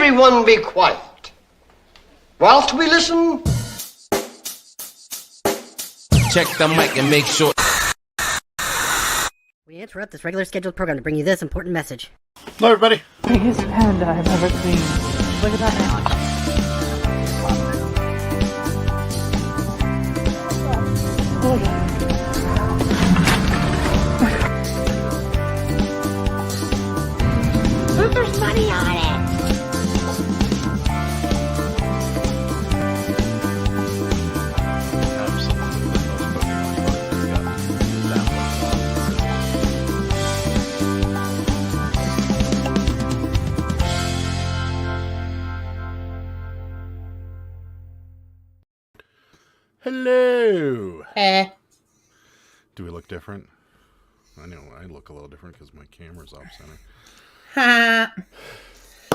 everyone be quiet whilst we listen. Check the mic and make sure. We interrupt this regular scheduled program to bring you this important message. Hello, everybody. Biggest panda I've ever seen. Look at that now. Look at it. Look, there's money on it! Hello. Eh. Do we look different? I know I look a little different because my camera's off center.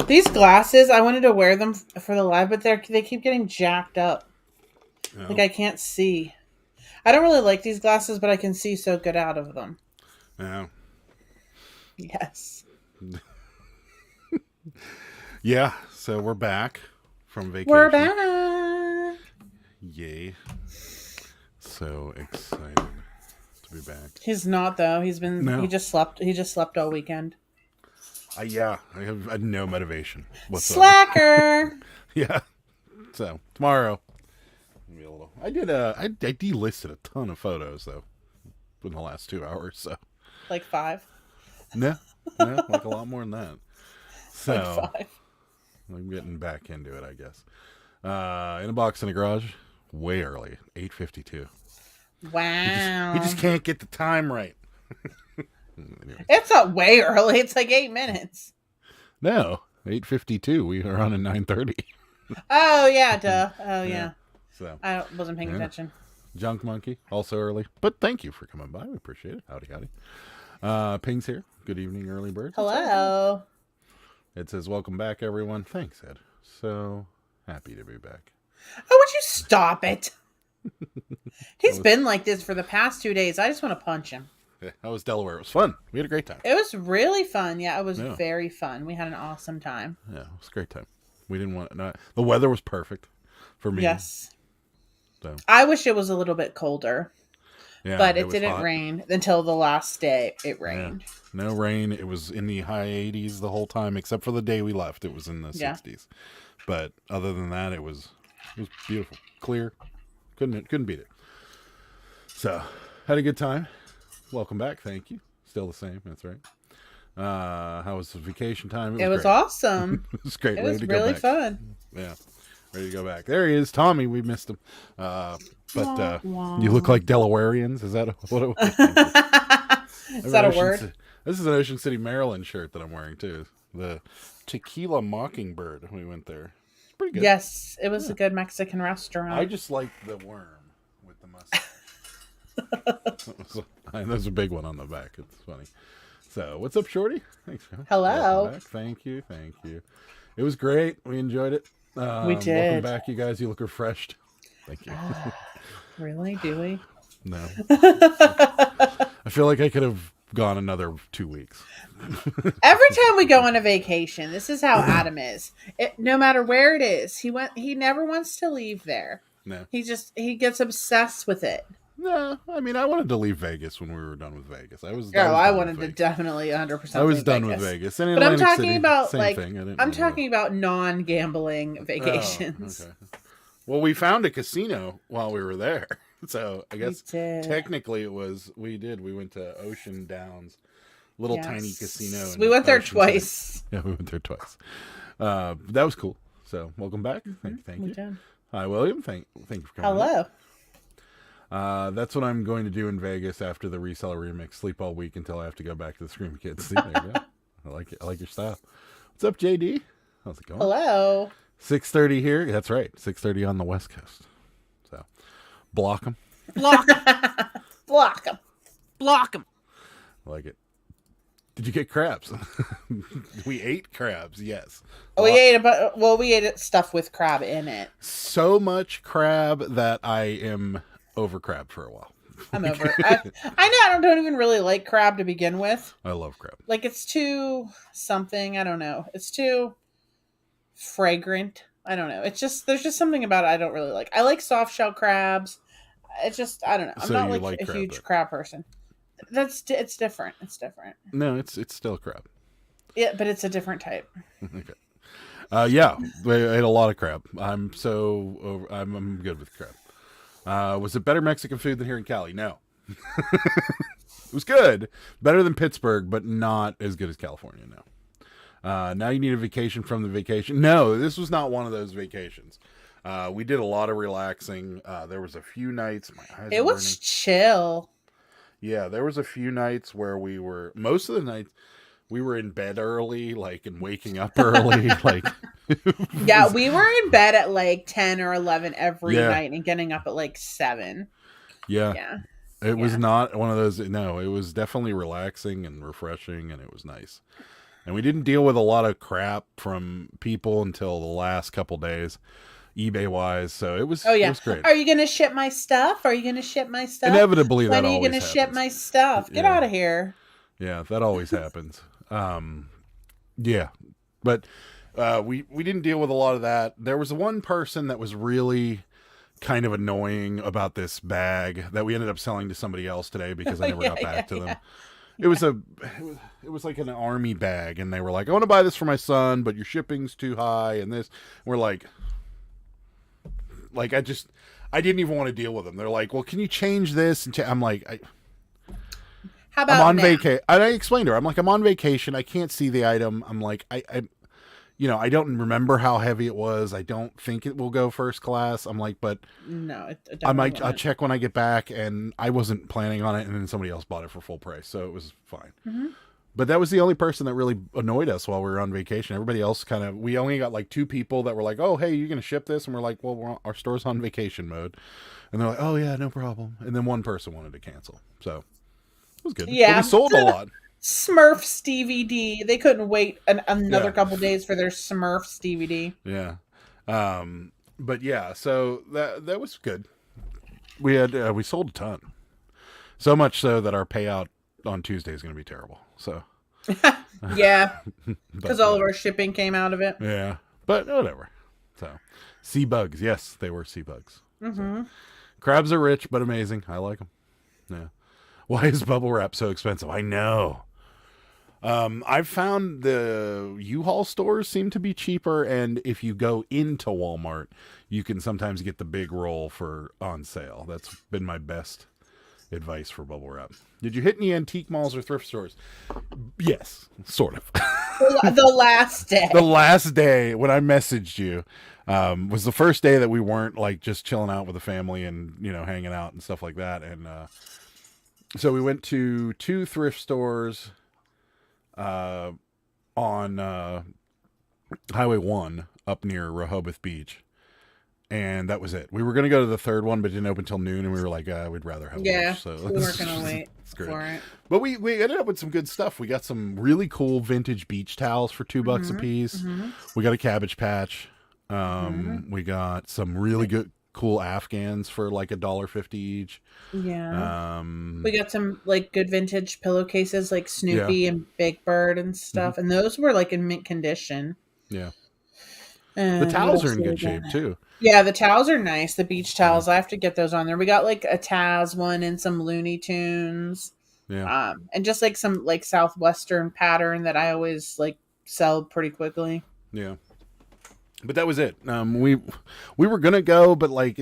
These glasses, I wanted to wear them for the live, but they keep getting jacked up. Oh. Like I can't see. I don't really like these glasses, but I can see so good out of them. Yeah. Yes. Yeah. So we're back from vacation. We're back. Yay. So excited to be back. He's not though. He just slept all weekend. Yeah, I have no motivation whatsoever. Slacker. Yeah. So tomorrow, maybe a little. I delisted a ton of photos though in the last 2 hours. So Like 5. no, like a lot more than that. So Like 5. I'm getting back into it, I guess. In a box in the garage, way early, 8:52. Wow. He just can't get the time right. Anyways. It's not way early. It's like 8 minutes. No, 8:52. We are on at 9:30. Oh yeah, duh. Oh yeah. So I wasn't paying attention. Junk Monkey, also early. But thank you for coming by. We appreciate it. Howdy, howdy. Ping's here. Good evening, early birds. Hello. It says, welcome back, everyone. Thanks, Ed. So happy to be back. Oh, would you stop it? He's been like this for the past 2 days. I just want to punch him. Yeah, that was Delaware. It was fun. We had a great time. It was really fun. Yeah, it was very fun. We had an awesome time. Yeah, it was a great time. We didn't want the weather was perfect for me. Yes. So I wish it was a little bit colder. yeah, but it was didn't hot. rain until the last day. It rained. Yeah. No rain. It was in the high 80s the whole time, except for the day we left. It was in the 60s. But other than that, it was beautiful, clear. Couldn't beat it. So had a good time. Welcome back. Thank you. Still the same. That's right. How was the vacation time? It was great. awesome. It was great. It Ready was to go really back. fun. Yeah. Ready to go back. There he is, Tommy. We missed him. You look like Delawareans. Is that what it was? Is that a word? This is an Ocean City, Maryland shirt that I'm wearing too. The Tequila Mockingbird. We went there. It's pretty good. Yes, it was a good Mexican restaurant. I just like the worm with the mustache. There's a big one on the back. It's funny. So, what's up, Shorty? Thanks. Hello. Welcome back. Thank you. It was great. We enjoyed it. We did. Welcome back, you guys. You look refreshed. Thank you. Really? Do we? No. I feel like I could have gone another 2 weeks. Every time we go on a vacation, this is how Adam is. No matter where it is, he never wants to leave there. No. He gets obsessed with it. No, I mean, I wanted to leave Vegas when we were done with Vegas. I wanted to definitely 100%. I was done with Vegas. And but I'm Atlantic talking City, about same like thing. I'm talking about non-gambling vacations. Oh, okay. Well, we found a casino while we were there, so I guess technically it was. We went to Ocean Downs, tiny casino. We went there Ocean twice. City. Yeah, we went there twice. That was cool. So welcome back. Thank you. Did. Hi, William. Thank you for coming. Hello. That's what I'm going to do in Vegas after the reseller remix. Sleep all week until I have to go back to the Scream Kids. See, there you go. I like it. I like your style. What's up, JD? How's it going? Hello. 6:30 here. That's right. 6:30 on the West Coast. So, block them. Block them. I like it. Did you get crabs? We ate crabs. Yes. We ate stuff with crab in it. So much crab that I am over crab for a while. I'm over it. I know I don't even really like crab to begin with. I love crab. Like it's too something. I don't know. It's too fragrant. I don't know. It's just there's just something about it I don't really like. I like soft shell crabs. It's just I don't know. I'm So not you like like a crab, huge though? crab person. It's different. It's different. No, it's still crab. Yeah, but it's a different type. Okay. Yeah, I ate a lot of crab. I'm good with crab. Was it better Mexican food than here in Cali? No. It was good. Better than Pittsburgh, but not as good as California, no. Now you need a vacation from the vacation. No, this was not one of those vacations. We did a lot of relaxing. There was a few nights. My eyes It are was burning. chill. Yeah, there was a few nights where most of the nights, we were in bed early, like, and waking up early. Like, Yeah, we were in bed at like 10 or 11 every Yeah. night and getting up at like 7. yeah. Yeah. It was Yeah. not one of those. No, it was definitely relaxing and refreshing, and it was nice. And we didn't deal with a lot of crap from people until the last couple days, eBay wise. So it was. Oh yeah. It was great. Are you gonna ship my stuff? Are you gonna ship my stuff? Inevitably, when that are you always gonna happens. ship my stuff? Get Yeah. out of here. Yeah, that always happens. Yeah, but we didn't deal with a lot of that. There was one person that was really kind of annoying about this bag that we ended up selling to somebody else today because I never got back to them. It was like an army bag, and they were like, "I want to buy this for my son, but your shipping's too high." And this, we're like I didn't even want to deal with them. They're like, "Well, can you change this?" And I'm like, How about I'm on now? vacation. I explained to her, I'm like, I'm on vacation. I can't see the item. I'm like, I don't remember how heavy it was. I don't think it will go first class. I'm like, but No, it I'll definitely check when I get back. And I wasn't planning on it. And then somebody else bought it for full price. So it was fine. Mm-hmm. But that was the only person that really annoyed us while we were on vacation. Everybody else we only got like 2 people that were like, "Oh, hey, you're going to ship this?" And we're like, "Well, our store's on vacation mode." And they're like, "Oh yeah, no problem." And then one person wanted to cancel. So it was good. Yeah. But we sold a lot. Smurfs DVD. They couldn't wait another Yeah. couple days for their Smurfs DVD. Yeah. But yeah, so that was good. We had we sold a ton. So much so that our payout on Tuesday is going to be terrible. So Yeah, but, because all of our shipping came out of it. yeah, but whatever. So sea bugs, yes, they were sea bugs. Mm-hmm. So, crabs are rich but amazing. I like them. Yeah. Why is bubble wrap so expensive? I know. I've found the U-Haul stores seem to be cheaper, and if you go into Walmart, you can sometimes get the big roll on sale. That's been my best advice for bubble wrap. Did you hit any antique malls or thrift stores? Yes, sort of. The last day. The last day when I messaged you was the first day that we weren't like just chilling out with the family and hanging out and stuff like that. And so we went to 2 thrift stores on Highway 1 up near Rehoboth Beach. And that was it. We were going to go to the third one, but it didn't open until noon, and we were like, we'd rather have lunch. So we weren't going to wait for it. But we ended up with some good stuff. We got some really cool vintage beach towels for $2 a piece. Mm-hmm. We got a Cabbage Patch. We got some really good, cool Afghans for like $1.50 each. Yeah. We got some like good vintage pillowcases like Snoopy and Big Bird and stuff. And those were like in mint condition. Yeah. The towels are in good shape too. Yeah, the towels are nice. The beach towels. I have to get those on there. We got like a Taz one and some Looney Tunes. Yeah. And just like some like Southwestern pattern that I always like sell pretty quickly. Yeah. But that was it. We were gonna go, but like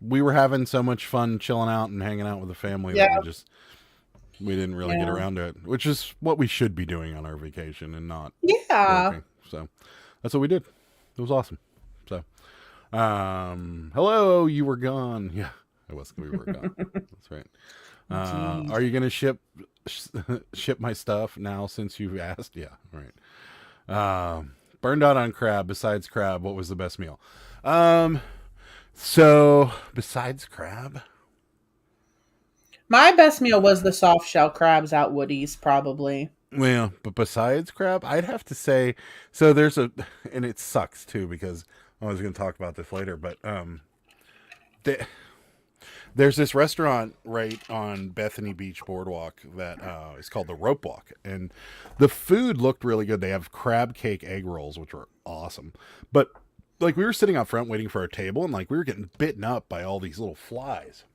we were having so much fun chilling out and hanging out with the family that we didn't really get around to it, which is what we should be doing on our vacation and not working. So that's what we did. It was awesome. So, hello, you were gone. Yeah, it was. We were gone. That's right. Are you gonna ship my stuff now since you've asked? Yeah, right. Burned out on crab. Besides crab, what was the best meal? So besides crab, my best meal was the soft shell crabs at Woody's, probably. well, but besides crab, I'd have to say. So and it sucks too because I was going to talk about this later, but there's this restaurant right on Bethany Beach Boardwalk that is called the Rope Walk, and the food looked really good. They have crab cake egg rolls, which are awesome. awesome. But like we were sitting out front waiting for our table, and like we were getting bitten up by all these little flies,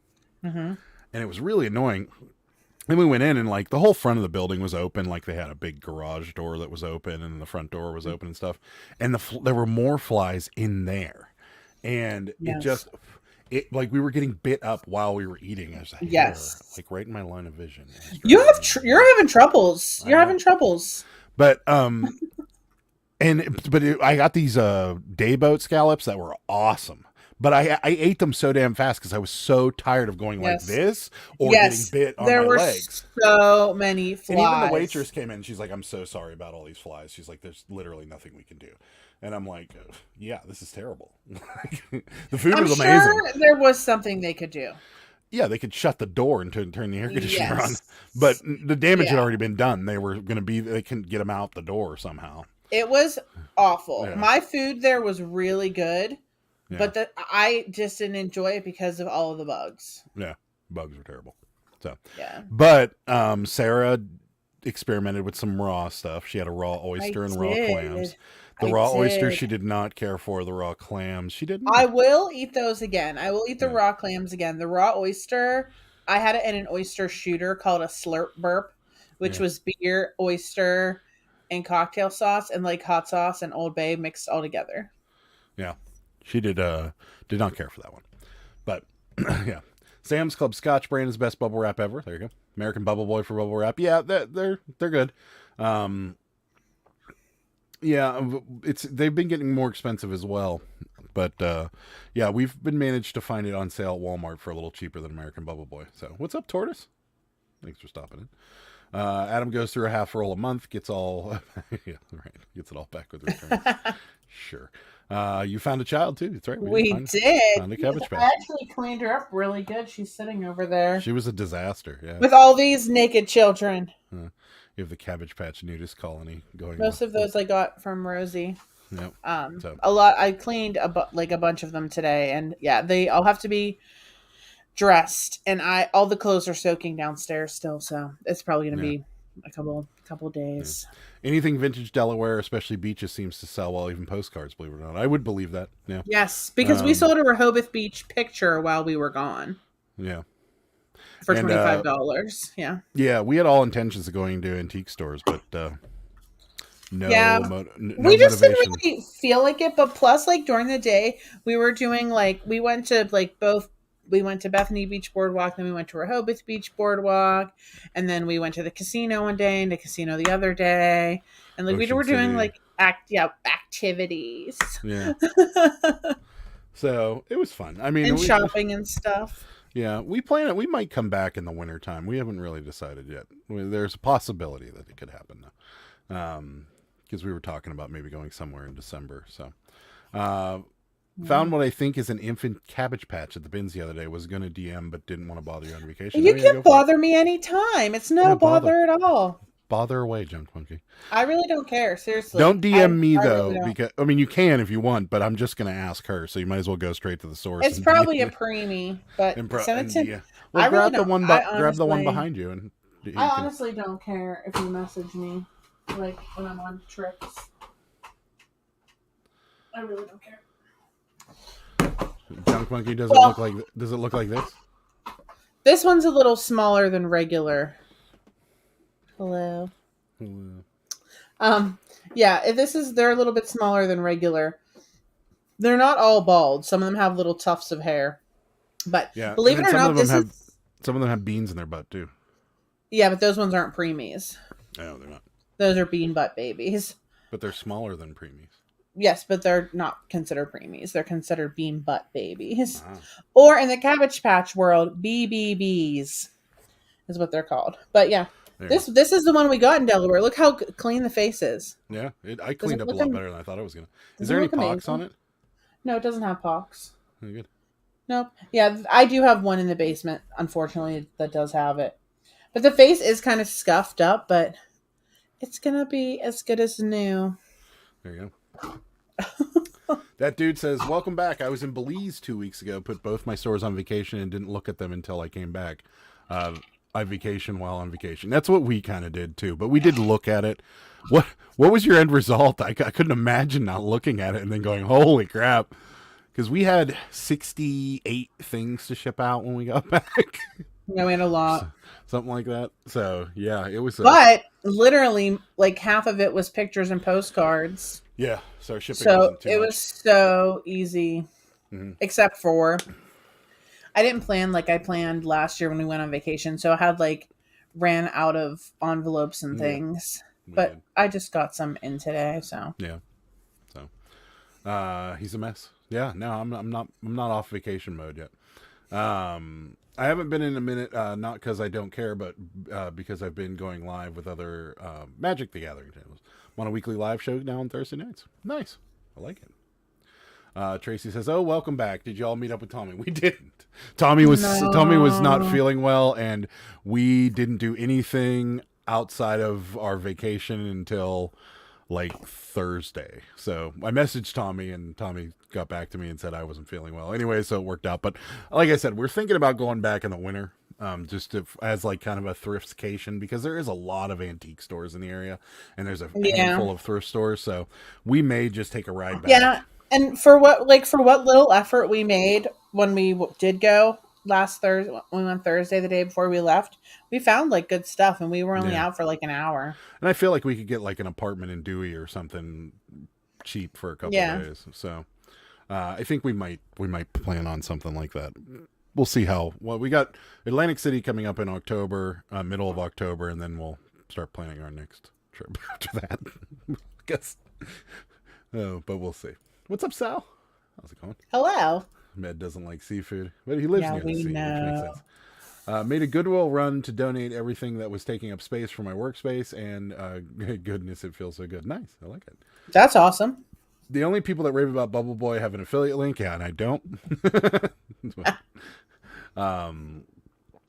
and it was really annoying. And we went in, and like the whole front of the building was open, like they had a big garage door that was open, and the front door was open and stuff. And there were more flies in there, and it like we were getting bit up while we were eating. I was like, like right in my line of vision. You're having troubles. You're having troubles. But I got these day boat scallops that were awesome. But I ate them so damn fast because I was so tired of going like this or getting bit on my legs. So many flies. And even the waitress came in. She's like, "I'm so sorry about all these flies." She's like, "There's literally nothing we can do." And I'm like, "Yeah, this is terrible." The food was amazing. Sure there was something they could do. Yeah, they could shut the door and turn the air conditioner on. But the damage had already been done. They couldn't get them out the door somehow. It was awful. Yeah. My food there was really good. Yeah. But I just didn't enjoy it because of all of the bugs. Yeah, bugs were terrible. So yeah. But Sarah experimented with some raw stuff. She had a raw oyster and raw clams. The raw oyster she did not care for. The raw clams she didn't. I will eat those again. I will eat the raw clams again. The raw oyster, I had it in an oyster shooter called a slurp burp, which was beer, oyster, and cocktail sauce, and like hot sauce and Old Bay mixed all together. Yeah. She did not care for that one. But yeah. Sam's Club Scotch brand is the best bubble wrap ever. There you go. American Bubble Boy for bubble wrap. Yeah, they're good. They've been getting more expensive as well. But we've been managed to find it on sale at Walmart for a little cheaper than American Bubble Boy. So what's up, Tortoise? Thanks for stopping in. Adam goes through a half roll a month, gets all gets it all back with returns. Sure. You found a child too. That's right. We did. Found a Cabbage Patch. I actually cleaned her up really good. She's sitting over there. She was a disaster. Yeah. With all these naked children. You have the Cabbage Patch nudist colony going. Most of those I got from Rosie. Yep. A lot. I cleaned a bunch of them today, and they all have to be dressed, and all the clothes are soaking downstairs still, so it's probably going to be a couple days. Yeah. Anything vintage Delaware, especially beaches, seems to sell well, even postcards, believe it or not. I would believe that. Yeah. Yes, because we sold a Rehoboth Beach picture while we were gone. Yeah. For $25. Yeah. Yeah, we had all intentions of going to antique stores, but no. We just didn't really feel like it. But plus, like during the day, we were doing we went to we went to Bethany Beach Boardwalk, then we went to Rehoboth Beach Boardwalk, and then we went to the casino one day and the casino the other day. And we were doing activities. Yeah. So it was fun. I mean, and shopping and stuff. Yeah, we plan it. We might come back in the wintertime. We haven't really decided yet. There's a possibility that it could happen now. Because we were talking about maybe going somewhere in December. So found what I think is an infant Cabbage Patch at the bins the other day. Was going to DM, but didn't want to bother you on vacation. You can bother me anytime. It's no bother at all. Bother away, Junk Monkey. I really don't care. Seriously. Don't DM me though, really because I mean you can if you want, but I'm just going to ask her. So you might as well go straight to the source. It's probably a preemie, but send it to. Well, grab the one. Grab the one behind you, and I honestly don't care if you message me, like when I'm on trips. I really don't care. Junk Monkey, does it look like this? This one's a little smaller than regular. Hello. Yeah, they're a little bit smaller than regular. They're not all bald. Some of them have little tufts of hair. But believe it or not, some of them have beans in their butt too. Yeah, but those ones aren't preemies. No, they're not. Those are bean butt babies. But they're smaller than preemies. Yes, but they're not considered preemies. They're considered bean butt babies. Ah. Or in the Cabbage Patch world, BBBs is what they're called. But yeah, this is the one we got in Delaware. Look how clean the face is. Yeah, I cleaned up a lot better than I thought it was going to. Is there any pox on it? No, it doesn't have pox. Very good. Nope. Yeah, I do have one in the basement, unfortunately, that does have it. But the face is kind of scuffed up, but it's going to be as good as new. There you go. That dude says, welcome back. I was in Belize 2 weeks ago, put both my stores on vacation and didn't look at them until I came back. I vacation while on vacation. That's what we kind of did too. But we did look at it. What was your end result? I couldn't imagine not looking at it and then going, holy crap. Because we had 68 things to ship out when we got back. Yeah, we had a lot. Something like that. So, yeah, it was. But literally, like half of it was pictures and postcards. Yeah, so our shipping So wasn't too much. was so easy. Mm-hmm. Except for, I didn't plan like I planned last year when we went on vacation. So I had ran out of envelopes and things. But I just got some in today, so. Yeah. So, he's a mess. Yeah, no, I'm not off vacation mode yet. I haven't been in a minute, not because I don't care, but because I've been going live with other Magic the Gathering channels. I'm on a weekly live show now on Thursday nights. Nice. I like it. Tracy says, "Oh, welcome back. Did you all meet up with Tommy?" We didn't. Tommy was not feeling well, and we didn't do anything outside of our vacation until Thursday. So I messaged Tommy, and Tommy got back to me and said I wasn't feeling well. Anyway, so it worked out. But like I said, we're thinking about going back in the winter, just as kind of a thriftcation, because there is a lot of antique stores in the area, and there's a handful of thrift stores. So we may just take a ride back. Yeah, and for what little effort we made when we did go last Thursday, when we went Thursday, the day before we left, we found good stuff, and we were only out for an hour. And I feel like we could get an apartment in Dewey or something cheap for a couple of days. So I think we might plan on something like that. We'll see we got Atlantic City coming up in October, middle of October, and then we'll start planning our next trip after that. I guess. But we'll see. What's up, Sal? How's it going? Hello. Med doesn't like seafood, but he lives near the sea, which makes sense. Made a Goodwill run to donate everything that was taking up space for my workspace, and goodness, it feels so good. Nice. I like it. That's awesome. The only people that rave about Bubble Boy have an affiliate link, and I don't.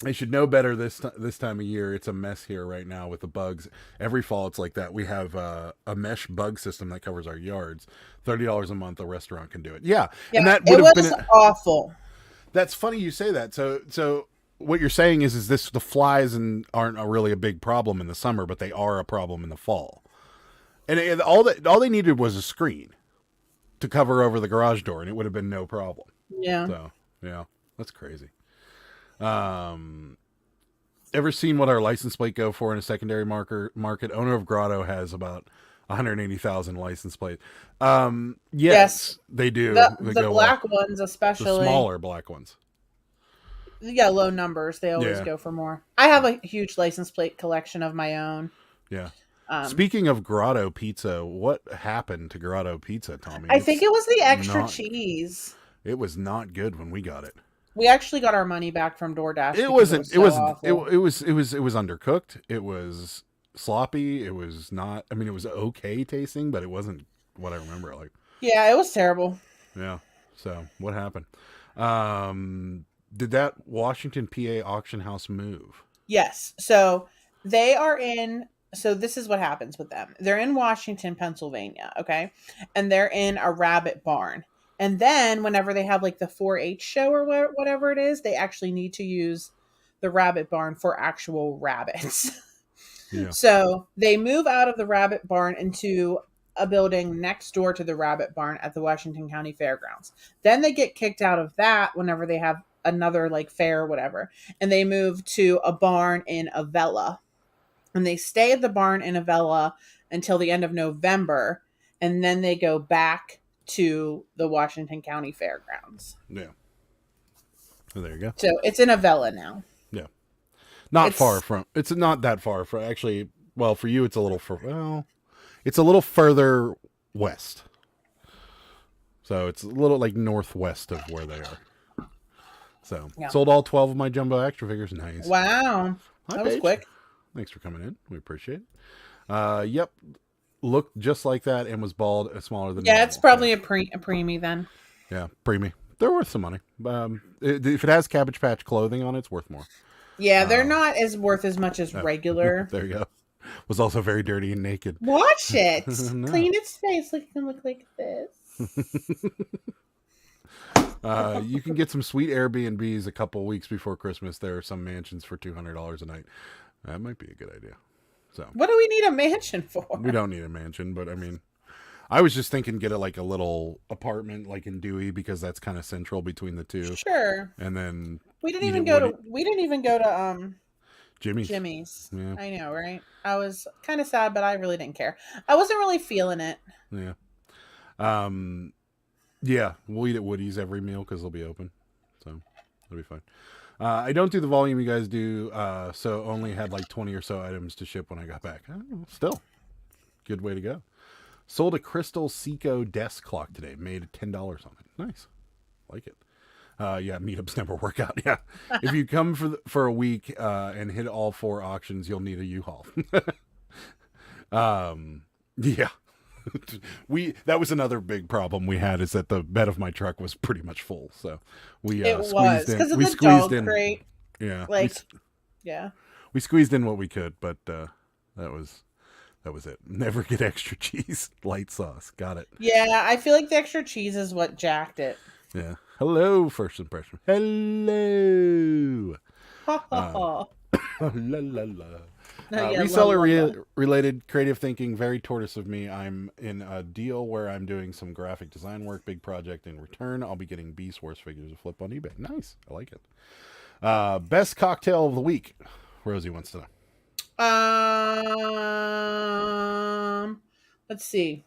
I should know better this time of year. It's a mess here right now with the bugs. Every fall it's like that. We have a mesh bug system that covers our yards. $30 a month, a restaurant can do it. Yeah, and that would have been awful. That's funny you say that. So what you're saying is this: the flies aren't really a big problem in the summer, but they are a problem in the fall. And all they needed was a screen to cover over the garage door, and it would have been no problem. Yeah. So yeah, that's crazy. Ever seen what our license plate go for in a secondary market? Owner of Grotto has about 180,000 license plates. Yes, they do. The black ones, especially the smaller black ones. Yeah, low numbers. They always go for more. I have a huge license plate collection of my own. Yeah. Speaking of Grotto Pizza, what happened to Grotto Pizza, Tommy? I think it was the extra cheese. It was not good when we got it. We actually got our money back from DoorDash. It wasn't. It was undercooked. It was sloppy. It was not. I mean, it was okay tasting, but it wasn't what I remember it like. Yeah, it was terrible. Yeah. So what happened? Did that Washington, PA auction house move? Yes. So they are in. So this is what happens with them. They're in Washington, Pennsylvania. Okay, and they're in a rabbit barn. And then whenever they have the 4-H show or whatever it is, they actually need to use the rabbit barn for actual rabbits. Yeah. So they move out of the rabbit barn into a building next door to the rabbit barn at the Washington County Fairgrounds. Then they get kicked out of that whenever they have another fair or whatever. And they move to a barn in Avella. And they stay at the barn in Avella until the end of November. And then they go back to the Washington County Fairgrounds. Yeah. Well, there you go. So it's in Avella now. Yeah. It's not that far from, actually, well, for you, it's a little further west. So it's a little northwest of where they are. So sold all 12 of my jumbo extra figures. Nice. Wow. That was quick. Thanks for coming in. We appreciate it. Yep. Looked just like that and was bald, smaller than normal. It's probably a preemie then. Yeah, preemie. They're worth some money. If it has Cabbage Patch clothing on it, it's worth more. Yeah, they're not worth as much as regular. There you go. Was also very dirty and naked. Watch it. No. Clean its face. It can look like this. You can get some sweet Airbnbs a couple weeks before Christmas. There are some mansions for $200 a night. That might be a good idea. So, what do we need a mansion for? We don't need a mansion, but I mean, I was just thinking get like a little apartment like in Dewey because that's kind of central between the two. Sure. And then we didn't even go to Jimmy's. Yeah. I know, right? I was kind of sad, but I really didn't care. I wasn't really feeling it. Yeah. Yeah, we'll eat at Woody's every meal because they'll be open. So it'll be fine. I don't do the volume you guys do, so only had like 20 or so items to ship when I got back. Still, good way to go. Sold a Crystal Seiko desk clock today. Made $10 on it. Nice. Like it. Yeah, meetups never work out. Yeah. If you come for a week and hit all 4 auctions, you'll need a U-Haul. Yeah. That was another big problem we had is that the bed of my truck was pretty much full. So we squeezed in. We squeezed in. Crate. Yeah. We squeezed in what we could, but that was it. Never get extra cheese. Light sauce. Got it. Yeah, I feel like the extra cheese is what jacked it. Yeah. Hello, first impression. Hello. La la la. Reseller related creative thinking, very tortoise of me. I'm in a deal where I'm doing some graphic design work, big project. In return, I'll be getting Beast Wars figures to flip on eBay. Nice. I like it. Best cocktail of the week. Rosie wants to know. Let's see.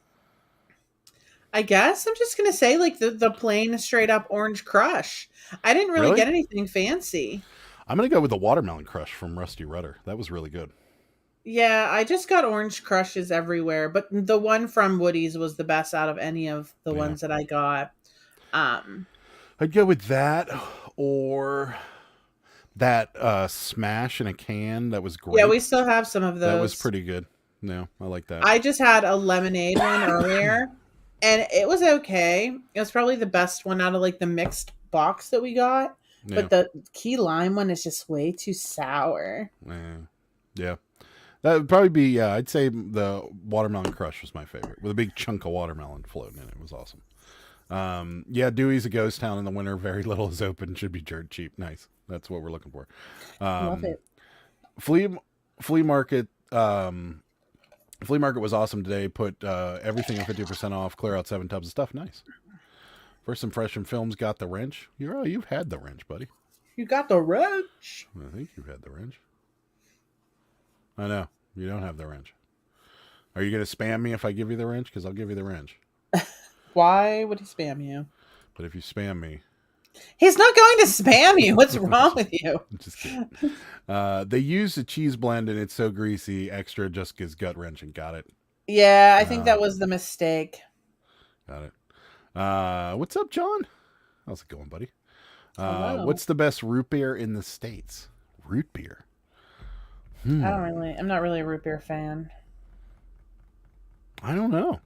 I guess I'm just going to say like the plain straight up orange crush. I didn't really get anything fancy. I'm going to go with the watermelon crush from Rusty Rudder. That was really good. Yeah, I just got orange crushes everywhere, but the one from Woody's was the best out of any of the ones that I got. I'd go with that or that Smash in a can. That was great. Yeah, we still have some of those. That was pretty good. No, I like that. I just had a lemonade one earlier, and it was okay. It was probably the best one out of like the mixed box that we got. Yeah. But the key lime one is just way too sour. Yeah. That would probably be, I'd say the watermelon crush was my favorite. With a big chunk of watermelon floating in it. It was awesome. Yeah, Dewey's a ghost town in the winter. Very little is open. Should be dirt cheap. Nice. That's what we're looking for. Love it. Flea market. Flea market was awesome today. Put everything at 50% off. Clear out 7 tubs of stuff. Nice. First Impression Films got the wrench. You've had the wrench, buddy. You got the wrench. I think you've had the wrench. I know. You don't have the wrench. Are you going to spam me if I give you the wrench? Because I'll give you the wrench. Why would he spam you? But if you spam me... He's not going to spam you. What's wrong with you? I'm just kidding. They use a cheese blend and it's so greasy. Extra just gives gut wrenching. Got it. Yeah, I think that was the mistake. Got it. What's up, John? How's it going, buddy? What's the best root beer in the States? Root beer. I'm not really a root beer fan. I don't know.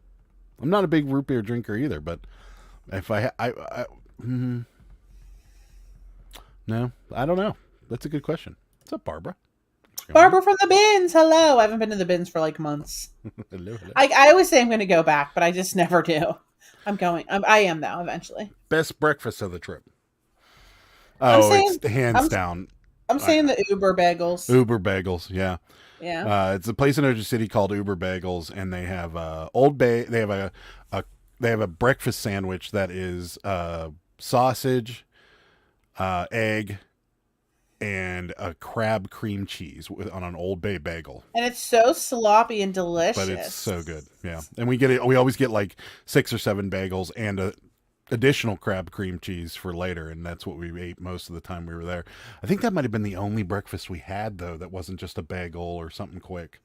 I'm not a big root beer drinker either, but if no, I don't know. That's a good question. What's up, Barbara? Barbara from the bins. Hello. I haven't been to the bins for like months. Hello. I always say I'm going to go back, but I just never do. I'm going. I am though. Eventually. Best breakfast of the trip. It's hands down. I'm saying the Uber Bagels. Uber Bagels, yeah. Yeah. It's a place in Ocean City called Uber Bagels, and they have Old Bay. They have a breakfast sandwich that is sausage, egg, and a crab cream cheese on an Old Bay bagel. And it's so sloppy and delicious. But it's so good, yeah. And we always get like 6 or 7 bagels and a additional crab cream cheese for later, and that's what we ate most of the time we were there. I think that might have been the only breakfast we had though that wasn't just a bagel or something quick.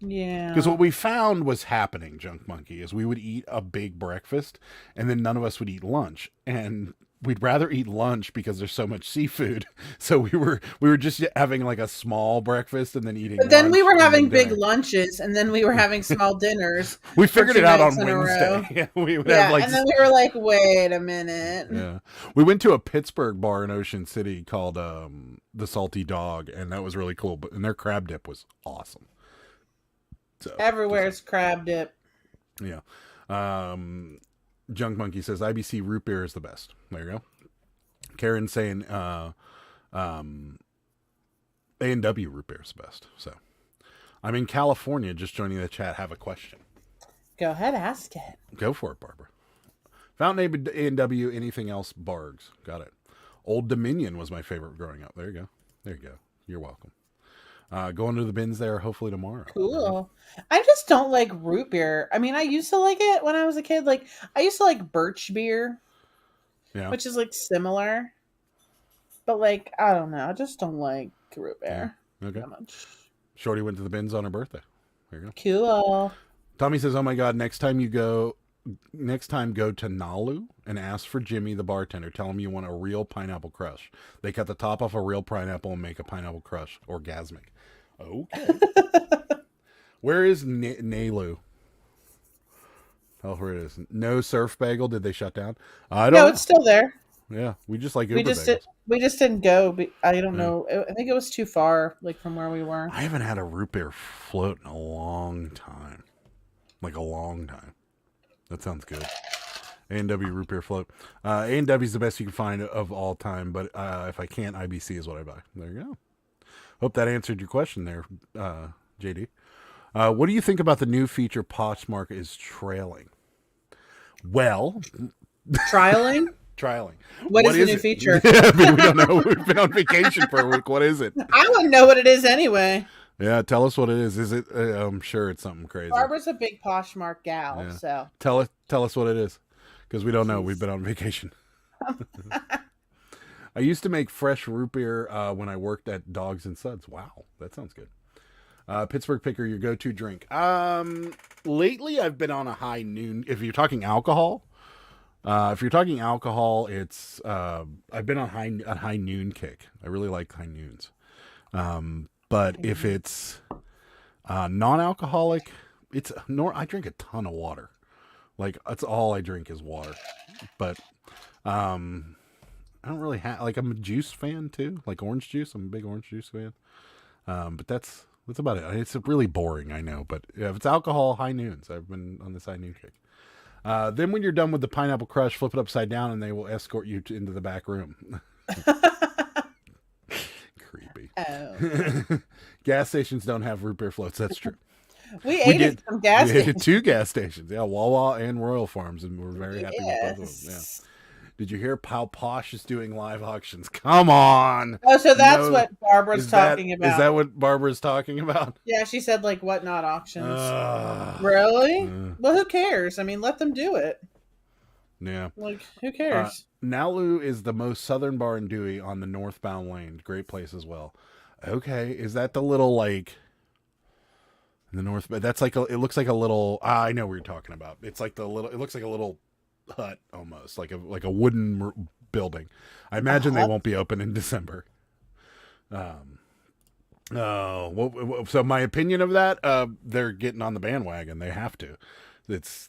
Yeah, because what we found was happening, Junk Monkey, is we would eat a big breakfast and then none of us would eat lunch, and we'd rather eat lunch because there's so much seafood. So we were just having like a small breakfast and then eating. But then we were having big lunches and then we were having small dinners. We figured it out on Wednesday. Yeah, we would have like, and then we were like, wait a minute. Yeah, we went to a Pittsburgh bar in Ocean City called the Salty Dog, and that was really cool. And their crab dip was awesome. So everywhere's crab dip. Yeah. Junk Monkey says IBC root beer is the best. There you go. Karen's saying A&W root beer is the best. So I'm in California, just joining the chat. Have a question. Go ahead, ask it. Go for it, Barbara. Fountain A&W, anything else? Bargs. Got it. Old Dominion was my favorite growing up. There you go. There you go. You're welcome. Going to the bins there hopefully tomorrow. Cool. I just don't like root beer. I mean, I used to like it when I was a kid. Like, I used to like birch beer, which is like similar. But like, I don't know. I just don't like root beer that much. Shorty went to the bins on her birthday. There you go. Cool. Tommy says, "Oh my God, next time go to Nalu and ask for Jimmy, the bartender. Tell him you want a real pineapple crush. They cut the top off a real pineapple and make a pineapple crush. Orgasmic." Okay. Where is Nalu? Oh, where it is. No Surf Bagel. Did they shut down? I don't know. It's still there. Yeah, we just like we just didn't go. I don't know. I think it was too far, like from where we were. I haven't had a root beer float in a long time. Like a long time. That sounds good. A&W root beer float. A&W is the best you can find of all time, but if I can't, IBC is what I buy. There you go. Hope that answered your question there, JD. What do you think about the new feature Poshmark is trailing? Well, trialing. What is the new feature? I mean, we don't know. We've been on vacation for a week. What is it? I wouldn't know what it is anyway. Yeah, tell us what it is. Is it? I'm sure it's something crazy. Barbara's a big Poshmark gal, so tell us what it is, because we don't know. We've been on vacation. I used to make fresh root beer when I worked at Dogs and Suds. Wow, that sounds good. Pittsburgh Picker, your go-to drink. Lately I've been on a high noon. If you're talking alcohol, it's I've been on a high noon kick. I really like high noons. But if it's non-alcoholic, I drink a ton of water. Like, that's all I drink is water. But I don't really have, like, I'm a juice fan too, like orange juice. I'm a big orange juice fan. But that's about it. It's really boring, I know. But if it's alcohol, high noons. I've been on this high noon kick. Then when you're done with the pineapple crush, flip it upside down and they will escort you into the back room. Creepy. Oh. Gas stations don't have root beer floats. That's true. We ate at some gas stations. We ate 2 gas stations. Yeah, Wawa and Royal Farms, and we're very happy with both of them. Yeah. Did you hear how Posh is doing live auctions? Come on. Oh, so that's what Barbara's talking about. Is that what Barbara's talking about? Yeah, she said like whatnot auctions. Really? Well, who cares? I mean, let them do it. Yeah. Like, who cares? Nalu is the most southern bar in Dewey on the northbound lane. Great place as well. Okay, is that the little like in the north? But that's like it looks like a little. I know what you're talking about. It's like the little. It looks like a little hut almost, like a wooden building. I imagine they won't be open in December. So my opinion of that, they're getting on the bandwagon. They have to. It's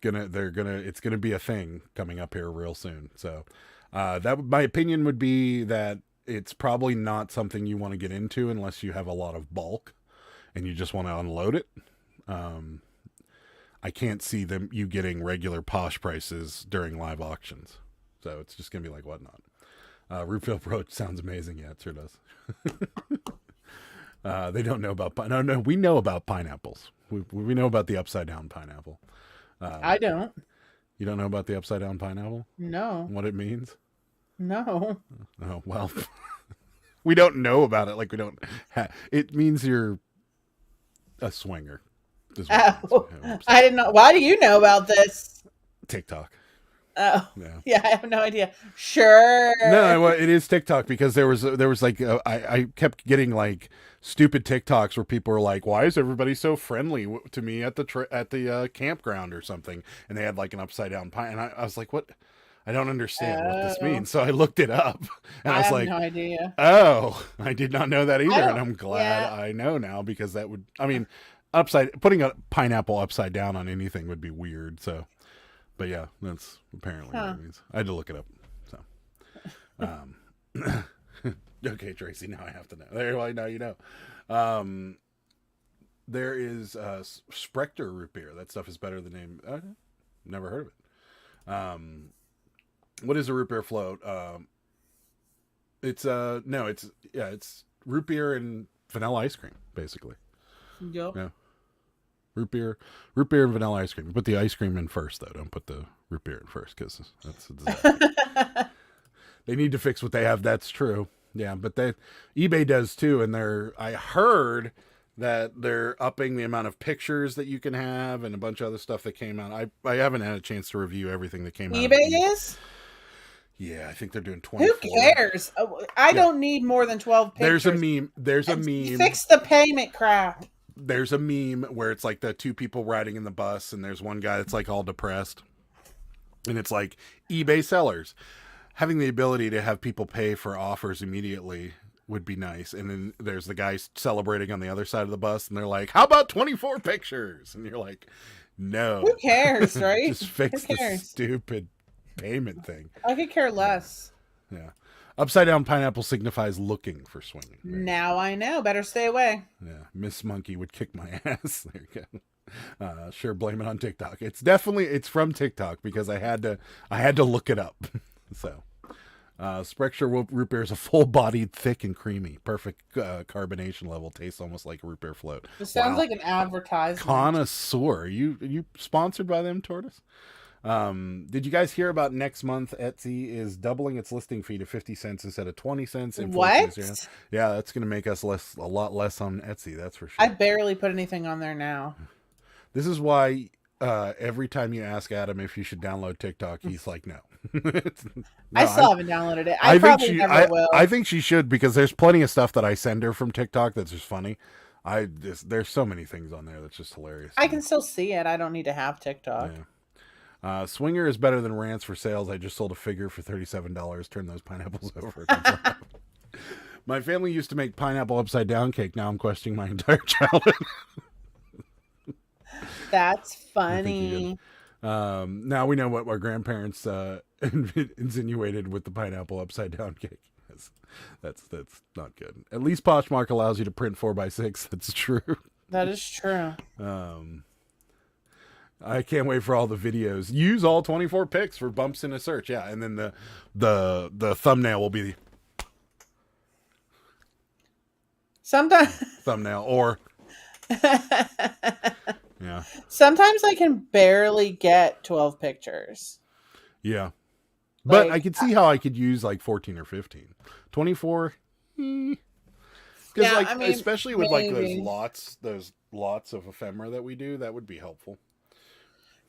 gonna be a thing coming up here real soon. So my opinion would be that it's probably not something you want to get into unless you have a lot of bulk and you just want to unload it. I can't see you getting regular Posh prices during live auctions. So it's just gonna be like whatnot. Rootfield Roach sounds amazing. Yeah, it sure does. They don't know about no. We know about pineapples. We know about the upside down pineapple. I don't. You don't know about the upside down pineapple? No. What it means? No. Oh well. We don't know about it. Like we don't. It means you're a swinger. Oh, I didn't know. Why do you know about this? TikTok. Oh, yeah. I have no idea. Sure. No, it is TikTok because there was like I kept getting like stupid TikToks where people were like, "Why is everybody so friendly to me at the campground or something?" And they had like an upside down pine, and I was like, "What? I don't understand what this means." So I looked it up, and I was like, "No idea." Oh, I did not know that either, and I'm glad I know now because that would, I mean, putting a pineapple upside down on anything would be weird. So. But yeah, that's apparently what it means. I had to look it up. So, okay, Tracy, now I have to know. Now you know. There is Sprecher root beer. That stuff is better than name. Never heard of What is a root beer float? It's root beer and vanilla ice cream, basically. Yep. Yeah. Root beer and vanilla ice cream. Put the ice cream in first, though. Don't put the root beer in first, because that's a disaster. They need to fix what they have. That's true. Yeah, but eBay does too, and I heard that they're upping the amount of pictures that you can have and a bunch of other stuff that came out. I haven't had a chance to review everything that came out. eBay is? Yeah, I think they're doing 24. Who cares? I don't need more than 12 pictures. There's a meme. Fix the payment crap. There's a meme where it's like the two people riding in the bus, and there's one guy that's like all depressed. And it's like eBay sellers. Having the ability to have people pay for offers immediately would be nice. And then there's the guys celebrating on the other side of the bus, and they're like, how about 24 pictures? And you're like, no. Who cares, right? Just fix the stupid payment thing. I could care less. Yeah. Upside down pineapple signifies looking for swinging. Right? Now I know. Better stay away. Yeah. Miss Monkey would kick my ass. There you go. Sure, blame it on TikTok. It's from TikTok, because I had to look it up. So Sprexure root beer is a full-bodied, thick and creamy, perfect carbonation level. Tastes almost like a root beer float. This sounds like an advertisement. Connoisseur. Are you sponsored by them, Tortoise? Did you guys hear about next month? Etsy is doubling its listing fee to 50 cents instead of 20 cents. What? Yeah, that's going to make us a lot less on Etsy. That's for sure. I barely put anything on there now. This is why every time you ask Adam if you should download TikTok, he's like, no. I still haven't downloaded it. I probably never will. I think she should, because there's plenty of stuff that I send her from TikTok that's just funny. There's so many things on there that's just hilarious. I can still see it. I don't need to have TikTok. Yeah. Swinger is better than Rants for sales. I just sold a figure for $37. Turn those pineapples over. My family used to make pineapple upside down cake. Now I'm questioning my entire childhood. That's funny. Now we know what our grandparents insinuated with the pineapple upside down cake. That's not good. At least Poshmark allows you to print 4x6. That's true. That is true. I can't wait for all the videos. Use all 24 pics for bumps in a search. Yeah, and then the thumbnail will be sometimes thumbnail or yeah. Sometimes I can barely get 12 pictures. Yeah. But I could see how I could use like 14 or 15. 24. Because especially with like those lots of ephemera that we do, that would be helpful.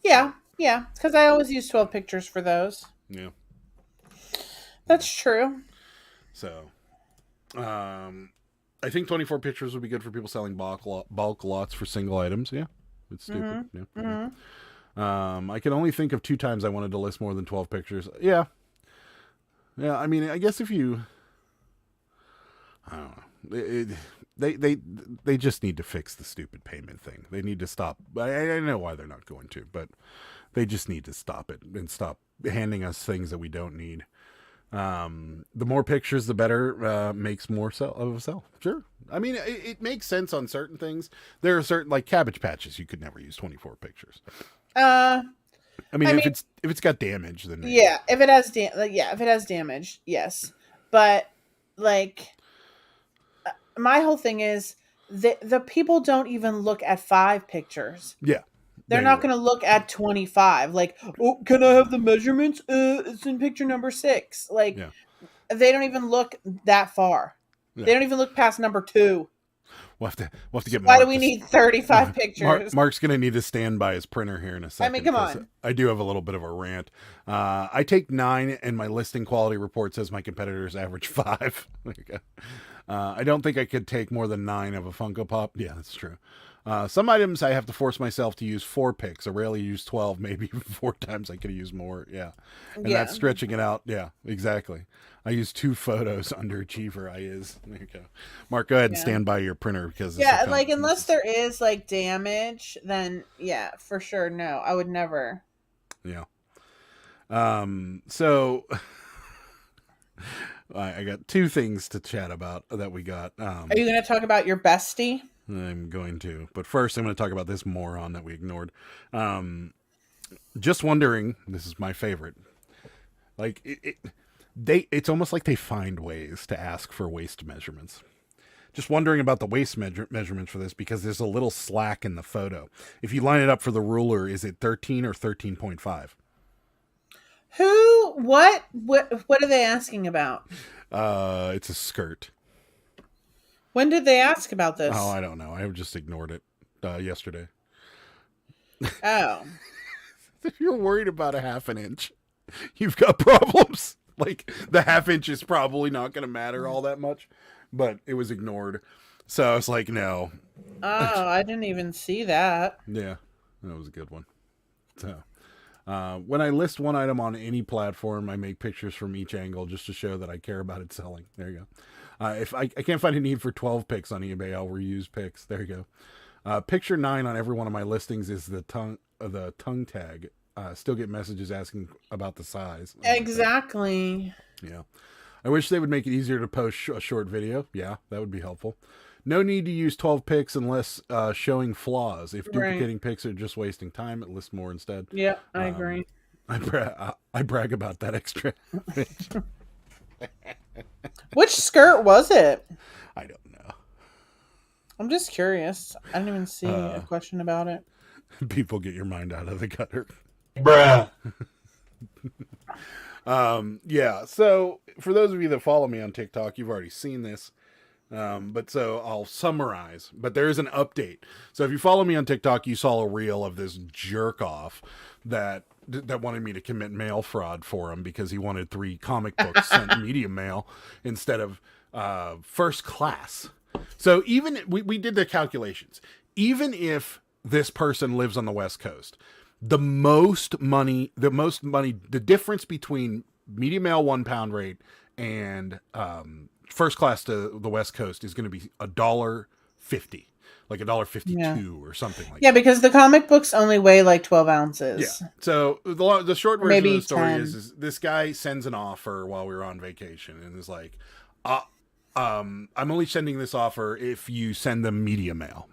Yeah. Because I always use 12 pictures for those. Yeah. That's true. So, I think 24 pictures would be good for people selling bulk lots for single items. Yeah. It's stupid. Mm-hmm. Yeah. Mm-hmm. I can only think of 2 times I wanted to list more than 12 pictures. Yeah. Yeah, I mean, I guess if you... I don't know. They just need to fix the stupid payment thing. They need to stop. I know why they're not going to, but they just need to stop it and stop handing us things that we don't need. The more pictures, the better. Makes more of a sell. Sure. I mean, it makes sense on certain things. There are certain, like Cabbage Patches, you could never use 24 pictures. I mean, if it's got damage, then yeah. If it has damage, yes. But like, my whole thing is the people don't even look at 5 pictures. Yeah. They're not going to look at 25. Like, oh, can I have the measurements? It's in picture number 6. Like, they don't even look that far. Yeah. They don't even look past number 2. We'll have to get. Why do we need 35 pictures? Mark's going to need to stand by his printer here in a second. I mean, come on. I do have a little bit of a rant. I take 9, and my listing quality report says my competitors average 5. I don't think I could take more than 9 of a Funko Pop. Yeah, that's true. Some items I have to force myself to use 4 pics. I rarely use 12, maybe 4 times I could use more. Yeah. And that's stretching it out. Yeah, exactly. I use 2 photos. Underachiever I is. There you go. Mark, go ahead and stand by your printer because like unless there is like damage, then yeah, for sure. No, I would never. Yeah. So I got 2 things to chat about that we got. Are you going to talk about your bestie? I'm going to, but first I'm going to talk about this moron that we ignored. Just wondering, this is my favorite. Like it's almost like they find ways to ask for waist measurements. Just wondering about the waist measurements for this because there's a little slack in the photo. If you line it up for the ruler, is it 13 or 13.5? Who? What are they asking about? It's a skirt. When did they ask about this? Oh, I don't know. I just ignored it yesterday. Oh. If you're worried about a half an inch, you've got problems. Like, the half inch is probably not going to matter all that much, but it was ignored. So I was like, no. Oh, I didn't even see that. Yeah, that was a good one. So, when I list one item on any platform, I make pictures from each angle just to show that I care about it selling. There you go. If I can't find a need for 12 pics on eBay, I'll reuse pics. There you go. Picture 9 on every one of my listings is the tongue tag. Still get messages asking about the size. Exactly. Yeah. I wish they would make it easier to post a short video. Yeah, that would be helpful. No need to use 12 pics unless showing flaws. If duplicating pics are just wasting time, it lists more instead. Yeah, I agree. I brag about that extra. Which skirt was it? I don't know. I'm just curious. I didn't even see a question about it. People, get your mind out of the gutter. Bruh. Yeah, so for those of you that follow me on TikTok, you've already seen this. But so I'll summarize, but there is an update. So if you follow me on TikTok, you saw a reel of this jerk off that wanted me to commit mail fraud for him because he wanted 3 comic books sent medium mail instead of first class. So even we did the calculations. Even if this person lives on the West Coast, the difference between medium mail £1 rate and first class to the West Coast is going to be $1.50, like $1.52 or something like that. Yeah, because the comic books only weigh like 12 ounces. Yeah. So the short version Maybe of the story 10. is this guy sends an offer while we were on vacation and is like, I'm only sending this offer if you send them media mail.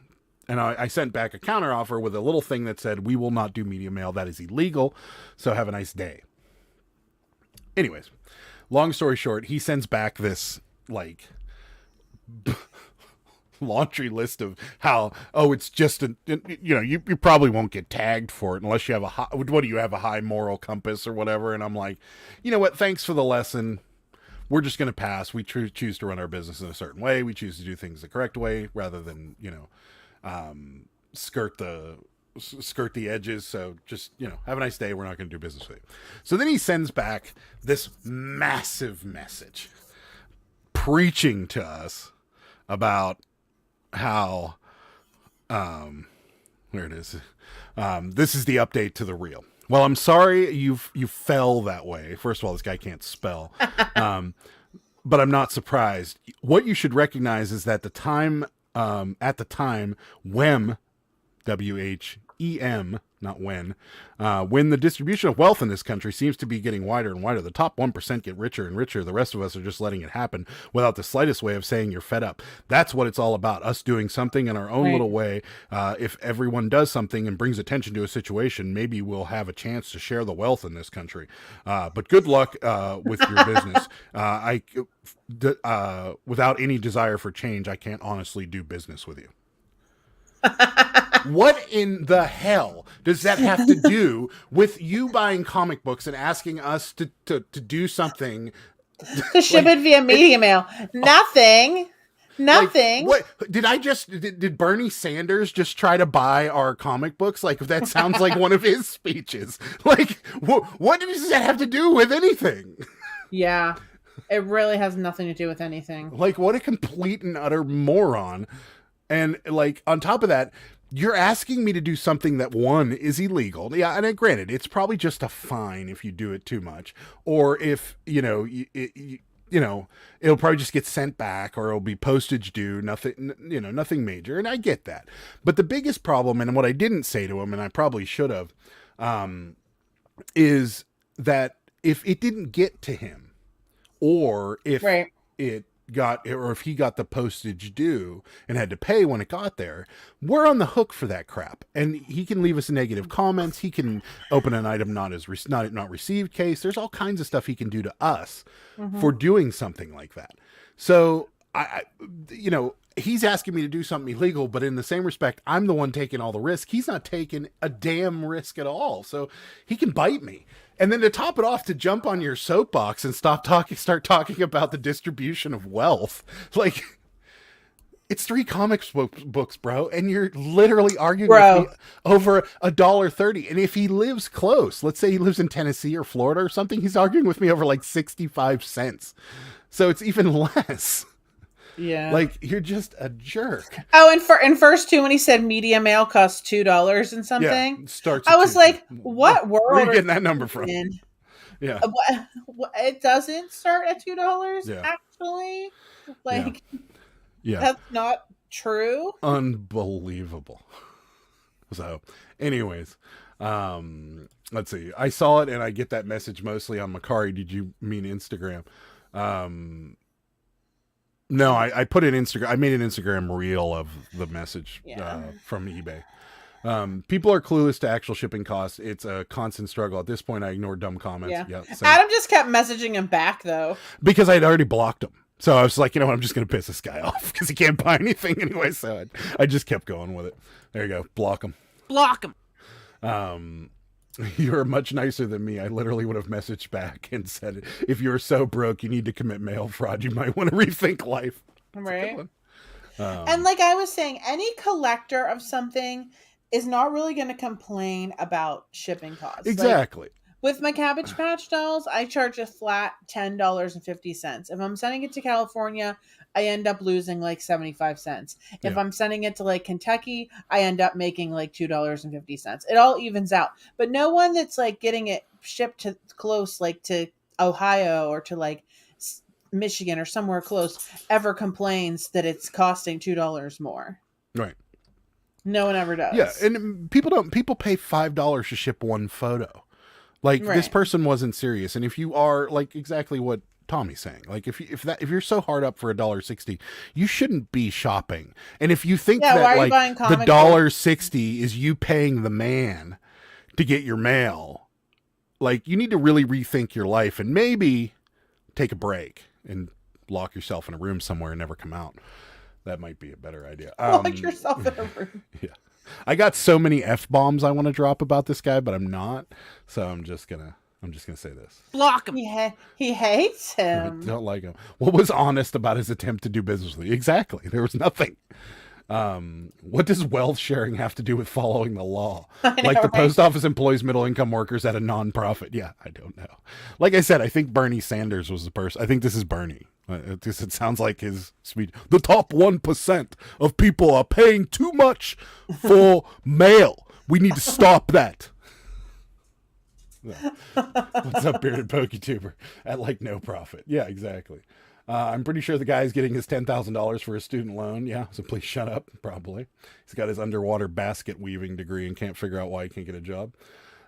And I sent back a counter offer with a little thing that said, we will not do media mail. That is illegal. So have a nice day. Anyways, long story short, he sends back this like laundry list of how, it's just you probably won't get tagged for it unless you have a high moral compass or whatever. And I'm like, you know what? Thanks for the lesson. We're just going to pass. We choose to run our business in a certain way. We choose to do things the correct way rather than, skirt the edges. So just, have a nice day. We're not going to do business with you. So then he sends back this massive message preaching to us about how, there it is. This is the update to the reel. Well, I'm sorry you fell that way. First of all, this guy can't spell. But I'm not surprised. What you should recognize is that at the time, WHEM, W-H-E-M, not when the distribution of wealth in this country seems to be getting wider and wider. The top 1% get richer and richer. The rest of us are just letting it happen without the slightest way of saying you're fed up. That's what it's all about, us doing something in our own little way. If everyone does something and brings attention to a situation, maybe we'll have a chance to share the wealth in this country. But good luck with your business. Without any desire for change, I can't honestly do business with you. What in the hell does that have to do with you buying comic books and asking us to do something? To ship it via media mail. Nothing. Like, what did Bernie Sanders just try to buy our comic books? Like, that sounds like one of his speeches. Like, what does that have to do with anything? Yeah, it really has nothing to do with anything. Like, what a complete and utter moron. And like, on top of that, you're asking me to do something that, one, is illegal. Yeah, and granted, it's probably just a fine if you do it too much, or if it'll probably just get sent back, or it'll be postage due. Nothing major, and I get that. But the biggest problem, and what I didn't say to him, and I probably should have, is that if it didn't get to him, or if it got, or if he got the postage due and had to pay when it got there, we're on the hook for that crap. And he can leave us negative comments. He can open an item not received case. There's all kinds of stuff he can do to us for doing something like that. So I he's asking me to do something illegal, but in the same respect, I'm the one taking all the risk. He's not taking a damn risk at all. So he can bite me. And then to top it off, to jump on your soapbox and start talking about the distribution of wealth. Like, it's 3 comics books, bro. And you're literally arguing with me over $1.30. And if he lives close, let's say he lives in Tennessee or Florida or something, he's arguing with me over like 65 cents. So it's even less. Yeah. Like, you're just a jerk. Oh, and in first 2, when he said media mail costs $2 and something, I was like, what world where are you getting that number from? Yeah. It doesn't start at $2, yeah. Actually. Like, yeah. That's not true. Unbelievable. So, anyways, let's see. I saw it, and I get that message mostly on Macari. Did you mean Instagram? No, I put an Instagram. I made an Instagram reel of the message from eBay. People are clueless to actual shipping costs. It's a constant struggle. At this point, I ignore dumb comments. Yeah. Adam just kept messaging him back, though. Because I'd already blocked him. So I was like, you know what? I'm just going to piss this guy off because he can't buy anything anyway. So I just kept going with it. There you go. Block him. Block him. You're much nicer than me. I literally would have messaged back and said, if you're so broke, you need to commit mail fraud. You might want to rethink life. Right. And like I was saying, any collector of something is not really going to complain about shipping costs. Exactly. Like, with my Cabbage Patch dolls, I charge a flat $10.50. If I'm sending it to California, I end up losing like 75 cents. If I'm sending it to like Kentucky, I end up making like $2.50. It all evens out. But no one that's like getting it shipped to close, like to Ohio or to like Michigan or somewhere close, ever complains that it's costing $2 more. Right. No one ever does. Yeah, and people pay $5 to ship one photo. Like, this person wasn't serious. And if you are, like, exactly what Tommy's saying, like, if you're so hard up for $1.60, you shouldn't be shopping. And if you think that like the $1.60 is you paying the man to get your mail, like, you need to really rethink your life and maybe take a break and lock yourself in a room somewhere and never come out. That might be a better idea. Lock yourself in a room. Yeah. I got so many F-bombs I want to drop about this guy, but I'm not. So I'm just gonna say this. Block him. He hates him. I don't like him. What was honest about his attempt to do business with you? Exactly. There was nothing. What does wealth sharing have to do with following the law? Like the post office employs middle income workers at a nonprofit. Yeah, I don't know. Like I said, I think Bernie Sanders was the person. I think this is Bernie. It sounds like his speech. The top 1% of people are paying too much for mail. We need to stop that. What's up, bearded PokeTuber? At like no profit. Yeah, exactly. I'm pretty sure the guy's getting his $10,000 for a student loan. Yeah, so please shut up. Probably. He's got his underwater basket weaving degree and can't figure out why he can't get a job.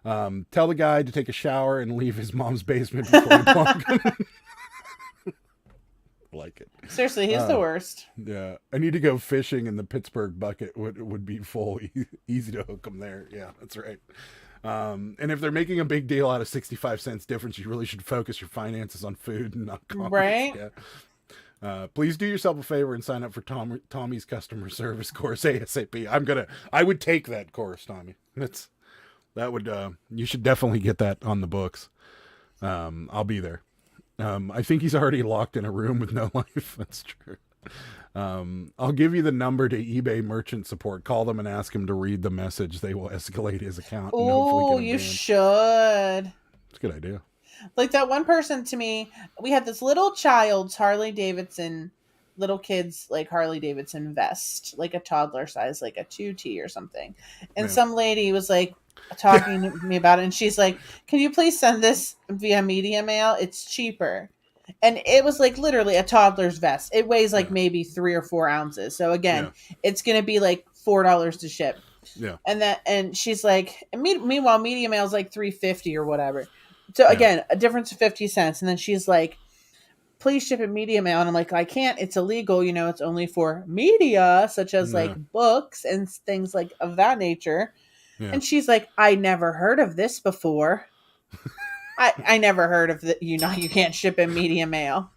Tell the guy to take a shower and leave his mom's basement before you plunk him. Like it. Seriously, he's the worst. Yeah, I need to go fishing in the Pittsburgh bucket. Would be full. Easy to hook them there. Yeah, that's right. And if they're making a big deal out of 65 cents difference, you really should focus your finances on food and not comics. Right. Yeah. Please do yourself a favor and sign up for Tommy's customer service course ASAP. I would take that course, Tommy. You should definitely get that on the books. I'll be there. I think he's already locked in a room with no life. That's true. I'll give you the number to eBay merchant support. Call them and ask him to read the message. They will escalate his account. Oh, you should. It's a good idea. Like that one person to me, we had this little child's Harley Davidson, little kid's like Harley Davidson vest, like a toddler size, like a 2T or something. And some lady was like talking to me about it. And she's like, can you please send this via media mail? It's cheaper. And it was like literally a toddler's vest. It weighs like maybe 3 or 4 ounces. So again, it's going to be like $4 to ship. Yeah. And she's like, meanwhile, media mail is like $3.50 or whatever. So again, a difference of 50 cents. And then she's like, please ship in media mail. And I'm like, I can't. It's illegal. You know, it's only for media, such as like books and things like of that nature. Yeah. And she's like, I never heard of this before. I never heard of that. You know, you can't ship in media mail.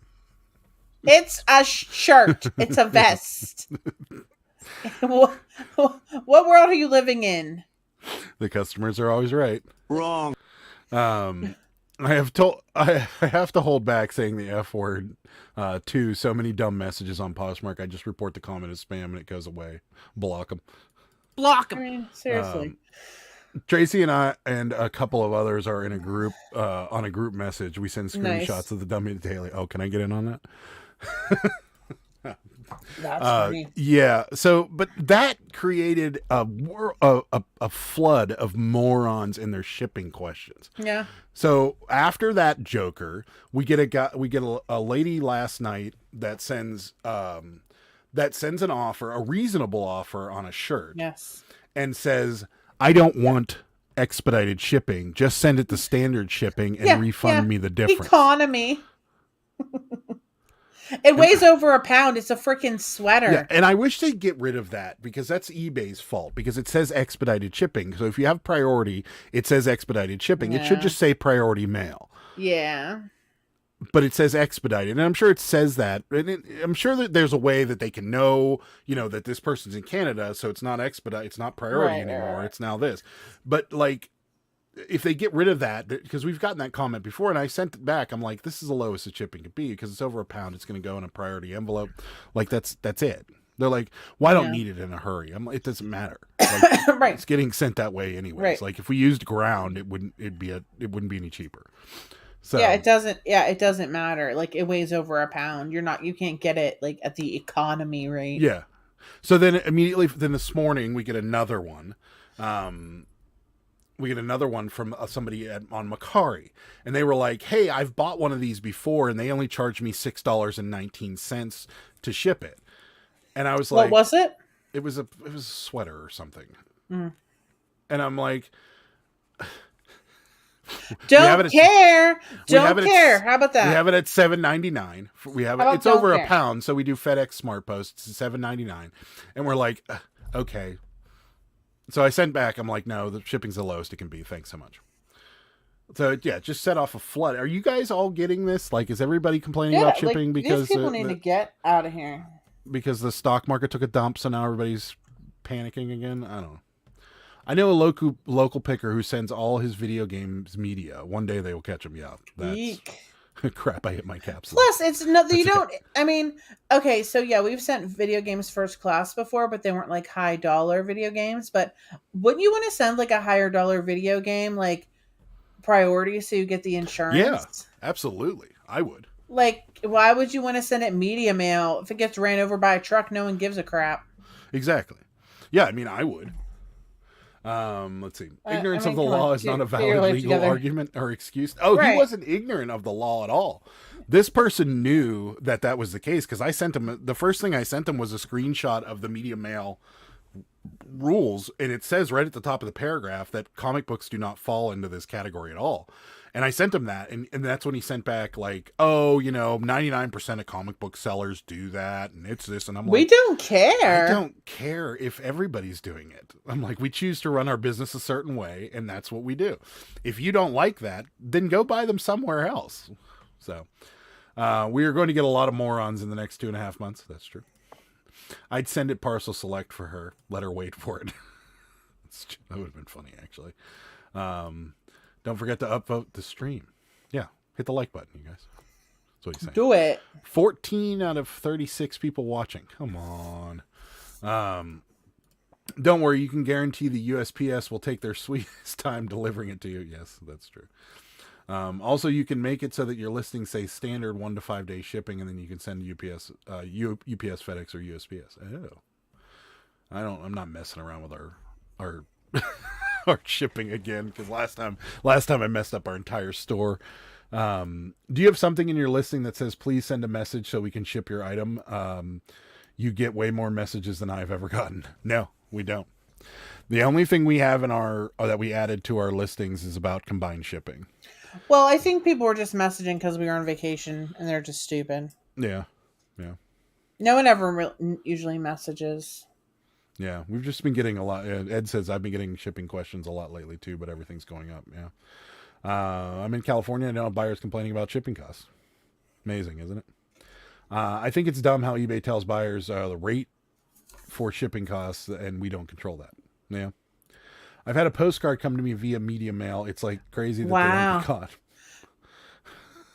It's a shirt. It's a vest. What world are you living in? The customers are always right. Wrong. I have to hold back saying the F word too. So many dumb messages on Poshmark. I just report the comment as spam and it goes away. Block them. Block them. I mean, seriously. Tracy and I and a couple of others are in a group on a group message. We send screenshots of the dummy daily. Oh, can I get in on that? That's funny. Yeah. So, but that created a flood of morons in their shipping questions. Yeah. So after that joker, we get a lady last night that sends an offer, a reasonable offer on a shirt. Yes. And says, I don't want expedited shipping. Just send it to standard shipping and refund me the difference. Economy. It weighs over a pound. It's a freaking sweater. Yeah, and I wish they'd get rid of that because that's eBay's fault because it says expedited shipping. So if you have priority, it says expedited shipping. It should just say priority mail. Yeah. But it says expedited, and I'm sure it says that. And I'm sure that there's a way that they can know, you know, that this person's in Canada, so it's not expedite, it's not priority anymore. Right. It's now this. But like, if they get rid of that, because we've gotten that comment before, and I sent it back. I'm like, this is the lowest the shipping could be because it's over a pound. It's going to go in a priority envelope. Like that's it. They're like, well, I don't need it in a hurry. I'm like, it doesn't matter. Like, right. It's getting sent that way anyways. Right. Like if we used ground, it wouldn't be any cheaper. So it doesn't matter. Like it weighs over a pound. You can't get it like at the economy rate. Yeah. So then immediately this morning we get another one. We get another one from somebody on Macari, and they were like, hey, I've bought one of these before and they only charged me $6.19 to ship it. And I was like, what was it? It was a sweater or something. And I'm like, Don't care. How about that? We have it at $7.99. We have it. It's over a pound, so we do FedEx Smart Post. It's $7.99, and we're like, okay. So I sent back. I'm like, no, the shipping's the lowest it can be. Thanks so much. So yeah, just set off a flood. Are you guys all getting this? Like, is everybody complaining about shipping like, because these people need to get out of here? Because the stock market took a dump, so now everybody's panicking again. I don't know. I know a local picker who sends all his video games media. One day they will catch him. Yeah, that's crap. I hit my caps. Plus, it's no. You don't. I mean, okay, so yeah, we've sent video games first class before, but they weren't like high dollar video games. But wouldn't you want to send like a higher dollar video game like priority so you get the insurance? Yeah, absolutely. I would. Like, why would you want to send it media mail if it gets ran over by a truck? No one gives a crap. Exactly. Yeah, I mean, I would. Let's see. Ignorance of the law is not a valid legal argument or excuse. Oh, right. He wasn't ignorant of the law at all. This person knew that was the case because I sent him the first thing I sent him was a screenshot of the media mail rules, and it says right at the top of the paragraph that comic books do not fall into this category at all. And I sent him that, and that's when he sent back like, oh, 99% of comic book sellers do that, and it's this, and I'm like, we don't care. I don't care if everybody's doing it. I'm like, we choose to run our business a certain way, and that's what we do. If you don't like that, then go buy them somewhere else. So we are going to get a lot of morons in the next 2.5 months. That's true. I'd send it parcel select for her. Let her wait for it. That would have been funny, actually. Don't forget to upvote the stream. Yeah, hit the like button, you guys. That's what he's saying. Do it. 14 out of 36 people watching. Come on. Don't worry, you can guarantee the USPS will take their sweetest time delivering it to you. Yes, that's true. Also, you can make it so that your listing say standard 1 to 5 day shipping, and then you can send UPS, FedEx, or USPS. Oh, I'm not messing around with our our shipping again because last time I messed up our entire store. Do you have something in your listing that says please send a message so we can ship your item? You get way more messages than I've ever gotten. No, we don't. The only thing we have in our that we added to our listings is about combined shipping. Well, I think people were just messaging because we were on vacation and they're just stupid. Yeah. No one ever usually messages. Yeah, we've just been getting a lot. Ed says I've been getting shipping questions a lot lately too, but everything's going up. Yeah. I'm in California and now buyers complaining about shipping costs. Amazing, isn't it? I think it's dumb how eBay tells buyers the rate for shipping costs and we don't control that. Yeah. I've had a postcard come to me via media mail. It's like crazy that they don't get caught.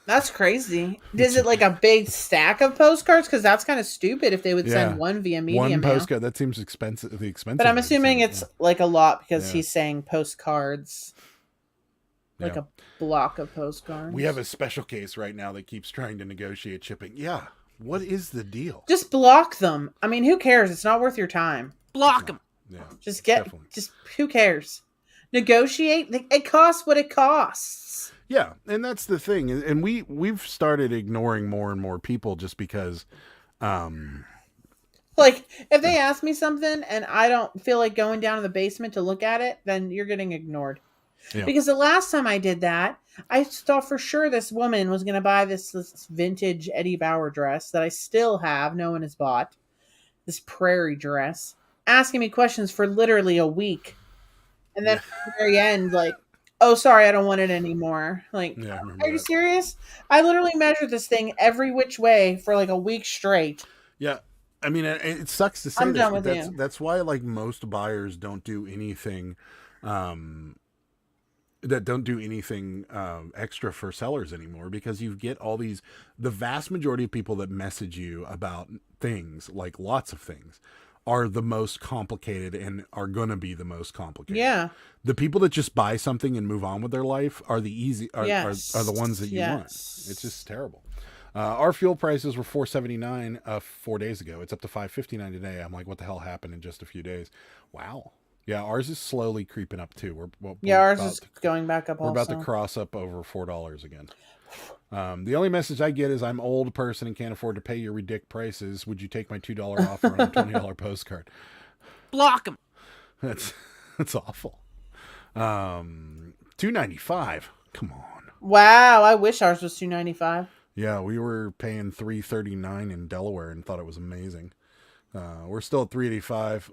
That's crazy. Is it like a big stack of postcards? Because that's kind of stupid if they would send one via media mail. One postcard. That seems expensive. But I'm assuming it's like a lot because he's saying postcards. Like a block of postcards. We have a special case right now that keeps trying to negotiate shipping. Yeah. What is the deal? Just block them. I mean, who cares? It's not worth your time. Block them. Yeah. Just who cares? Negotiate. It costs what it costs. Yeah, and that's the thing. And we've started ignoring more and more people just because like if they ask me something and I don't feel like going down to the basement to look at it, then you're getting ignored. Yeah. Because the last time I did that, I thought for sure this woman was going to buy this vintage Eddie Bauer dress that I still have. No one has bought. This prairie dress. Asking me questions for literally a week. And then at the very end, like, oh, sorry, I don't want it anymore. Like, are you serious? I literally measured this thing every which way for like a week straight. Yeah. I mean, it sucks to say I'm done with you. That's why like most buyers don't do anything extra for sellers anymore, because you get all the vast majority of people that message you about things, like lots of things, are the most complicated and are going to be the most complicated. Yeah. The people that just buy something and move on with their life are the easy are the ones that you want. It's just terrible. Our fuel prices were $4.79 4 days ago. It's up to $5.59 today. I'm like, what the hell happened in just a few days? Wow. Yeah, ours is slowly creeping up too. Ours is going back up. We're about to cross up over $4 again. The only message I get is, I'm an old person and can't afford to pay your ridiculous prices. Would you take my $2 offer on a $20 postcard? Block them. That's awful. $2.95. Come on. Wow, I wish ours was $2.95. Yeah, we were paying $3.39 in Delaware and thought it was amazing. We're still at $3.85.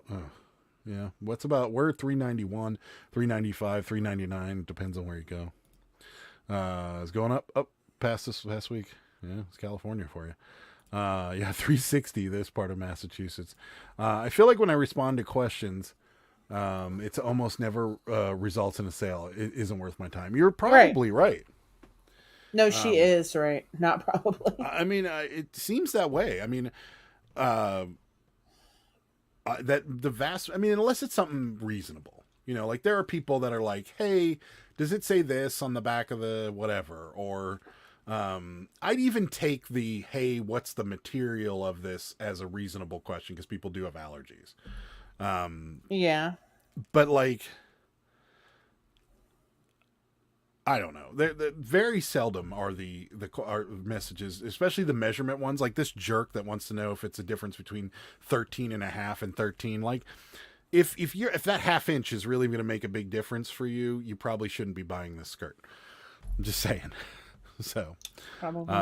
Yeah, we're $3.91, $3.95, $3.99. Depends on where you go. It's going up past this past week. Yeah, it's California for you. Yeah, $3.60 this part of Massachusetts. I feel like when I respond to questions, it's almost never results in a sale. It isn't worth my time. You're probably right. No, she is right. Not probably. I mean, it seems that way. I mean, unless it's something reasonable, like there are people that are like, hey, does it say this on the back of the whatever? Or I'd even take the, hey, what's the material of this as a reasonable question, because people do have allergies. Yeah. But like, I don't know. Very seldom are the messages, especially the measurement ones, like this jerk that wants to know if it's a difference between 13.5 and 13. Like, if that half inch is really going to make a big difference for you, you probably shouldn't be buying this skirt. I'm just saying. So, probably.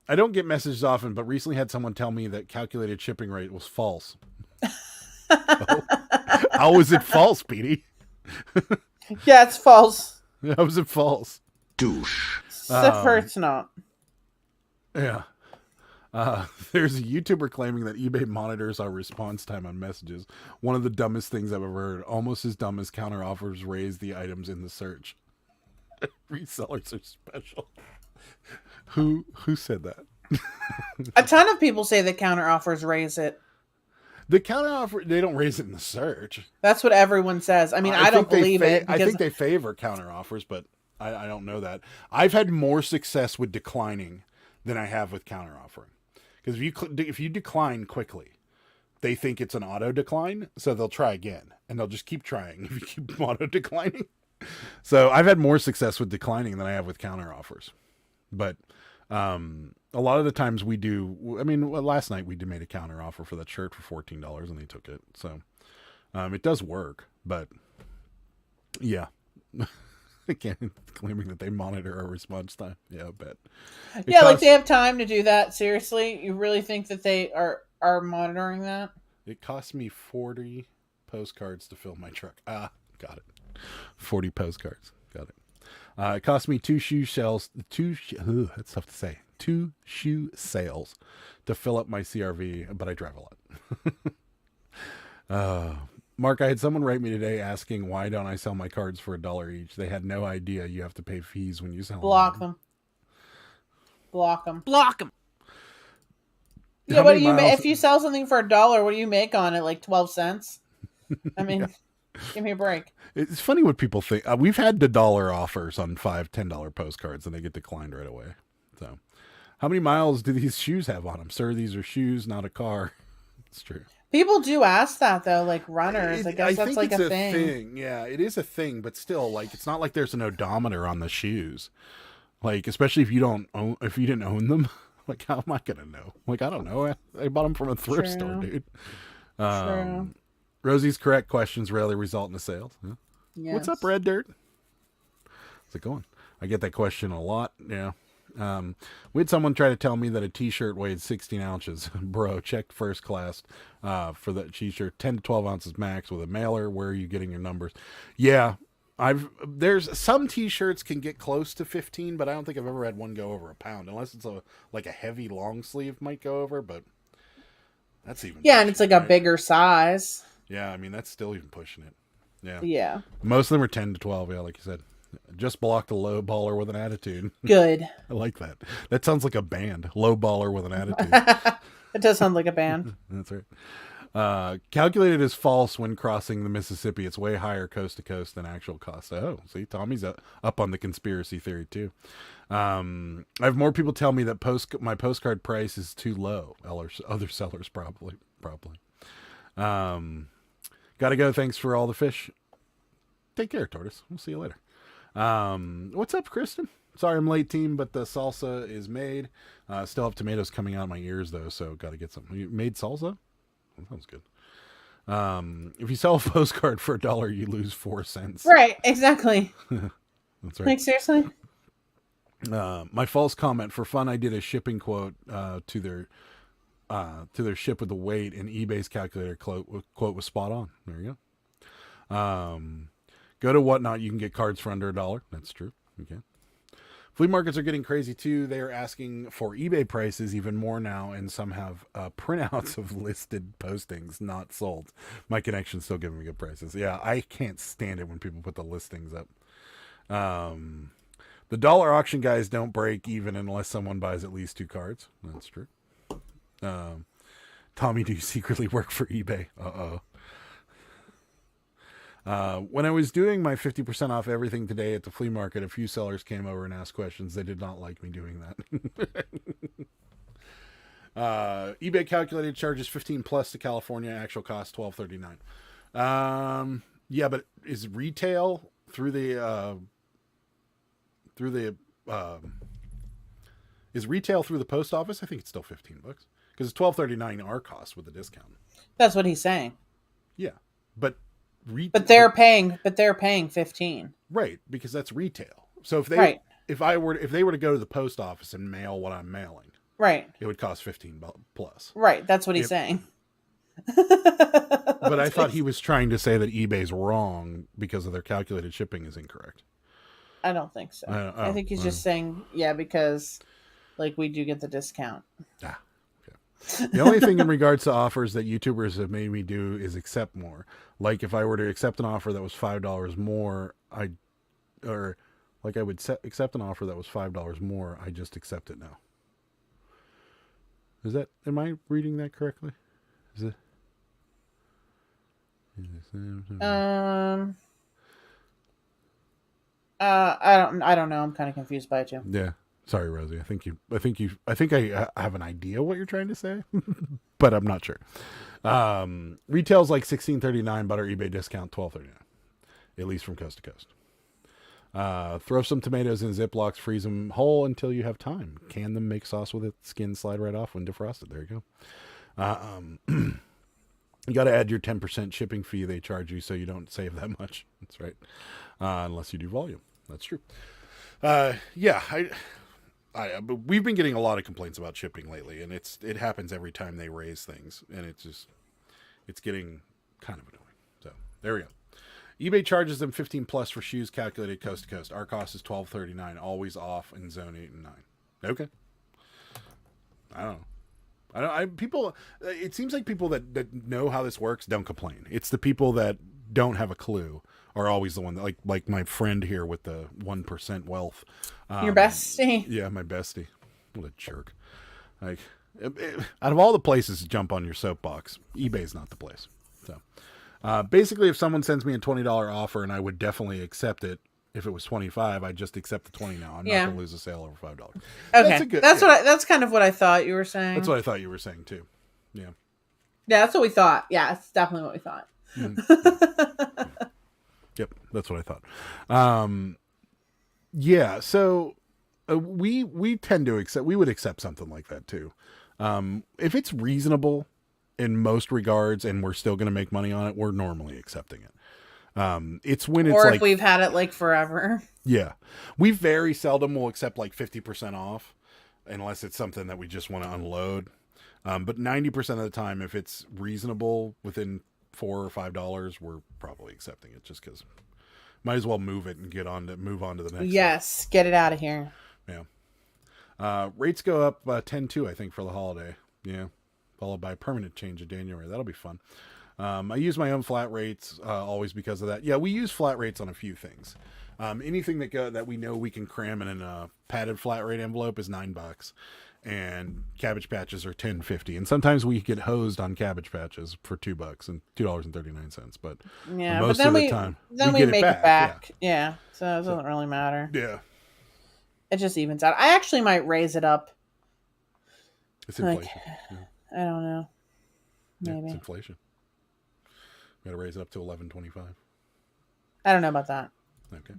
I don't get messages often, but recently had someone tell me that calculated shipping rate was false. How is it false, Petey? Yeah, it's false. How is it false? Douche. It's not. Yeah. There's a YouTuber claiming that eBay monitors our response time on messages. One of the dumbest things I've ever heard. Almost as dumb as counter offers raise the items in the search. Resellers are special. Who said that? A ton of people say that counter offers raise it. The counter offer, they don't raise it in the search. That's what everyone says. I mean, I don't believe it. I think they favor counter offers, but I don't know that. I've had more success with declining than I have with counter offering. Because if you decline quickly, they think it's an auto decline, so they'll try again, and they'll just keep trying if you keep auto declining. So I've had more success with declining than I have with counter offers. But a lot of the times we do. I mean, last night we made a counter offer for that shirt for $14, and they took it. So it does work, but Yeah. Again, claiming that they monitor our response time. Yeah, I bet. Yeah, like they have time to do that. Seriously, you really think that they are monitoring that? It cost me 40 postcards to fill my truck. Ah, got it. 40 postcards. Got it. It cost me two shoe sales. That's tough to say. 2 shoe sales to fill up my CRV, but I drive a lot. Mark, I had someone write me today asking why don't I sell my cards for $1 each. They had no idea you have to pay fees when you sell Block them. Block them. Block them. Yeah, what do you make if you sell something for $1? What do you make on it? Like 12 cents? I mean, give me a break. It's funny what people think. We've had the dollar offers on $5, $10 postcards, and they get declined right away. So, how many miles do these shoes have on them, sir? These are shoes, not a car. It's true. People do ask that though, like runners. I guess that's like a thing. Yeah, it is a thing, but still, like, it's not like there's an odometer on the shoes. Like, especially if you didn't own them. Like, how am I gonna know? Like, I don't know. I bought them from a thrift store, dude. True. Rosie's correct questions rarely result in a sale. Huh? Yes. What's up, Red Dirt? How's it going? I get that question a lot. Yeah. We had someone try to tell me that a t-shirt weighed 16 ounces. Bro, checked first class for that t-shirt. 10 to 12 ounces max with a mailer. Where are you getting your numbers? Yeah. There's some t-shirts can get close to 15, but I don't think I've ever had one go over a pound, unless it's like a heavy long sleeve might go over, but that's even and it's like a bigger size. Yeah, I mean that's still even pushing it. Yeah. Most of them are 10 to 12, yeah, like you said. Just blocked a low baller with an attitude. Good. I like that. That sounds like a band. Low baller with an attitude. It does sound like a band. That's right. Calculated as false when crossing the Mississippi. It's way higher coast to coast than actual cost. Oh, see, Tommy's up on the conspiracy theory too. I have more people tell me that my postcard price is too low. Other sellers probably. Gotta go. Thanks for all the fish. Take care, Tortoise. We'll see you later. What's up, Kristen? Sorry I'm late, team, but the salsa is made. Still have tomatoes coming out of my ears, though, so got to get some. You made salsa? That sounds good. If you sell a postcard for $1, you lose 4 cents. Right, exactly. That's right. Like, seriously? My false comment. For fun, I did a shipping quote to their ship with the weight, and eBay's calculator quote was spot on. There you go. Go to Whatnot. You can get cards for under $1. That's true. Okay. Flea markets are getting crazy too. They are asking for eBay prices even more now, and some have printouts of listed postings not sold. My connection's still giving me good prices. Yeah, I can't stand it when people put the listings up. The dollar auction guys don't break even unless someone buys at least 2 cards. That's true. Tommy, do you secretly work for eBay? Uh-oh. When I was doing my 50% off everything today at the flea market, a few sellers came over and asked questions. They did not like me doing that. eBay calculated charges 15 plus to California. Actual cost $12.39. Yeah, but is retail through the post office? I think it's still $15 because it's $12.39 our cost with a discount. That's what he's saying. Yeah, but they're paying 15. Right, because that's retail. So if they were to go to the post office and mail what I'm mailing, right, it would cost 15 plus. Right, that's what he's saying. But I thought he was trying to say that eBay's wrong because of their calculated shipping is incorrect. I don't think so. I think he's just saying because like we do get the discount. The only thing in regards to offers that YouTubers have made me do is accept more. Like if I were to accept an offer that was $5 more, I would accept an offer that was $5 more. I just accept it now. Am I reading that correctly? Is it? I don't know. I'm kind of confused by it too. Yeah. Sorry, Rosie. I think I have an idea what you're trying to say, but I'm not sure. Retail's like $16.39, but our eBay discount $12.39, at least from coast to coast. Throw some tomatoes in Ziplocs, freeze them whole until you have time. Can them, make sauce with it, skin slide right off when defrosted. There you go. You got to add your 10% shipping fee they charge you, so you don't save that much. That's right, unless you do volume. That's true. Yeah, but we've been getting a lot of complaints about shipping lately, and it happens every time they raise things, and it's getting kind of annoying. So there we go. eBay charges them 15 plus for shoes calculated coast to coast. Our cost is $12.39, always off in zone 8 and 9. Okay. I don't know. People. It seems like people that know how this works don't complain. It's the people that don't have a clue are always the one that like my friend here with the 1% wealth. Your bestie. Yeah, my bestie. What a jerk. Like, out of all the places to jump on your soapbox, eBay's not the place. So, basically, if someone sends me a $20 offer, and I would definitely accept it. If it was $25, I'd just accept the $20 now. I'm not going to lose a sale over $5. Okay, that's kind of what I thought you were saying. That's what I thought you were saying too. Yeah. Yeah, that's what we thought. Yeah, it's definitely what we thought. Mm-hmm. Yep, that's what I thought. Yeah, so we tend to accept. We would accept something like that too, if it's reasonable in most regards, and we're still going to make money on it. We're normally accepting it. It's when it's or if like we've had it like forever. Yeah, we very seldom will accept like 50% off, unless it's something that we just want to unload. But 90% of the time, if it's reasonable within $4 or $5, we're probably accepting it just because might as well move it and move on to the next. Yes, one. Get it out of here. Yeah. Rates go up 10-2, I think, for the holiday. Yeah, followed by a permanent change in January. That'll be fun. I use my own flat rates always because of that. Yeah, we use flat rates on a few things. Anything that we know we can cram in a padded flat rate envelope is $9, and Cabbage Patches are $10.50. And sometimes we get hosed on Cabbage Patches for $2 and $2.39. But yeah, most of the time, we make it back. Yeah, so it doesn't really matter. Yeah, it just evens out. I actually might raise it up. It's inflation. Yeah. I don't know. Maybe it's inflation. We got to raise it up to $11.25. I don't know about that. Okay.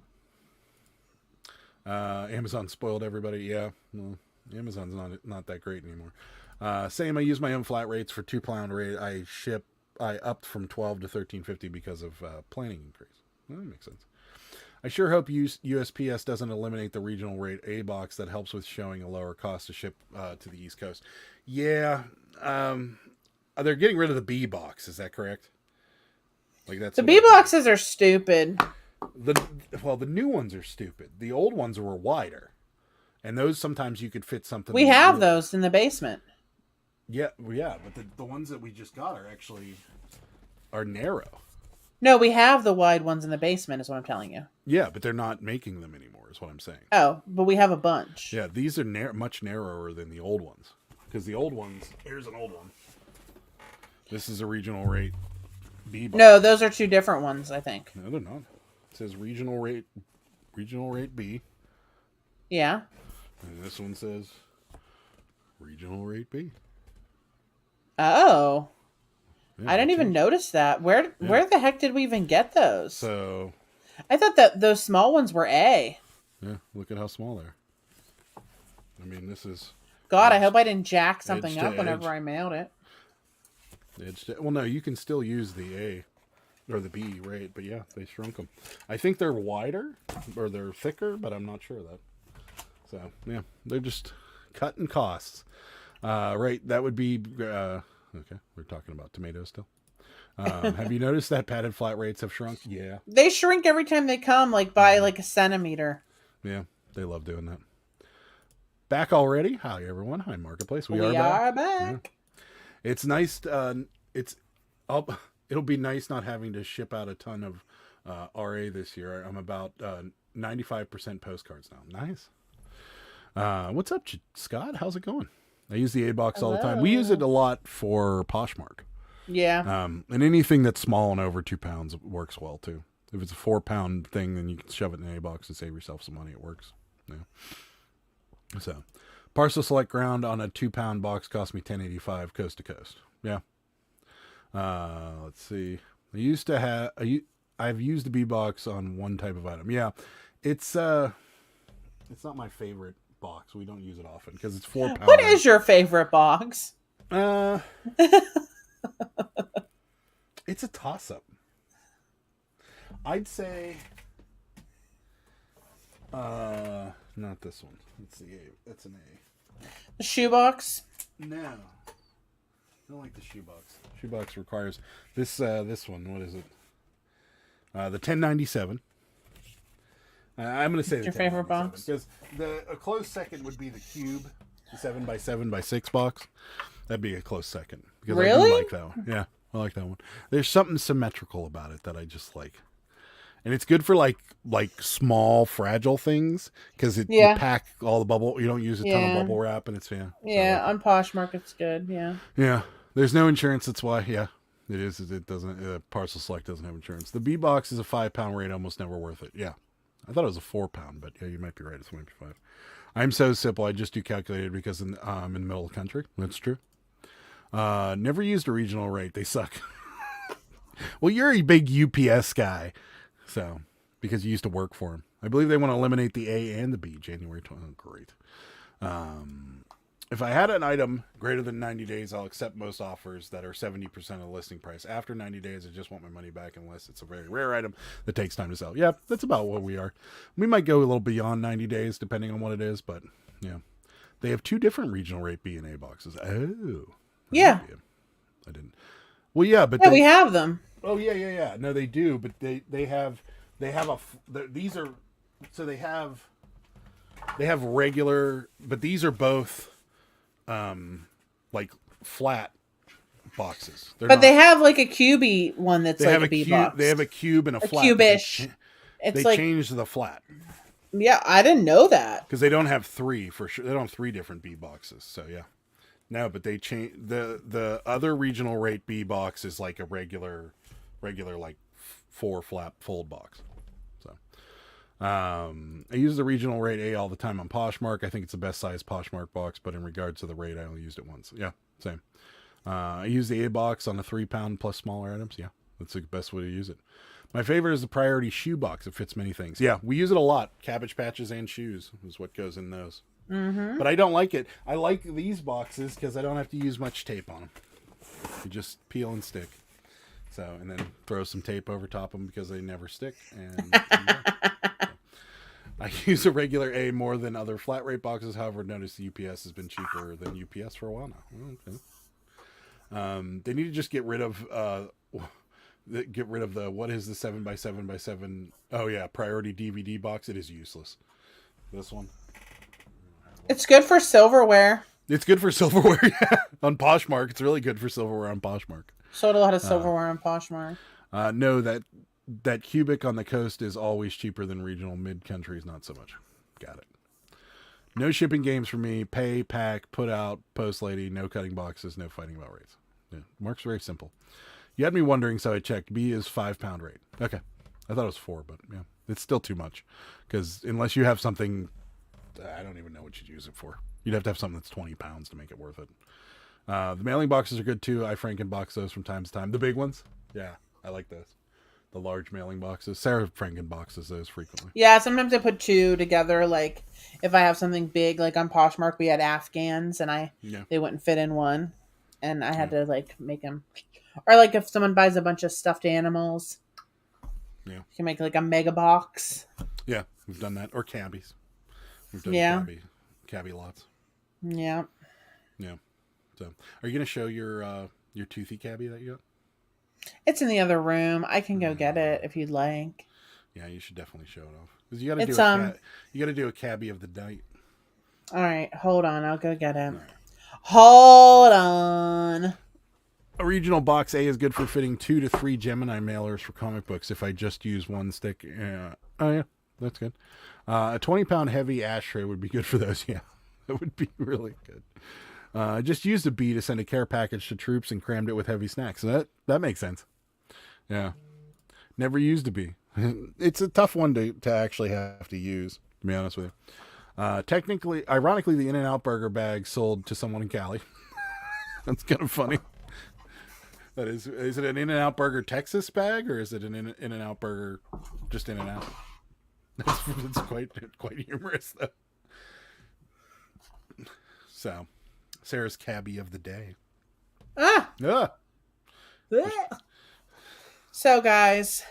Amazon spoiled everybody. Yeah. Well, Amazon's not that great anymore. Same. I use my own flat rates for 2-pound rate. I upped from $12 to $13.50 because of planning increase. Well, that makes sense. I sure hope USPS doesn't eliminate the regional rate A box that helps with showing a lower cost to ship to the East Coast. Yeah. They're getting rid of the B box. Is that correct? Like that's the B boxes are stupid. The new ones are stupid. The old ones were wider, and those sometimes you could fit something. We have those in the basement. Yeah, but the ones that we just got are narrow. No, we have the wide ones in the basement. Is what I'm telling you. Yeah, but they're not making them anymore. Is what I'm saying. Oh, but we have a bunch. Yeah, these are much narrower than the old ones, because the old ones. Here's an old one. This is a regional rate B box. No, those are two different ones, I think. No, they're not. It says regional rate B. Yeah. And this one says regional rate B. Oh. Yeah, I didn't even notice that. Where the heck did we even get those? So I thought that those small ones were A. Yeah, look at how small they are. I mean, this is... God, I hope I didn't jack something up whenever I mailed it. Well, no, you can still use the A or the B, right? But yeah, they shrunk them. I think they're wider or they're thicker, but I'm not sure of that. So yeah, they're just cutting costs. Right, that would be okay. We're talking about tomatoes still. Have you noticed that padded flat rates have shrunk? Yeah, they shrink every time they come, like by like a centimeter. Yeah, they love doing that. Back already? Hi everyone. Hi Marketplace. We are back. Yeah. It's nice. It'll be nice not having to ship out a ton of RA this year. I'm about 95% postcards now. Nice. What's up, Scott? How's it going? I use the A box all the time. We use it a lot for Poshmark. Yeah. And anything that's small and over 2 pounds works well too. If it's a 4-pound thing, then you can shove it in an A box and save yourself some money. It works. Yeah. So, parcel select ground on a 2-pound box cost me $10.85 coast to coast. Yeah. Let's see. I've used the B box on one type of item. Yeah. It's not my favorite box. We don't use it often because it's 4 pounds. What is your favorite box? It's a toss-up. I'd say, not this one. It's the A. That's an A. The shoebox. No, I don't like the shoebox. Shoebox requires this. This one. What is it? The 1097. I'm going to say your favorite box because a close second would be the cube, the 7x7x6 box. That'd be a close second because really? I do like that one. Yeah, I like that one. There's something symmetrical about it that I just like, and it's good for like small fragile things because you pack all the bubble. You don't use a ton of bubble wrap, and it's Yeah, on Poshmark it's good. Yeah. Yeah, there's no insurance. That's why. Yeah. It is. It doesn't. Parcel Select doesn't have insurance. The B box is a 5-pound rate, almost never worth it. Yeah, I thought it was a 4-pound, but yeah, you might be right. It's 1.5. I'm so simple. I just do calculated because I'm in the middle of the country. That's true. Never used a regional rate. They suck. Well, you're a big UPS guy, so because you used to work for them. I believe they want to eliminate the A and the B January 20. Oh, great. If I had an item greater than 90 days, I'll accept most offers that are 70% of the listing price. After 90 days, I just want my money back unless it's a very rare item that takes time to sell. Yeah, that's about what we are. We might go a little beyond 90 days depending on what it is, but yeah. They have 2 different regional rate B and A boxes. Oh. Yeah. I didn't. Well, yeah, but we have them. Oh, yeah. No, they do, but they have these are, so they have regular, but these are both like flat boxes. They have like a cubey one that's like a B box. They have a cube and a flat. Cubish. They changed the flat. Yeah, I didn't know that. Because they don't have 3 for sure. They don't have 3 different B boxes. So yeah. No, but they change the other regional rate B box is like a regular like 4 flap fold box. I use the regional rate A all the time on Poshmark. I think it's the best size Poshmark box, but in regards to the rate, I only used it once. Yeah, same. I use the A box on the 3-pound plus smaller items. Yeah, that's the best way to use it. My favorite is the priority shoe box. It fits many things. Yeah, we use it a lot. Cabbage patches and shoes is what goes in those. Mm-hmm. But I don't like it. I like these boxes because I don't have to use much tape on them. You just peel and stick. So, and then throw some tape over top of them because they never stick. And I use a regular A more than other flat rate boxes. However, notice the UPS has been cheaper than UPS for a while now. Okay. They need to just get rid of the what is the 7x7x7? Oh yeah, priority DVD box. It is useless. This one. It's good for silverware. It's good for silverware. Yeah. On Poshmark, it's really good for silverware on Poshmark. Sold a lot of silverware on Poshmark. No, that cubic on the coast is always cheaper than regional. Mid-country is not so much. Got it. No shipping games for me. Pay, pack, put out, post lady, no cutting boxes, no fighting about rates. Yeah, Mark's very simple. You had me wondering, so I checked. B is 5-pound rate. Okay. I thought it was 4, but yeah, it's still too much. Because unless you have something, I don't even know what you'd use it for. You'd have to have something that's 20 pounds to make it worth it. The mailing boxes are good too. I Frankenbox those from time to time. The big ones? Yeah, I like those. The large mailing boxes. Sarah Frankenboxes those frequently. Yeah, sometimes I put 2 together. Like if I have something big, like on Poshmark, we had Afghans and they wouldn't fit in one. And I had to like make them. Or like if someone buys a bunch of stuffed animals. Yeah. You can make like a mega box. Yeah, we've done that. Or cabbies. We've done cabbie lots. Yeah. Yeah. So, are you going to show your toothy cabbie that you got? It's in the other room. I can go get it if you'd like. Yeah, you should definitely show it off. Because you got to do a cabbie of the night. All right, hold on. I'll go get it. Right. Hold on. A regional box A is good for fitting 2 to 3 Gemini mailers for comic books. If I just use one stick, oh yeah, that's good. A 20-pound heavy ashtray would be good for those. Yeah, that would be really good. I just used a B to send a care package to troops and crammed it with heavy snacks. So that makes sense. Yeah. Never used a B. It's a tough one to actually have to use, to be honest with you. Ironically, the In-N-Out burger bag sold to someone in Cali. That's kind of funny. That is it an In-N-Out burger Texas bag or is it an In-N-Out burger just In-N-Out? That's quite humorous though. So, Sarah's cabbie of the day. So guys,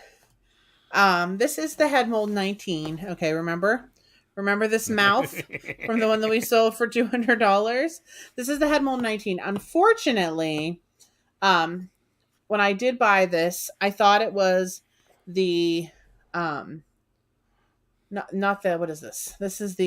this is the head mold 19. Okay, remember this mouth from the one that we sold for $200? This is the head mold 19. Unfortunately, when I did buy this, I thought it was the not the, what is this? This is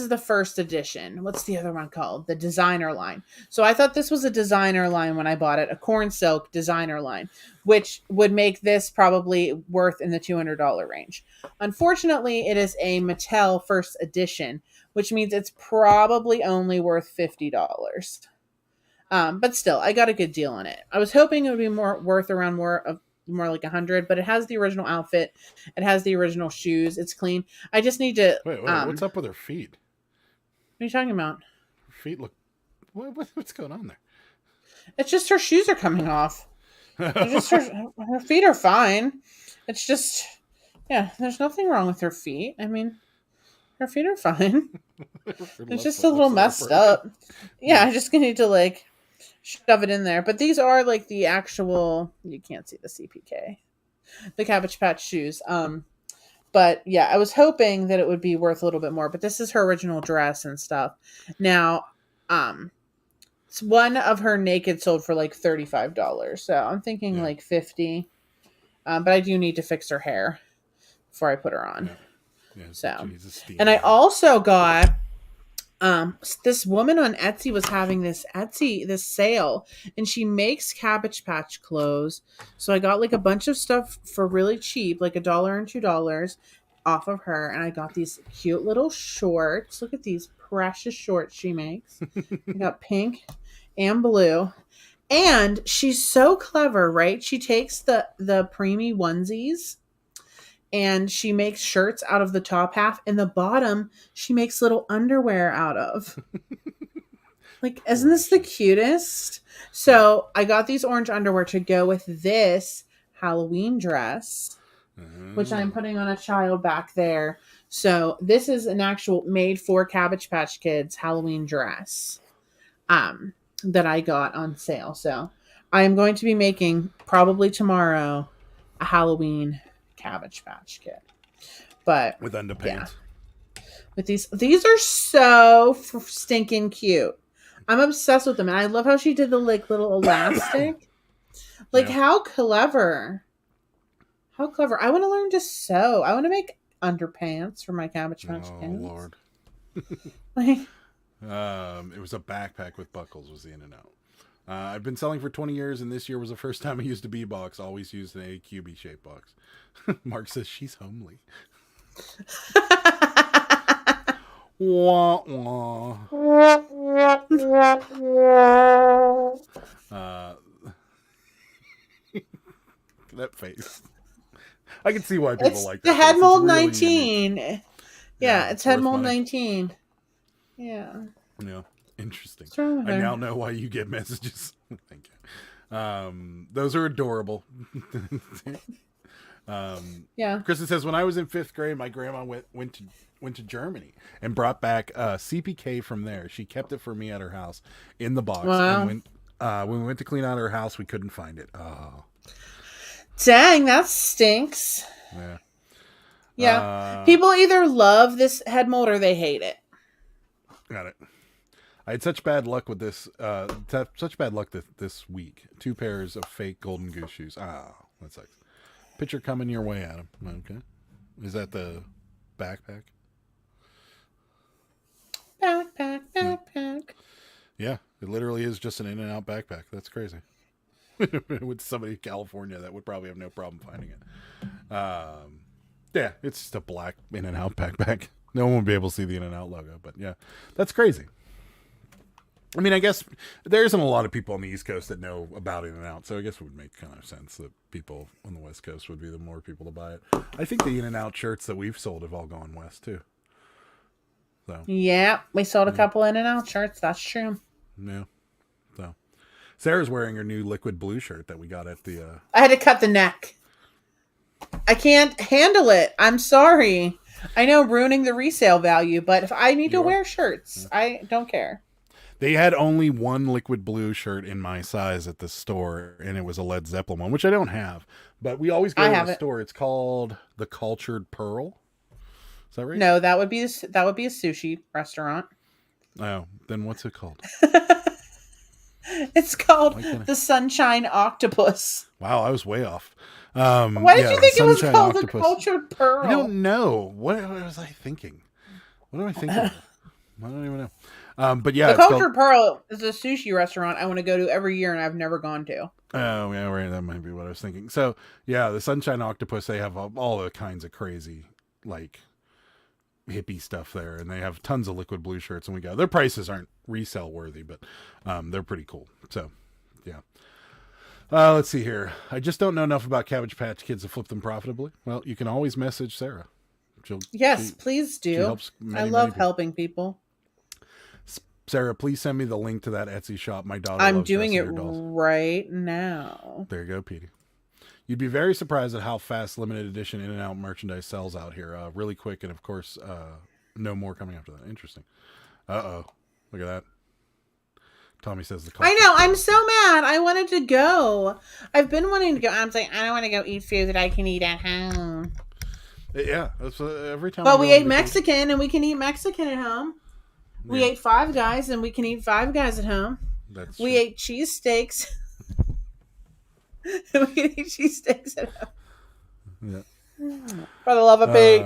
the first edition. What's the other one called? The designer line. So I thought this was a designer line when I bought it, a corn silk designer line, which would make this probably worth in the $200 range. Unfortunately, it is a Mattel first edition, which means it's probably only worth $50. But still, I got a good deal on it. I was hoping it would be more like 100, but it has the original outfit. It has the original shoes. It's clean. I just need to. Wait, what's up with her feet? What are you talking about? Her feet look. What's going on there? It's just her shoes are coming off. Her feet are fine. It's just, yeah, there's nothing wrong with her feet. I mean, her feet are fine. It's just a little messed up. Yeah, I just need to like shove it in there. But these are like the actual, you can't see the CPK, the Cabbage Patch shoes. But yeah, I was hoping that it would be worth a little bit more, but this is her original dress and stuff. Now, one of her naked sold for like $35. So I'm thinking like 50. But I do need to fix her hair before I put her on. Yeah. So, and I also got, this woman on Etsy was having this sale, and she makes Cabbage Patch clothes. So I got like a bunch of stuff for really cheap, like $1 and $2 off of her. And I got these cute little shorts. Look at these precious shorts she makes. I got pink and blue. And she's so clever, right? She takes the preemie onesies and she makes shirts out of the top half, and the bottom she makes little underwear out of. Like, isn't this the cutest? So I got these orange underwear to go with this Halloween dress, which I'm putting on a child back there. So this is an actual made for Cabbage Patch Kids Halloween dress that I got on sale. So I am going to be making, probably tomorrow, a Halloween Cabbage Patch Kid, but with underpants. Yeah. With these are so stinking cute. I'm obsessed with them, and I love how she did the like little elastic. Like, how clever! How clever! I want to learn to sew. I want to make underpants for my Cabbage Patch Kids. Oh Lord! Like, it was a backpack with buckles. Was the in and out. I've been selling for 20 years, and this year was the first time I used a B box. Always used an AQB shaped box. Mark says she's homely. Wah, wah. That face. I can see why people like that. The head mold really 19. Unique. Yeah, it's head mold 19. Yeah. Yeah. Interesting. I now know why you get messages. Thank you. Those are adorable. Yeah. Kristen says, when I was in 5th grade, my grandma went to Germany and brought back CPK from there. She kept it for me at her house in the box. Wow. And when we went to clean out her house, we couldn't find it. Oh. Dang, that stinks. Yeah. Yeah. People either love this head mold or they hate it. Got it. I had such bad luck with this. Such bad luck this week. 2 pairs of fake Golden Goose shoes. Ah, that sucks. Picture coming your way, Adam. Okay. Is that the backpack? Backpack. Yeah, it literally is just an In-N-Out backpack. That's crazy. With somebody in California that would probably have no problem finding it. Yeah, it's just a black In-N-Out backpack. No one will be able to see the In-N-Out logo, but yeah, that's crazy. I mean, I guess there isn't a lot of people on the East Coast that know about In-N-Out, so I guess it would make kind of sense that people on the West Coast would be the more people to buy it. I think the In-N-Out shirts that we've sold have all gone west, too. So yeah, we sold a couple In-N-Out shirts. That's true. Yeah. So Sarah's wearing her new liquid blue shirt that we got at the... I had to cut the neck. I can't handle it. I'm sorry. I know, ruining the resale value, but if I need to wear shirts, I don't care. They had only one liquid blue shirt in my size at the store, and it was a Led Zeppelin one, which I don't have. But we always go to the store. It's called the Cultured Pearl. Is that right? No, that would be a sushi restaurant. Oh, then what's it called? It's called the Sunshine Octopus. Wow, I was way off. Why did you think it was called the Cultured Pearl? I don't know. What was I thinking? What am I thinking of? I don't even know. But yeah, the Cultured Pearl is a sushi restaurant I want to go to every year, and I've never gone to. Oh, yeah, right. That might be what I was thinking. So, yeah, the Sunshine Octopus, they have all the kinds of crazy, like, hippie stuff there, and they have tons of liquid blue shirts, and we go. Their prices aren't resale worthy, but they're pretty cool. So, yeah. Let's see here. I just don't know enough about Cabbage Patch Kids to flip them profitably. Well, you can always message Sarah. Please do. I love helping people. Sarah, please send me the link to that Etsy shop. My daughter I'm loves doing it dolls. right now. There you go, Petey. You'd be very surprised at how fast limited edition In-N-Out merchandise sells out here. Really quick, and of course, no more coming after that. Interesting. Uh-oh. Look at that. Tommy says the I know. I'm so mad. I wanted to go. I've been wanting to go. I'm like, I don't want to go eat food that I can eat at home. Yeah. That's every time. But we ate Mexican, and we can eat Mexican at home. Yeah. We ate Five Guys, and we can eat Five Guys at home. We ate cheesesteaks. We can eat cheesesteaks at home. Yeah. For the love of Pete.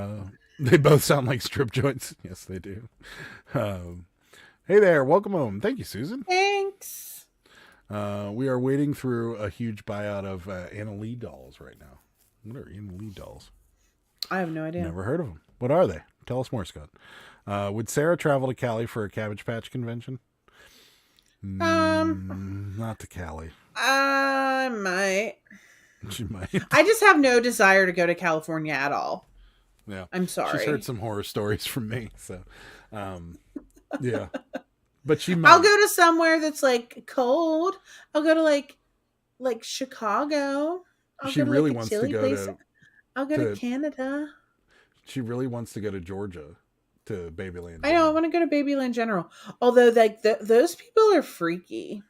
They both sound like strip joints. Yes, they do. Hey there. Welcome home. Thank you, Susan. Thanks. We are wading through a huge buyout of Anna Lee dolls right now. What are Anna Lee dolls? I have no idea. Never heard of them. What are they? Tell us more, Scott. Would Sarah travel to Cali for a Cabbage Patch convention? Not to Cali. I might. She might. I just have no desire to go to California at all. Yeah. I'm sorry. She's heard some horror stories from me, so yeah. But she might. I'll go to somewhere that's like cold. I'll go to like Chicago. She really wants to go to. I'll go to Canada. She really wants to go to Georgia, to Babyland. I know. I want to go to Babyland General. Although, like, those people are freaky.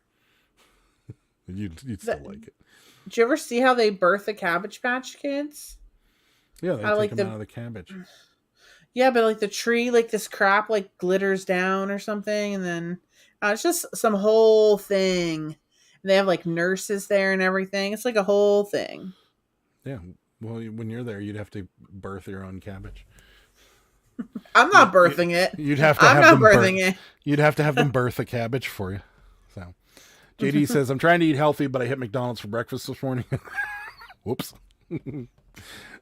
You'd still like it. Did you ever see how they birth the Cabbage Patch Kids? Yeah, they take them out of the cabbage. Yeah, but like the tree, like this crap, like glitters down or something, and then it's just some whole thing. And they have like nurses there and everything. It's like a whole thing. Yeah. Well, when you're there, you'd have to birth your own cabbage. I'm not birthing it. You'd have to. I'm not birthing it. You'd have to have them birth a cabbage for you. So, JD says, "I'm trying to eat healthy, but I hit McDonald's for breakfast this morning." Whoops, that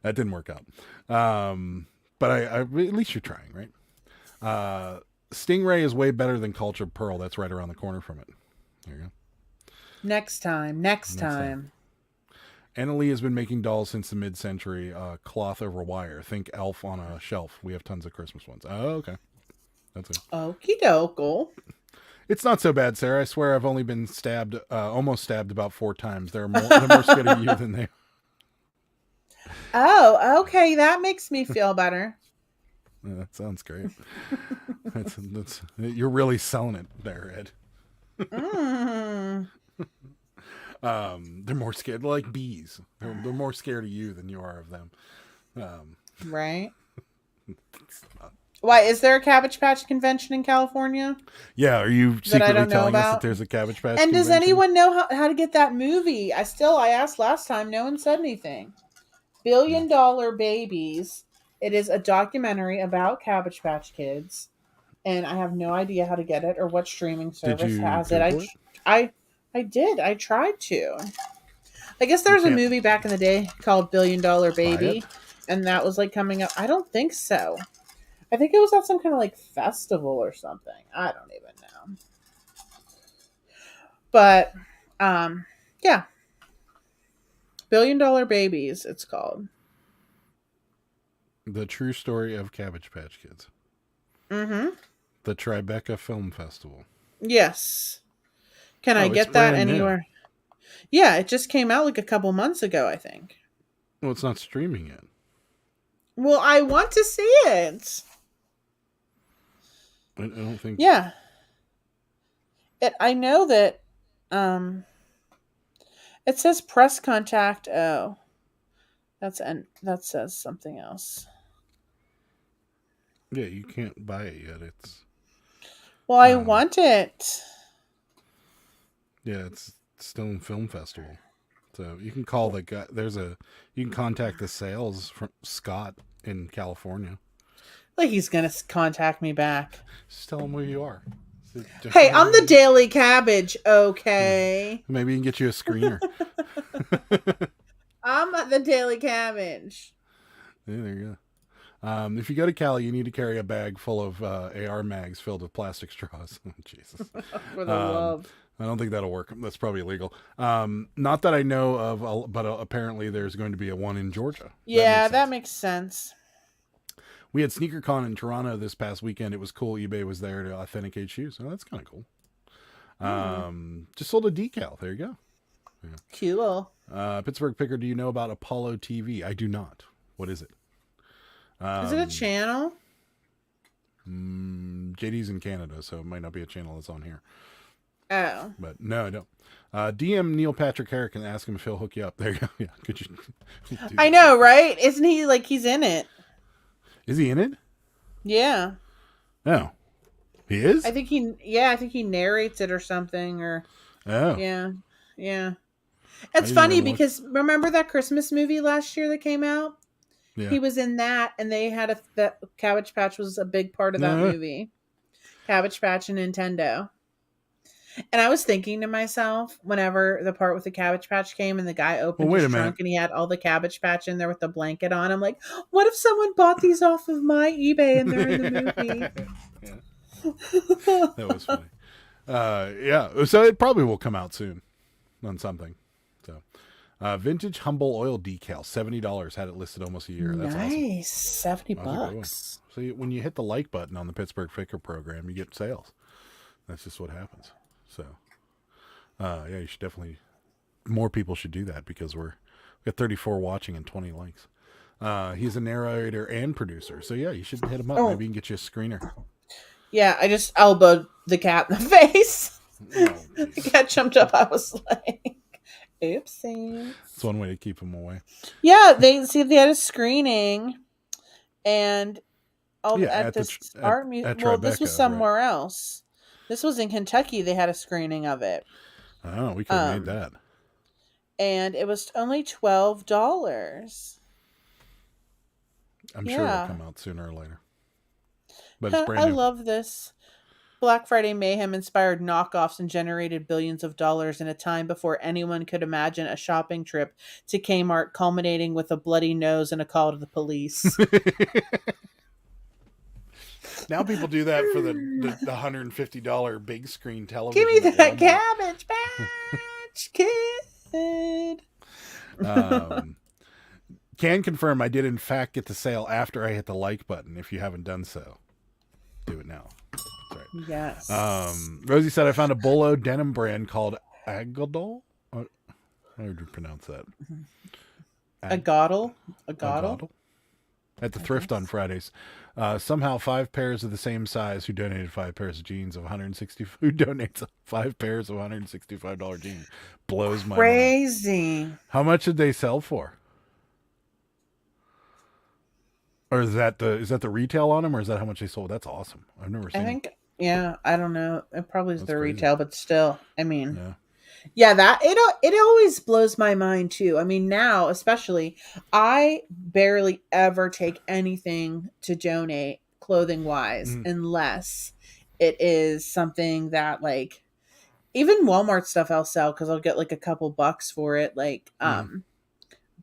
didn't work out. But I at least you're trying, right? Stingray is way better than Cultured Pearl. That's right around the corner from it. There you go. Next time. Anna Lee has been making dolls since the mid-century, cloth over wire. Think Elf on a shelf. We have tons of Christmas ones. Oh, okay. That's it. Okie doke. It's not so bad, Sarah. I swear I've only been stabbed, almost stabbed about 4 times. They're more scared of you than they are. Oh, okay. That makes me feel better. Yeah, that sounds great. that's you're really selling it there, Ed. They're more scared. They're like bees. They're more scared of you than you are of them. Right. Why, is there a Cabbage Patch convention in California? Yeah, are you secretly telling us that there's a Cabbage Patch convention? Does anyone know how to get that movie? I asked last time. No one said anything. $1 Billion Babies. It is a documentary about Cabbage Patch Kids. And I have no idea how to get it or what streaming service has it. I did. I tried to. I guess there was a movie back in the day called $1 Billion Baby. And that was like coming up. I don't think so. I think it was at some kind of like festival or something. I don't even know. But, yeah. $1 Billion Babies, it's called. The True Story of Cabbage Patch Kids. Mm-hmm. The Tribeca Film Festival. Yes. Can I get that anywhere? New. Yeah, it just came out like a couple months ago, I think. Well, it's not streaming yet. Well, I want to see it. I don't think. Yeah. I know that um it says press contact. Oh, that says something else. Yeah, you can't buy it yet. It's Well, I want it. yeah, it's Stone Film Festival. So you can call the guy. You can contact the sales from Scott in California. Like he's gonna contact me back. Just tell him where you are. Hey, I'm the Daily Cabbage. Okay. Maybe you can get you a screener. I'm the Daily Cabbage. Yeah, there you go. If you go to Cali, you need to carry a bag full of AR mags filled with plastic straws. Jesus. For the love. I don't think that'll work. That's probably illegal. Not that I know of, but apparently there's going to be a one in Georgia. Yeah, that makes sense. We had SneakerCon in Toronto this past weekend. It was cool. eBay was there to authenticate shoes. So that's kind of cool. Just sold a decal. There you go. Yeah. Cool. Pittsburgh Picker, do you know about Apollo TV? I do not. What is it? Is it a channel? JD's in Canada, so it might not be a channel that's on here. Oh. But no, I don't. DM Neil Patrick Herrick and ask him if he'll hook you up. There you go. Yeah, could you? I know, right? Isn't he like he's in it? Is he in it? Yeah. No. He is? I think he narrates it or something or Oh. Yeah. Yeah. It's funny because remember that Christmas movie last year that came out? Yeah. He was in that and they had that Cabbage Patch was a big part of that movie. Cabbage Patch and Nintendo. And I was thinking to myself, whenever the part with the Cabbage Patch came and the guy opened his trunk and he had all the Cabbage Patch in there with the blanket on, I'm like, what if someone bought these off of my eBay and they're in the movie? That was funny. Yeah, so it probably will come out soon on something. So, vintage Humble oil decal, $70. Had it listed almost a year. That's nice. awesome. $70. So when you hit the like button on the Pittsburgh Picker program, you get sales. That's just what happens. So, yeah, you should definitely. More people should do that because we got 34 watching and 20 likes. He's a narrator and producer, so yeah, you should hit him up. Maybe you can get you a screener. Yeah, I just elbowed the cat in the face. The cat jumped up. I was like, oopsie. It's one way to keep him away. Yeah, they had a screening, and at this art museum. Well, this was somewhere else. This was in Kentucky. They had a screening of it. Oh, we could have made that. And it was only $12. I'm sure it'll come out sooner or later. But it's brand new. I love this. Black Friday mayhem inspired knockoffs and generated billions of dollars in a time before anyone could imagine a shopping trip to Kmart culminating with a bloody nose and a call to the police. Now people do that for the $150 big screen television. Give me that Cabbage Patch Kid. Can confirm I did in fact get the sale after I hit the like button. If you haven't done so, do it now. That's right. Yes. Rosie said I found a Bolo denim brand called Agadol. How would you pronounce that? Agadol. At the thrift on Fridays. Somehow 5 pairs of the same size who donated 5 pairs of jeans of who donates 5 pairs of $165 jeans blows my mind. How much did they sell for? Or is that the retail on them, or is that how much they sold? That's awesome. I've never seen. I think I don't know. It probably is the retail, but still, I mean, yeah, that it always blows my mind too. I mean, now especially, I barely ever take anything to donate clothing wise unless it is something that like even Walmart stuff I'll sell because I'll get like a couple bucks for it. Like,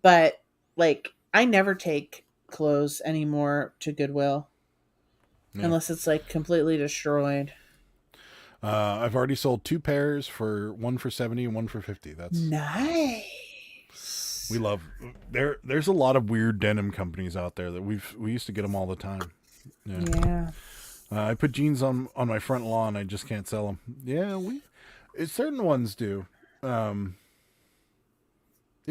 but like I never take clothes anymore to Goodwill unless it's like completely destroyed. I've already sold 2 pairs one for 70 and one for 50. That's nice. We love there's a lot of weird denim companies out there that we used to get them all the time. Yeah. I put jeans on my front lawn. I just can't sell them. Yeah, certain ones do. It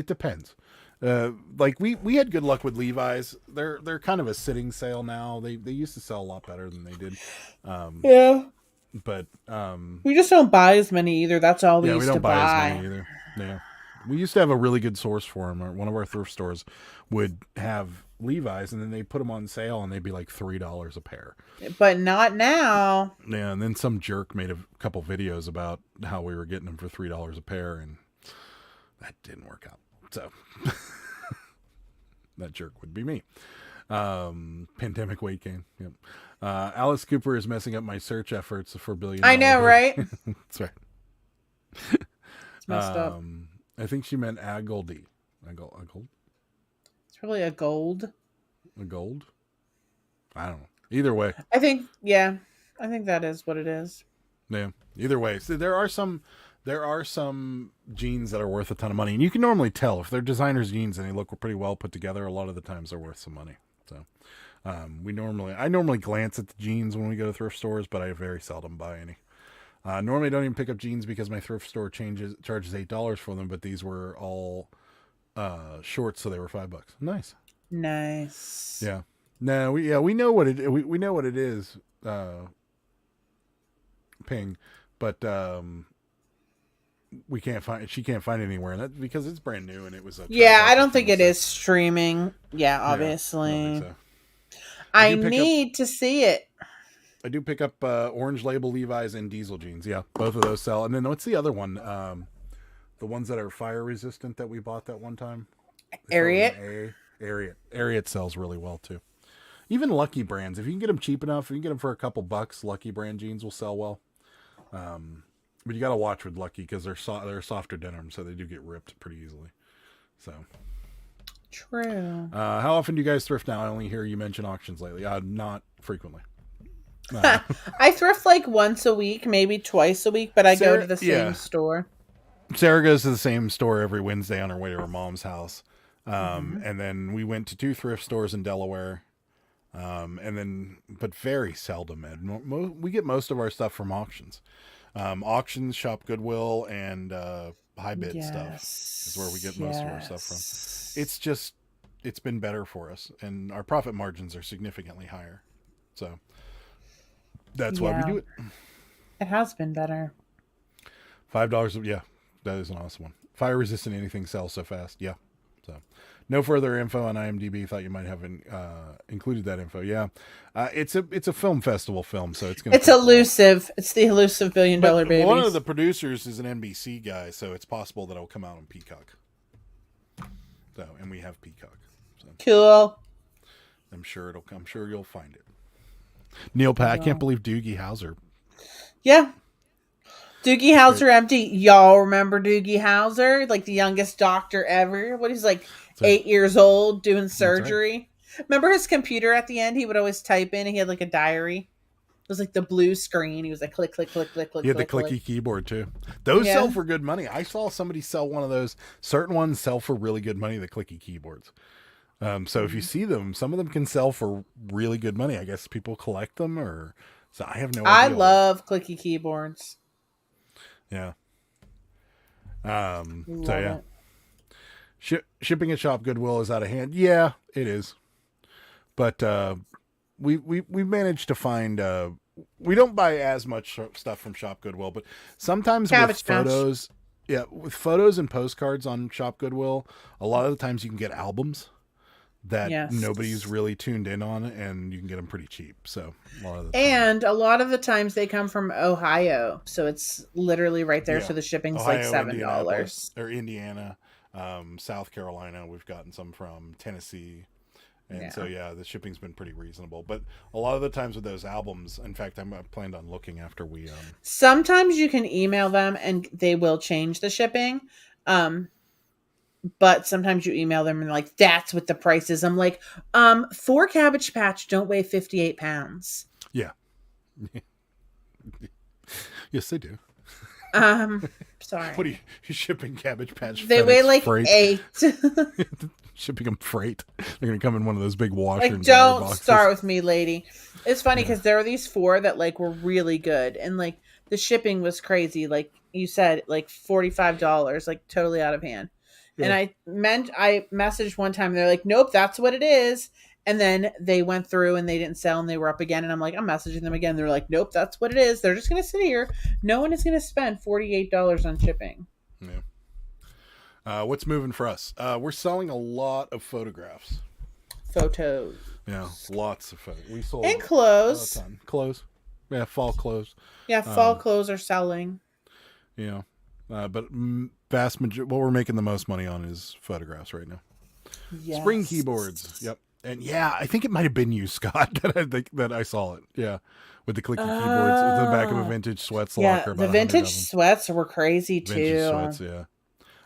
depends. Like we had good luck with Levi's. They're kind of a sitting sale now. They used to sell a lot better than they did. But we just don't buy as many either. That's all we yeah, used we don't to buy buy. as many either. Yeah, we used to have a really good source for them. One of our thrift stores would have Levi's, and then they put them on sale, and they'd be like $3 a pair. But not now. Yeah, and then some jerk made a couple videos about how we were getting them for $3 a pair, and that didn't work out. So that jerk would be me. Pandemic weight gain. Yep. Alice Cooper is messing up my search efforts for billion. I know, right? That's right. It's messed up. I think she meant a goldie. A gold. It's probably a gold. A gold. I don't know. Either way. I think that is what it is. Yeah. Either way. So there are some jeans that are worth a ton of money, and you can normally tell if they're designer's jeans and they look pretty well put together. A lot of the times they're worth some money. So I normally glance at the jeans when we go to thrift stores, but I very seldom buy any. Normally I don't even pick up jeans because my thrift store charges $8 for them, but these were all shorts, so they were $5. Nice. Yeah. No, we know what it is, Ping, but she can't find it anywhere, and that's because it's brand new and it was I don't think it is streaming. Yeah, obviously. Yeah, I need to see it. I do pick up orange label Levi's and diesel jeans. Yeah, both of those sell. And then what's the other one? The ones that are fire resistant that we bought that one time. Ariat. Ariat sells really well too. Even Lucky brands, if you can get them cheap enough, if you can get them for a couple bucks, Lucky brand jeans will sell well. But you got to watch with Lucky because they're softer denim, so they do get ripped pretty easily. So true. How often do you guys thrift now? I only hear you mention auctions lately. Not frequently. I thrift like once a week, maybe twice a week, but I go to the same store. Sarah goes to the same store every Wednesday on her way to her mom's house. And then we went to 2 thrift stores in Delaware. But very seldom, Ed. We get most of our stuff from auctions. Auctions, Shop Goodwill, and high bid stuff is where we get most of our stuff from. It's been better for us, and our profit margins are significantly higher. So that's why we do it. It has been better. $5, yeah, that is an awesome one. Fire resistant anything sells so fast, yeah. So no further info on IMDb. Thought you might have included that info. Yeah, it's a film festival film, so it's elusive. It's the elusive $1 billion babies. One of the producers is an NBC guy, so it's possible that it'll come out on Peacock. So, and we have Peacock. So. Cool. I'm sure you'll find it. Neil Pat, I can't believe Doogie Howser. Yeah. Doogie Howser empty. Y'all remember Doogie Howser? Like the youngest doctor ever. What he's like 8 years old doing surgery. Right. Remember his computer at the end? He would always type in and he had like a diary. It was like the blue screen. He was like click, click, click, click, click. He had the clicky keyboard too. Those sell for good money. I saw somebody sell one of those. Certain ones sell for really good money, the clicky keyboards. So if you see them, some of them can sell for really good money. I guess people collect them so I have no idea. I love clicky keyboards. Yeah. Shipping at Shop Goodwill is out of hand. Yeah, it is. But we managed to find we don't buy as much stuff from Shop Goodwill, but sometimes with photos and postcards on Shop Goodwill, a lot of the times you can get albums that nobody's really tuned in on, and you can get them pretty cheap. So a lot of the times they come from Ohio, so it's literally right there. So the shipping's Ohio, like $7 or Indiana, South Carolina. We've gotten some from Tennessee, and so the shipping's been pretty reasonable. But a lot of the times with those albums, in fact, I planned on looking after we. Sometimes you can email them and they will change the shipping. But sometimes you email them and like, that's what the price is. I'm like, 4 Cabbage Patch don't weigh 58 pounds. Yeah. Yes, they do. Sorry. What are you shipping Cabbage Patch? They weigh like freight? 8. Shipping them freight. They're going to come in one of those big washers. Like, don't start with me, lady. It's funny because there were these 4 that like were really good. And like the shipping was crazy. Like you said, like $45, like totally out of hand. Yeah. And I messaged one time, they're like, nope, that's what it is. And then they went through and they didn't sell and they were up again. And I'm like, I'm messaging them again. They're like, nope, that's what it is. They're just going to sit here. No one is going to spend $48 on shipping. Yeah. What's moving for us? We're selling a lot of photographs. Photos. Yeah, lots of photos. We sold and clothes. A ton. Clothes. Yeah, fall clothes. Yeah, fall clothes are selling. You know, but what we're making the most money on is photographs right now. Yes. Spring keyboards. Yep. And yeah, I think it might have been you, Scott, that I saw it. Yeah, with the clicky keyboards with the back of a vintage sweats locker. Yeah, the vintage sweats were crazy too. Vintage sweats, yeah.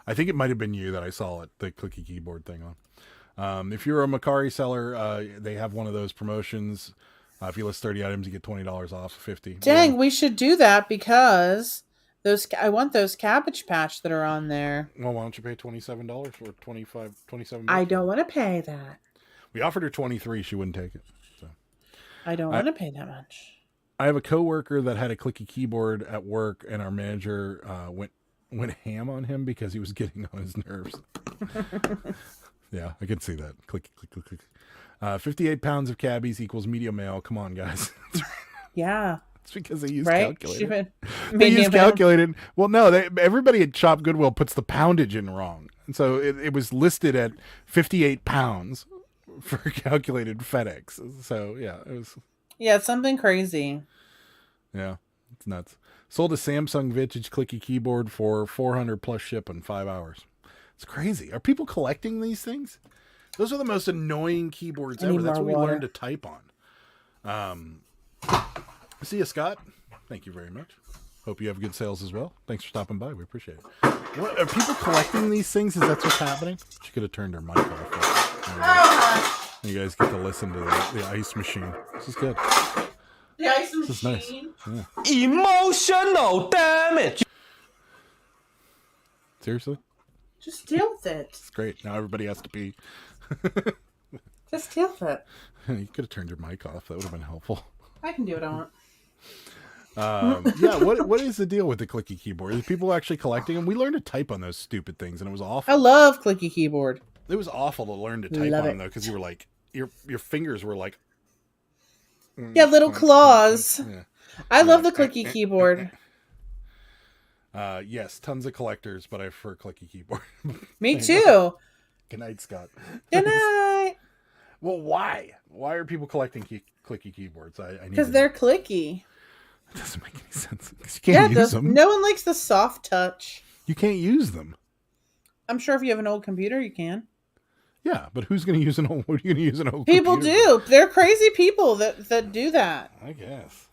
I think it might have been you that I saw it, the clicky keyboard thing on. If you're a Macari seller, they have one of those promotions. If you list 30 items, you get $20 off of 50. Dang, we should do that because I want those Cabbage Patch that are on there. Well, why don't you pay $27 or $27? I don't want to pay that. We offered her 23. She wouldn't take it. So I don't want to pay that much. I have a coworker that had a clicky keyboard at work, and our manager went ham on him because he was getting on his nerves. Yeah, I can see that. Click, click, click, click. 58 pounds of cabbies equals medium male. Come on, guys. Yeah. It's because they use calculated. They use calculated. Well, no, everybody at Shop Goodwill puts the poundage in wrong. And so it was listed at 58 pounds for calculated FedEx. So, yeah, it was. Yeah, it's something crazy. Yeah, it's nuts. Sold a Samsung vintage clicky keyboard for $400 plus ship in 5 hours. It's crazy. Are people collecting these things? Those are the most annoying keyboards ever. That's what we learned to type on. See you, Scott. Thank you very much. Hope you have good sales as well. Thanks for stopping by. We appreciate it. What, are people collecting these things? Is that what's happening? She could have turned her mic off. You guys get to listen to the ice machine. This is good. The ice machine. This is nice. Yeah. Emotional damage. Seriously? Just deal with it. It's great. Now everybody has to pee. Just deal with it. You could have turned your mic off. That would have been helpful. I can do what I want. Yeah, what is the deal with the clicky keyboard? Is people actually collecting them? We learned to type on those stupid things, and it was awful. I love clicky keyboard. It was awful to learn to type on them, though, because you were like, your fingers were like... Yeah, little claws. Yeah. I love the clicky keyboard. Yes, tons of collectors, but I prefer clicky keyboard. Me too. Good night, Scott. Good night. Well, why? Why are people collecting clicky keyboards? Because they're clicky. That doesn't make any sense. You can't use them. No one likes the soft touch. You can't use them. I'm sure if you have an old computer, you can. Yeah, but who's going to use an old? What are you going to use an old? People computer? do. They're crazy people that do that. I guess.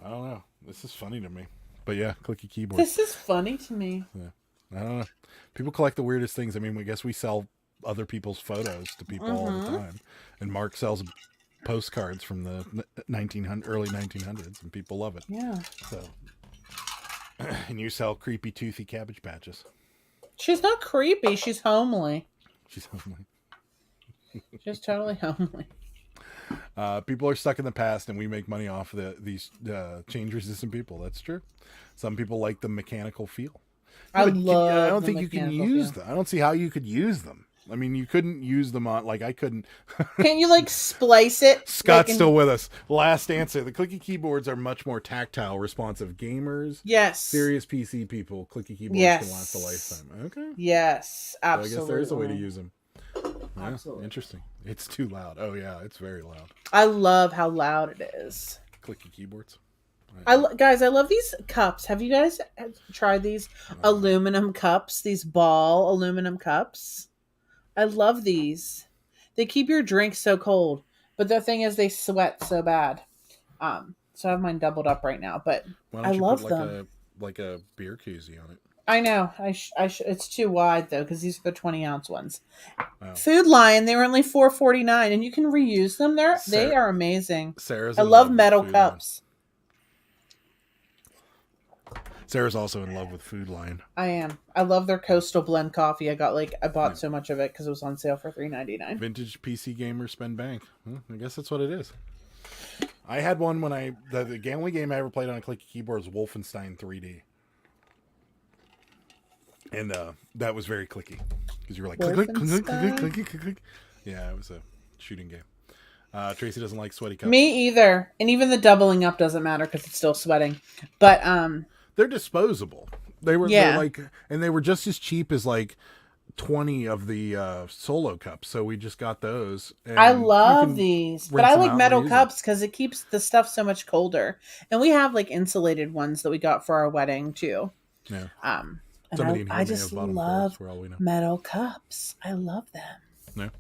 I don't know. This is funny to me. But yeah, clicky keyboard. This is funny to me. Yeah, I don't know. People collect the weirdest things. I mean, I guess we sell other people's photos to people all the time, and Mark sells postcards from the early 1900s, and people love it. Yeah. So, and you sell creepy, toothy Cabbage Patches. She's not creepy. She's homely. She's homely. She's totally homely. People are stuck in the past, and we make money off these change-resistant people. That's true. Some people like the mechanical feel. I don't think you can use them. I don't see how you could use them. I mean, you couldn't use them on, like, I couldn't. Can't you, like, splice it? Scott's still with us. Last answer. The clicky keyboards are much more tactile, responsive. Gamers, yes. Serious PC people, clicky keyboards can last a lifetime. Okay. Yes, absolutely. So I guess there is a way to use them. Yeah, absolutely. Interesting. It's too loud. Oh, yeah, it's very loud. I love how loud it is. Clicky keyboards. Guys, I love these cups. Have you guys tried these aluminum cups? These ball aluminum cups? I love these. They keep your drink so cold, but the thing is, they sweat so bad. So I have mine doubled up right now, but I love them. Like a beer koozie on it. I know. It's too wide though, because these are the 20-ounce ones. Wow. Food Lion, they were only $4.49, and you can reuse them. They are amazing. I love metal cups. Sarah's also in love with Food Lion. I am. I love their Coastal Blend coffee. I bought so much of it because it was on sale for $3.99. Vintage PC gamer spend bank. I guess that's what it is. I had one when the only game I ever played on a clicky keyboard was Wolfenstein 3D. And that was very clicky. Because you were like, click, click, click, click, click, click, click. Yeah, it was shooting game. Tracy doesn't like sweaty cups. Me either. And even the doubling up doesn't matter because it's still sweating. But they're disposable. They're like, and they were just as cheap as like 20 of the solo cups. So we just got those. And I love these, but I like metal cups because it keeps the stuff so much colder. And we have like insulated ones that we got for our wedding too. Yeah. And I just love metal cups. I love them.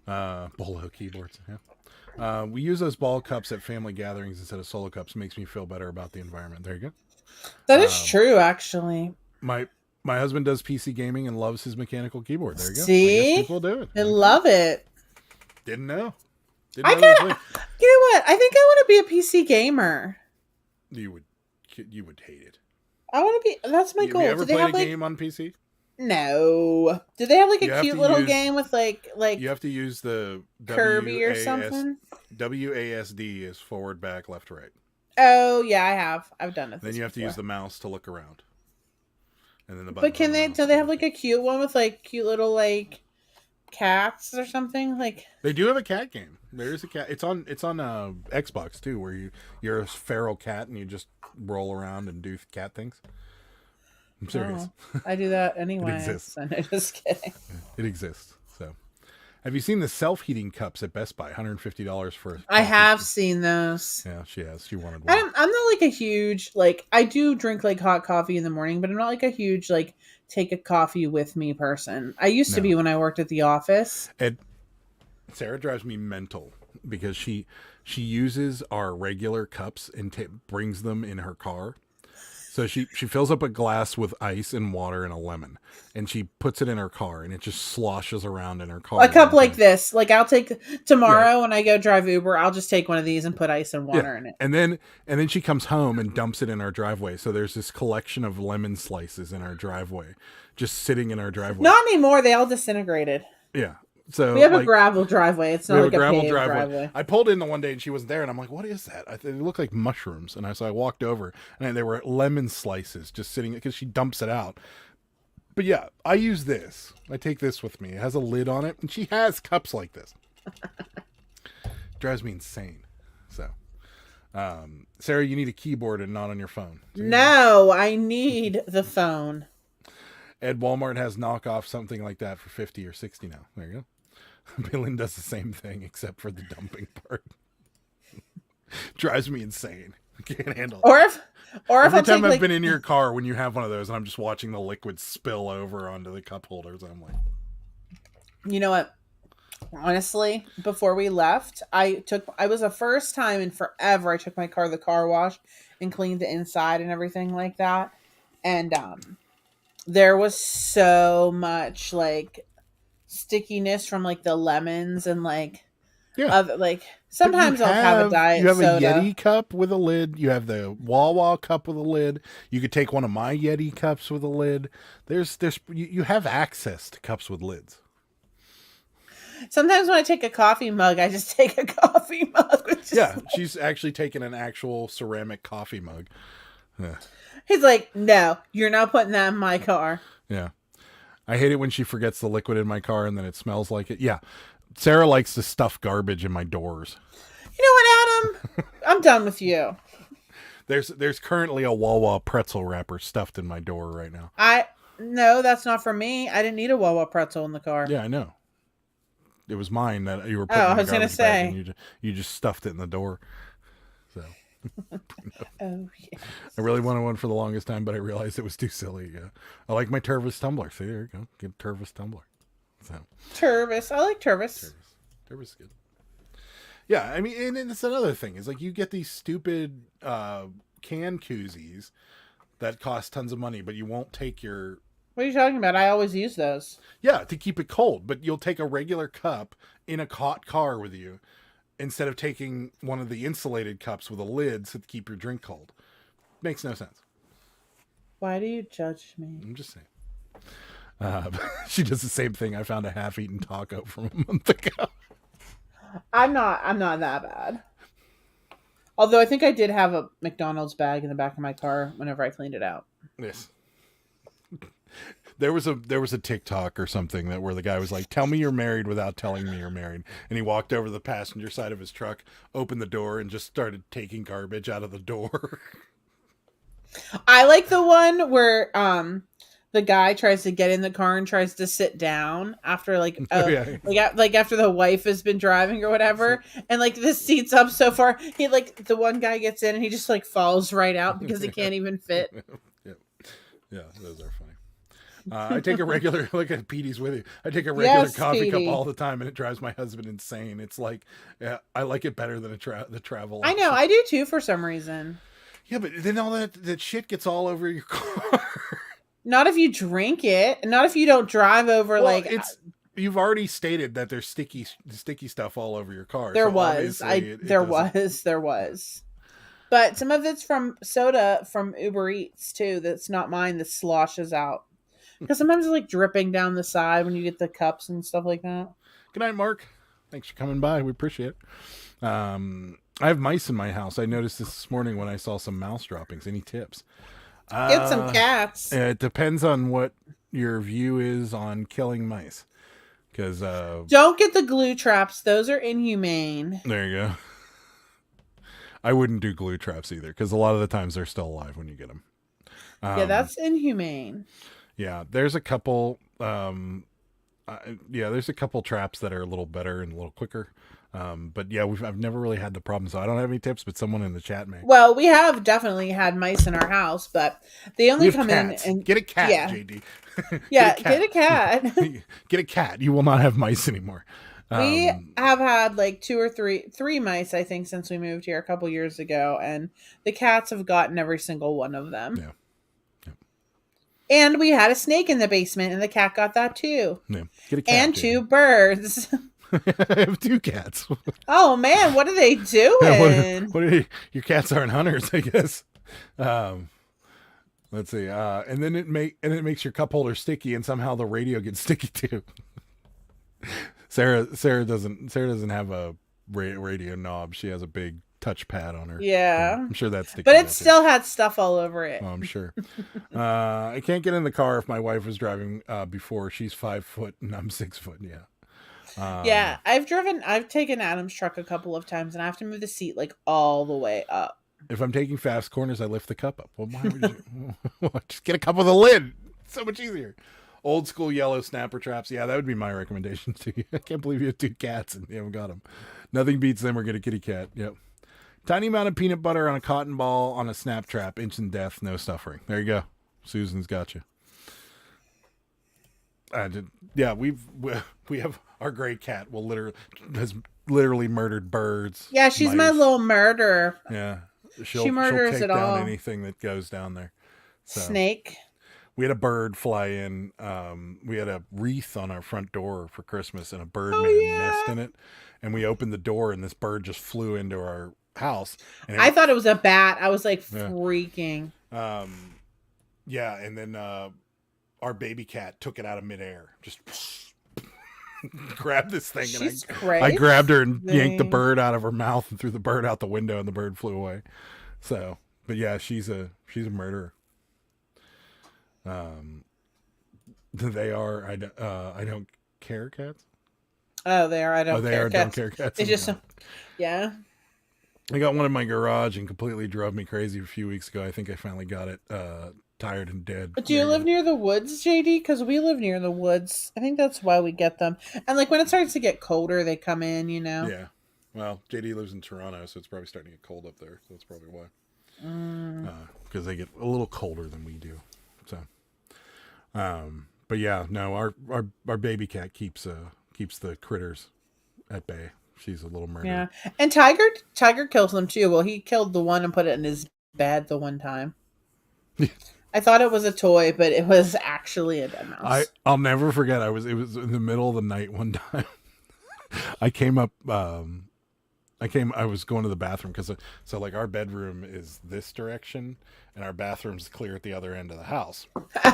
Yeah. Bolo keyboards. Yeah. We use those ball cups at family gatherings instead of solo cups. Makes me feel better about the environment. There you go. That is true, actually. My husband does PC gaming and loves his mechanical keyboard. There you go. See? I guess people do it. I love it. Didn't know. You know what? I think I want to be a PC gamer. You would hate it. I want to be. That's my goal. Have you ever played a game on PC? No. Do they have like a cute little game with like? You have to use the Kirby or something. WASD is forward, back, left, right. Oh yeah, I have. I've done it. Then you have to use the mouse to look around. And then the but can they? Do they have like a cute one with like cute little like cats or something? Like they do have a cat game. There is a cat. It's on Xbox too, where you're a feral cat and you just roll around and do cat things. I'm serious. Oh, I do that anyway. It exists. So I'm just kidding. It exists. So, have you seen the self-heating cups at Best Buy? $150 for. I have seen those. Yeah, she has. She wanted one. I'm not like a huge like. I do drink like hot coffee in the morning, but I'm not like a huge like take a coffee with me person. I used to be when I worked at the office. And Sarah drives me mental because she uses our regular cups and brings them in her car. So she fills up a glass with ice and water and a lemon, and she puts it in her car, and it just sloshes around in her car. A cup like this. Like I'll take tomorrow when I go drive Uber, I'll just take one of these and put ice and water in it. And then she comes home and dumps it in our driveway. So there's this collection of lemon slices in our driveway, just sitting in our driveway. Not anymore. They all disintegrated. Yeah. So we have a gravel driveway. It's not like a paved driveway. I pulled in the one day and she wasn't there, and I'm like, "What is that?" They look like mushrooms, and I walked over, and they were lemon slices just sitting because she dumps it out. But yeah, I use this. I take this with me. It has a lid on it, and she has cups like this. Drives me insane. So, Sarah, you need a keyboard and not on your phone. No, I need the phone. Ed Walmart has knockoff something like that for $50 or $60 now. There you go. Billion does the same thing except for the dumping part. Drives me insane. I can't handle it. Every time I've been in your car when you have one of those and I'm just watching the liquid spill over onto the cup holders, I'm like, you know what? Honestly, before we left, I was the first time in forever I took my car to the car wash and cleaned the inside and everything like that. And there was so much like stickiness from like the lemons and like other, like sometimes I'll have a diet soda. You have a Yeti cup with a lid. You have the Wawa cup with a lid. You could take one of my Yeti cups with a lid. You have access to cups with lids. Sometimes when I take a coffee mug, I just take a coffee mug. She's actually taken an actual ceramic coffee mug. Yeah. He's like, no, you're not putting that in my car. Yeah. I hate it when she forgets the liquid in my car and then it smells like it. Yeah. Sarah likes to stuff garbage in my doors. You know what, Adam? I'm done with you. There's currently a Wawa pretzel wrapper stuffed in my door right now. No, that's not for me. I didn't need a Wawa pretzel in the car. Yeah, I know. It was mine that you were putting in the garbage bag and you just stuffed it in the door. So Oh, yes. I really wanted one for the longest time, but I realized it was too silly. I like my Tervis tumbler. See, there you go. Get a Tervis tumbler. So Tervis. I like Tervis. Tervis is good. Yeah, I mean, and it's another thing. Is like you get these stupid can koozies that cost tons of money, but you won't take your... What are you talking about? I always use those. Yeah, to keep it cold, but you'll take a regular cup in a hot car with you instead of taking one of the insulated cups with a lid to keep your drink cold. Makes no sense. Why do you judge me? I'm just saying. She does the same thing. I found a half-eaten taco from a month ago. I'm not that bad. Although I think I did have a McDonald's bag in the back of my car whenever I cleaned it out. Yes. There was a TikTok or something that where the guy was like, "Tell me you're married without telling me you're married," and he walked over to the passenger side of his truck, opened the door, and just started taking garbage out of the door. I like the one where the guy tries to get in the car and tries to sit down after like after the wife has been driving or whatever, and like the seat's up so far, he like the one guy gets in and he just like falls right out because he can't even fit. Yeah, those are funny. I take a regular look at Petey's with you. I take a regular coffee cup all the time, and it drives my husband insane. It's like, I like it better than the travel. I know, I do too for some reason. Yeah, but then all that shit gets all over your car. Not if you drink it. Not if you don't drive over. Well, like you've already stated that there's sticky stuff all over your car. There was. But some of it's from soda from Uber Eats too. That's not mine. That sloshes out because sometimes it's like dripping down the side when you get the cups and stuff like that. Good night, Mark. Thanks for coming by. We appreciate it. I have mice in my house. I noticed this morning when I saw some mouse droppings. Any tips? Get some cats. It depends on what your view is on killing mice. Because don't get the glue traps; those are inhumane. There you go. I wouldn't do glue traps either, because a lot of the times they're still alive when you get them. Yeah, that's inhumane. Yeah, there's a couple. There's a couple traps that are a little better and a little quicker. But yeah, I've never really had the problem, so I don't have any tips. But someone in the chat may. Well, we have definitely had mice in our house, but they only come cats. in and get a cat, yeah. JD. Yeah, get a cat. Get a cat. You will not have mice anymore. We have had like three mice, I think, since we moved here a couple years ago, and the cats have gotten every single one of them. Yeah. And we had a snake in the basement, and the cat got that too. Yeah. Get a cat. And two birds. I have two cats. Oh man, what are they doing? What are they? Your cats aren't hunters, I guess. Let's see. And then it makes your cup holder sticky, and somehow the radio gets sticky too. Sarah doesn't have a radio knob. She has a big touchpad on her. Yeah. I'm sure that's sticky. But it still had stuff all over it. Oh, I'm sure. I can't get in the car if my wife was driving before. She's 5 foot and I'm 6 foot. Yeah. Yeah, I've taken Adam's truck a couple of times, and I have to move the seat like all the way up. If I'm taking fast corners, I lift the cup up. Well, why would you just get a cup with a lid? It's so much easier. Old school yellow snapper traps. Yeah, that would be my recommendation to you. I can't believe you have 2 cats and you haven't got them. Nothing beats them or get a kitty cat. Yep. Tiny amount of peanut butter on a cotton ball on a snap trap. Instant death, no suffering. There you go. Susan's got you. We have our gray cat has literally murdered birds. Yeah, she's mice. my little murderer. Yeah, she murders she'll take it down all. anything that goes down there. So, Snake. we had a bird fly in. We had a wreath on our front door for Christmas, and a bird made a nest in it. And we opened the door, and this bird just flew into our house. And I thought it was a bat. I was like freaking. Yeah, and then our baby cat took it out of midair. Just grabbed this thing. She's and crazy. I grabbed her and yanked the bird out of her mouth and threw the bird out the window, and the bird flew away. So, but yeah, she's a murderer. They are. I don't care cats. Oh, they are. I don't. They care are. cats. Don't care cats. They just. Yeah. I got one in my garage and completely drove me crazy a few weeks ago. I think I finally got it tired and dead. But do you live near the woods, JD? Because we live near the woods. I think that's why we get them. And like when it starts to get colder, they come in, you know? Yeah. Well, JD lives in Toronto, so it's probably starting to get cold up there. So that's probably why. Because they get a little colder than we do. So, but yeah, no, our baby cat keeps the critters at bay. She's a little murderer. Yeah. And Tiger kills them too. Well, he killed the one and put it in his bed the one time. I thought it was a toy, but it was actually a dead mouse. I'll never forget. It was in the middle of the night one time. I came up. I was going to the bathroom because so like our bedroom is this direction and our bathroom's clear at the other end of the house.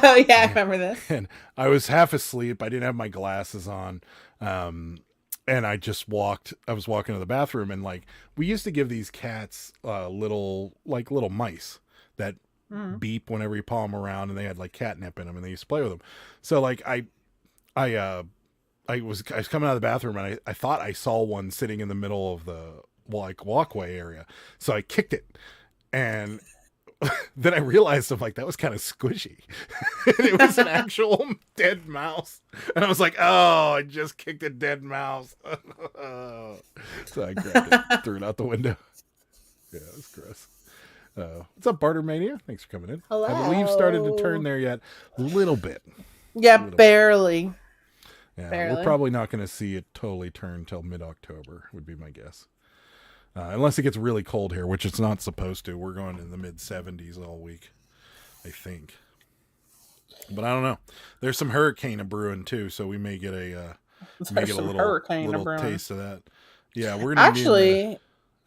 Oh yeah, I remember this. And I was half asleep. I didn't have my glasses on. And I was walking to the bathroom, and like we used to give these cats little mice that beep whenever you paw them around, and they had like catnip in them, and they used to play with them. So like I was coming out of the bathroom, and I thought I saw one sitting in the middle of the like walkway area, so I kicked it, and then I realized I'm like, that was kind of squishy. And it was an actual dead mouse, and I was like, oh, I just kicked a dead mouse. So I grabbed it, threw it out the window. Yeah, it was gross. What's up, Bartermania? Thanks for coming in. Hello. Have the leaves started to turn there yet? A little bit. Yeah, barely. Yeah, Barely. we're probably not going to see it totally turn till mid-October, would be my guess. Unless it gets really cold here, which it's not supposed to. We're going in the mid-70s all week, I think. But I don't know. There's some hurricane brewing too, so we may get a little taste of that. Yeah, we're gonna actually.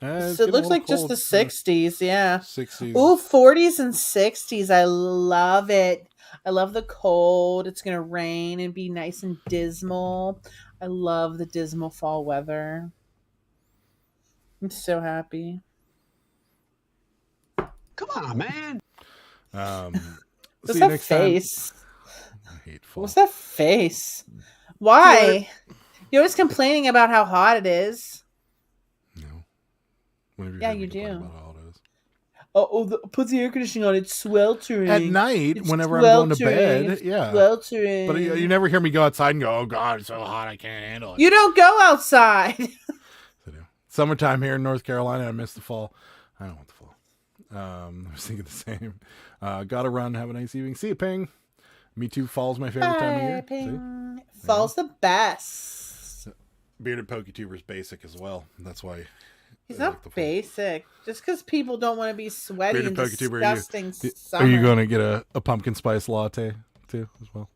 So it looks like just the 60s, yeah. 60s. Ooh, 40s and 60s. I love it. I love the cold. It's going to rain and be nice and dismal. I love the dismal fall weather. I'm so happy. Come on, man. What's that face? I hate fall. What's that face? Why? You're always complaining about how hot it is. No. Yeah, you do. Put the air conditioning on. It's sweltering. At night, whenever I'm going to bed, yeah. Sweltering. But you never hear me go outside and go, oh, God, it's so hot, I can't handle it. You don't go outside. Summertime here in North Carolina, I miss the fall. I don't want the fall. I was thinking the same. Gotta run. Have a nice evening. See you, Ping. Me too. Fall's my favorite time of year. Ping. Fall's the best. Bearded PokeTuber's basic as well. That's why... He's not basic. Just because people don't want to be sweaty Bearded and PokeTuber, disgusting. Are you going to get a pumpkin spice latte too as well?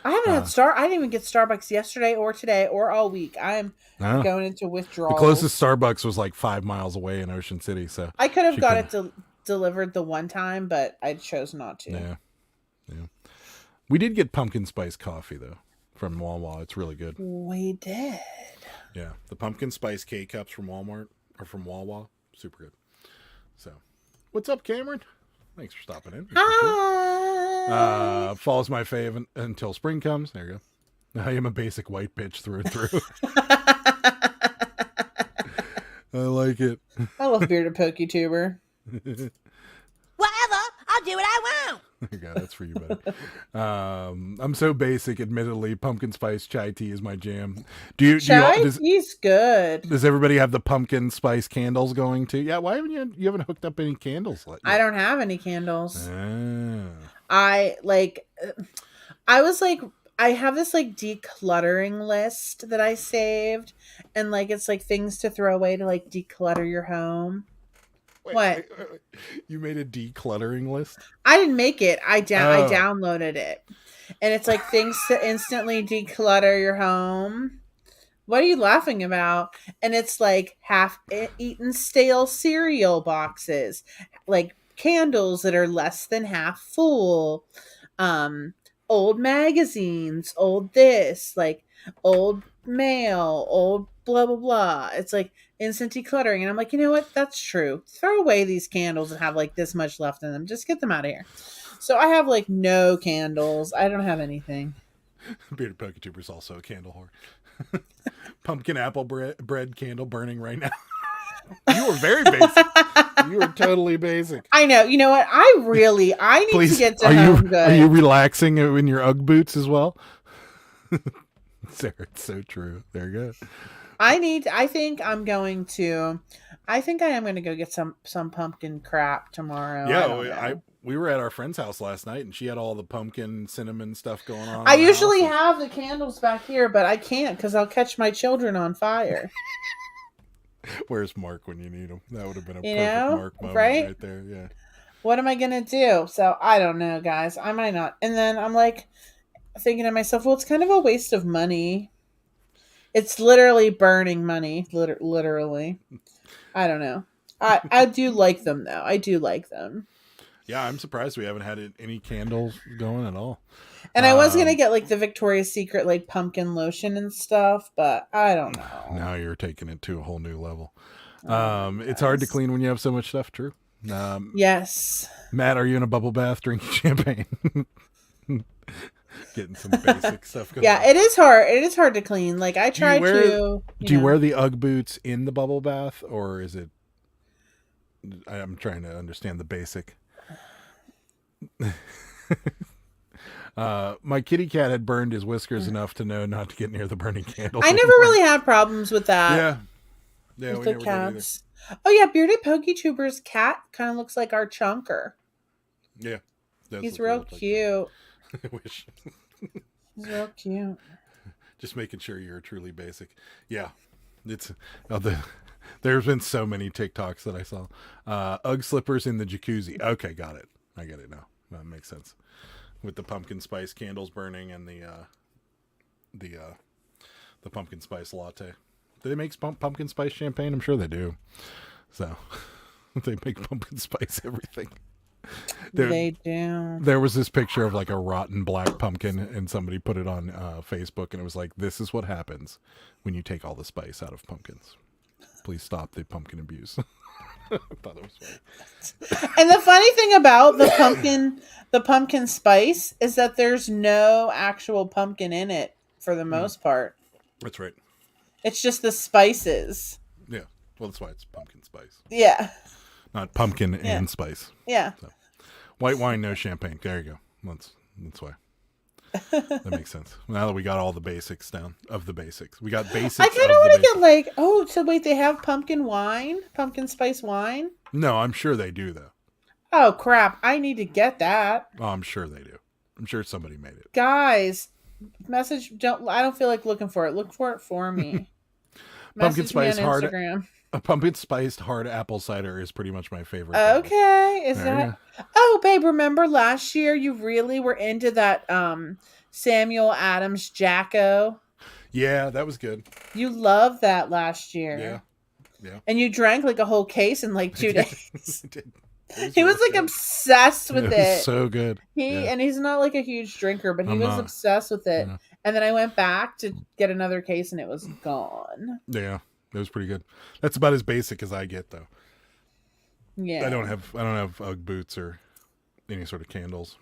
I haven't had I didn't even get Starbucks yesterday or today or all week. I'm going into withdrawal. The closest Starbucks was like 5 miles away in Ocean City, so I could have got it delivered the one time, but I chose not to. Yeah. We did get pumpkin spice coffee though from Wawa. It's really good. We did. Yeah, the pumpkin spice K cups from Walmart. Or from Wawa. Super good. So, what's up, Cameron? Thanks for stopping in. Hi. Fall's my fave until spring comes. There you go. I am a basic white bitch through and through. I like it. I love Bearded PokeTuber. Whatever, I'll do what I want. There you go. That's for you, buddy. I'm so basic, admittedly. Pumpkin spice chai tea is my jam. Tea's good. Does everybody have the pumpkin spice candles going too? Yeah. Why haven't you haven't hooked up any candles? I don't have any candles. Ah. I have this like decluttering list that I saved, and like it's like things to throw away to like declutter your home. Wait. You made a decluttering list? I didn't make it. I downloaded it. And it's like things to instantly declutter your home. What are you laughing about? And it's like half-eaten stale cereal boxes, like candles that are less than half full, old magazines, old this, like old mail, old blah blah blah. It's like instant decluttering, and I'm like, you know what? That's true. Throw away these candles and have like this much left in them. Just get them out of here. So I have like no candles. I don't have anything. Bearded PokeTuber is also a candle whore. Pumpkin apple bread candle burning right now. You were very basic. You were totally basic. I know. You know what? I need to get to home good. Are you relaxing in your Ugg boots as well? Sarah, it's so true. There you go. I think I am going to go get some pumpkin crap tomorrow. Yeah, we were at our friend's house last night, and she had all the pumpkin cinnamon stuff going on. I usually have the candles back here, but I can't because I'll catch my children on fire. Where's Mark when you need him? That would have been a perfect Mark moment right there. Yeah. What am I gonna do? So I don't know, guys. I might not. And then I'm like thinking to myself, well, it's kind of a waste of money. It's literally burning money. Literally. I don't know. I do like them though. I do like them. Yeah, I'm surprised we haven't had any candles going at all. And I was gonna get like the Victoria's Secret like pumpkin lotion and stuff, but I don't know. Now you're taking it to a whole new level. It's hard to clean when you have so much stuff. True. Yes. Matt, are you in a bubble bath drinking champagne? Getting some basic stuff going. Yeah, it is hard. It is hard to clean. Like I try to. Do you wear the UGG boots in the bubble bath, or is it? I'm trying to understand the basic. My kitty cat had burned his whiskers enough to know not to get near the burning candles. I never really had problems with that. Yeah, with the cats. Oh yeah, Bearded Poketuber's cat kind of looks like our Chunker. Yeah, he's real cute. I wish. He's real cute. Just making sure you're truly basic. Yeah, it's there's been so many TikToks that I saw. UGG slippers in the jacuzzi. Okay, got it. I get it now. That makes sense. With the pumpkin spice candles burning and the pumpkin spice latte. Do they make pumpkin spice champagne? I'm sure they do. So they make pumpkin spice everything. They do. There was this picture of like a rotten black pumpkin, and somebody put it on Facebook, and it was like, "This is what happens when you take all the spice out of pumpkins. Please stop the pumpkin abuse." I thought it was funny. And the funny thing about the pumpkin spice is that there's no actual pumpkin in it for the most part. That's right. It's just the spices. Yeah. Well, that's why it's pumpkin spice. Yeah. Not pumpkin and spice. Yeah. So, white wine, no champagne. There you go. That's why. That makes sense. Now that we got all the basics down of the basics, we got basics. I kind of want to get like, so wait, they have pumpkin spice wine? No, I'm sure they do though. Oh crap! I need to get that. Oh, I'm sure they do. I'm sure somebody made it. Guys, I don't feel like looking for it. Look for it for me. Pumpkin spice hard. Instagram. A pumpkin spiced hard apple cider is pretty much my favorite. Okay, is that? Oh, babe, remember last year you really were into that Samuel Adams Jacko? Yeah, that was good. You loved that last year. Yeah. And you drank like a whole case in like 2 days. He was like obsessed with it. Was so good. And he's not like a huge drinker, but he was obsessed with it. Yeah. And then I went back to get another case, and it was gone. Yeah. It was pretty good. That's about as basic as I get, though. Yeah. I don't have UGG boots or any sort of candles.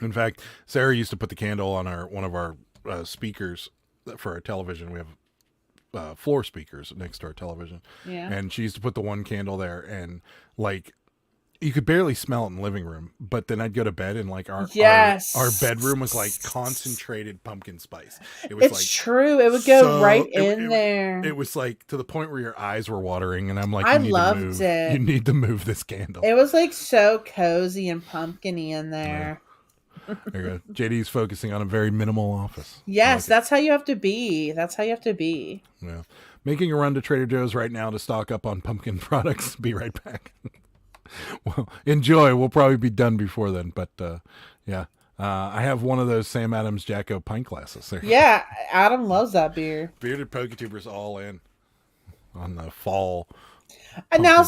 In fact, Sarah used to put the candle on one of our speakers for our television. We have floor speakers next to our television. Yeah. And she used to put the one candle there, and like you could barely smell it in the living room, but then I'd go to bed and like our bedroom was like concentrated pumpkin spice. It's true. It would go right in there. It was like to the point where your eyes were watering, and I'm like, I loved it. You need to move this candle. It was like so cozy and pumpkin-y in there. Yeah. There you go. JD's focusing on a very minimal office. Yes, that's how you have to be. That's how you have to be. Yeah. Making a run to Trader Joe's right now to stock up on pumpkin products. Be right back. Well, enjoy. We'll probably be done before then, but yeah. I have one of those Sam Adams Jacko pint glasses there. Yeah, Adam loves that beer. Bearded Poketubers all in on the fall. And now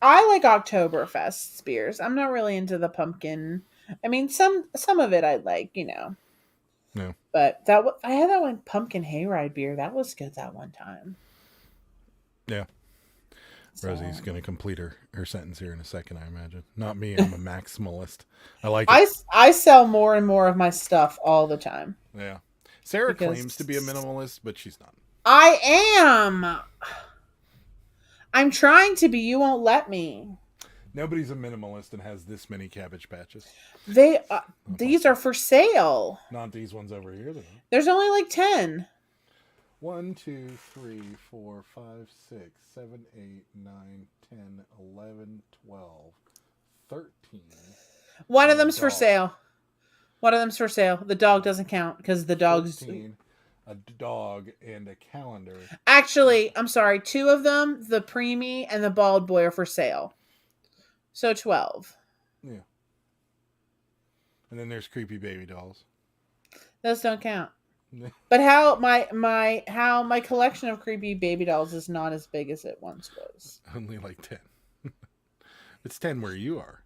I like Oktoberfest beers. I'm not really into the pumpkin. I mean, some of it I like, Yeah. But I had that one pumpkin hayride beer. That was good that one time. Yeah. Rosie's going to complete her sentence here in a second, I imagine. Not me. I'm a maximalist. I like it. I sell more and more of my stuff all the time. Yeah. Sarah claims to be a minimalist, but she's not. I am. I'm trying to be. You won't let me. Nobody's a minimalist and has this many Cabbage Patches. These are for sale. Not these ones over here, though. There's only like 10. 1, 2, 3, 4, 5, 6, 7, 8, 9, 10, 11, 12, 13. One of them's for sale. One of them's for sale. The dog doesn't count because the dog's 13, a dog and a calendar. Actually, I'm sorry. 2 of them, the preemie and the bald boy, are for sale. So 12. Yeah. And then there's creepy baby dolls. Those don't count. But how my collection of creepy baby dolls is not as big as it once was. Only like 10. It's 10 where you are.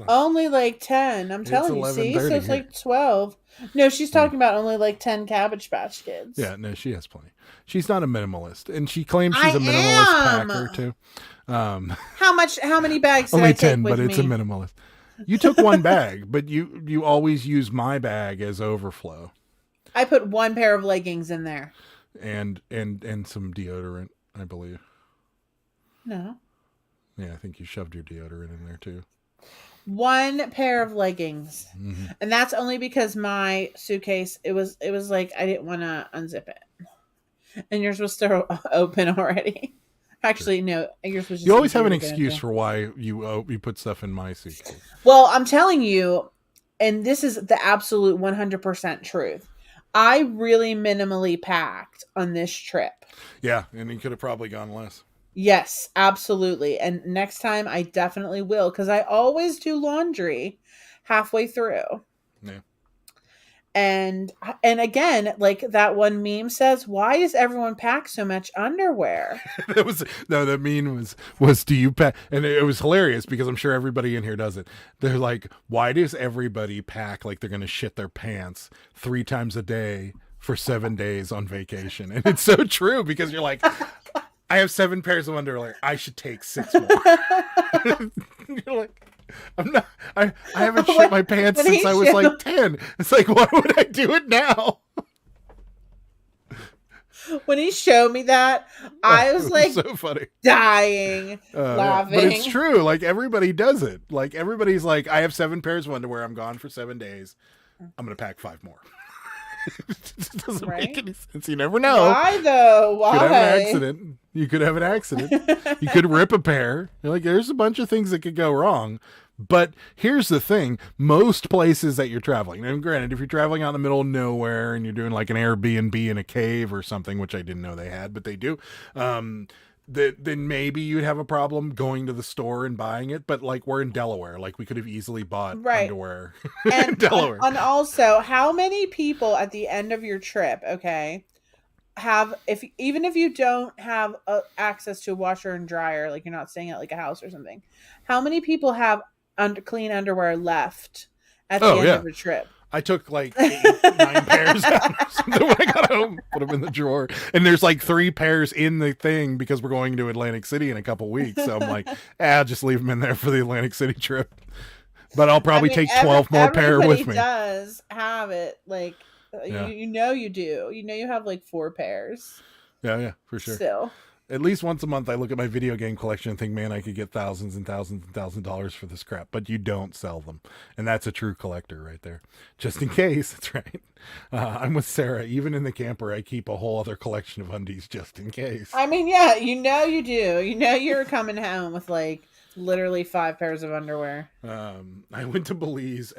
Only like 10. I'm telling you, see? So it's like 12. No, she's talking about only like 10 Cabbage Patch Kids. Yeah, no, she has plenty. She's not a minimalist. And she claims she's a minimalist packer too. How many bags did Only I take 10, with but it's a me? minimalist. You took one bag, but you always use my bag as overflow. I put one pair of leggings in there. And some deodorant, I believe. No. Yeah, I think you shoved your deodorant in there too. One pair of leggings. Mm-hmm. And that's only because my suitcase, it was like I didn't want to unzip it. And yours was still open already. Actually, no. Yours was just You always have an excuse for why you put stuff in my suitcase. Well, I'm telling you, and this is the absolute 100% truth. I really minimally packed on this trip. Yeah, and you could have probably gone less. Yes, absolutely. And next time I definitely will, because I always do laundry halfway through. Yeah. And again, like that one meme says, why does everyone pack so much underwear? The meme was do you pack? And it was hilarious because I'm sure everybody in here does it. They're like, why does everybody pack like they're gonna shit their pants 3 times a day for 7 days on vacation? And it's so true because you're like, I have 7 pairs of underwear. I should take 6 more. You're like, I'm not. I haven't shit my pants since I was like 10. It's like, why would I do it now? When he showed me that, I was like, so funny, dying, laughing. But it's true. Like everybody does it. Like everybody's like, I have 7 pairs of underwear. I'm gone for 7 days. I'm gonna pack 5 more. It doesn't make any sense. You never know. Why though? Why? You could have an accident. You could have an accident. You could rip a pair. You're like, there's a bunch of things that could go wrong. But here's the thing. Most places that you're traveling, and granted, if you're traveling out in the middle of nowhere and you're doing like an Airbnb in a cave or something, which I didn't know they had, but they do, then maybe you'd have a problem going to the store and buying it. But like we're in Delaware, like we could have easily bought underwear in Delaware. And also, how many people at the end of your trip, okay, have even if you don't have access to a washer and dryer, like you're not staying at like a house or something, how many people have clean underwear left at the end of the trip? I took like 8, 9 pairs out or something when I got home, put them in the drawer. And there's like 3 pairs in the thing because we're going to Atlantic City in a couple weeks. So I'm like, I'll just leave them in there for the Atlantic City trip. But I'll probably take 12 more pair with me. Everybody does have it. Like, you know you do. You know you have like 4 pairs. Yeah, for sure. Still. At least once a month, I look at my video game collection and think, man, I could get thousands and thousands and thousands of dollars for this crap. But you don't sell them. And that's a true collector right there. Just in case. That's right. I'm with Sarah. Even in the camper, I keep a whole other collection of undies just in case. I mean, yeah, you know you do. You know you're coming home with like literally 5 pairs of underwear. I went to Belize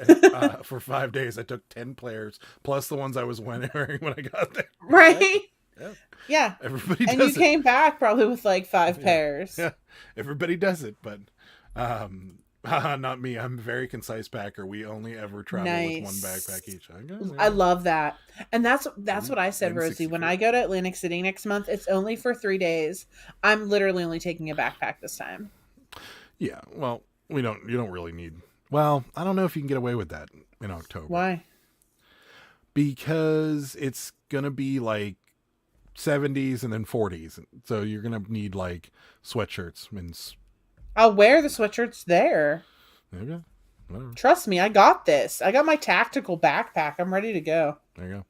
for 5 days. I took 10 pairs plus the ones I was wearing when I got there. Right? Yeah. Everybody does it. And you came back probably with like 5 pairs. Yeah. Everybody does it, but not me. I'm a very concise packer. We only ever travel with 1 backpack each. I love that. And that's what I said, Rosie. When I go to Atlantic City next month, it's only for 3 days. I'm literally only taking a backpack this time. Yeah. Well, you don't really need. Well, I don't know if you can get away with that in October. Why? Because it's going to be like 70s and then 40s. So you're going to need like sweatshirts. I'll wear the sweatshirts there. Okay. Whatever. Trust me, I got this. I got my tactical backpack. I'm ready to go. There you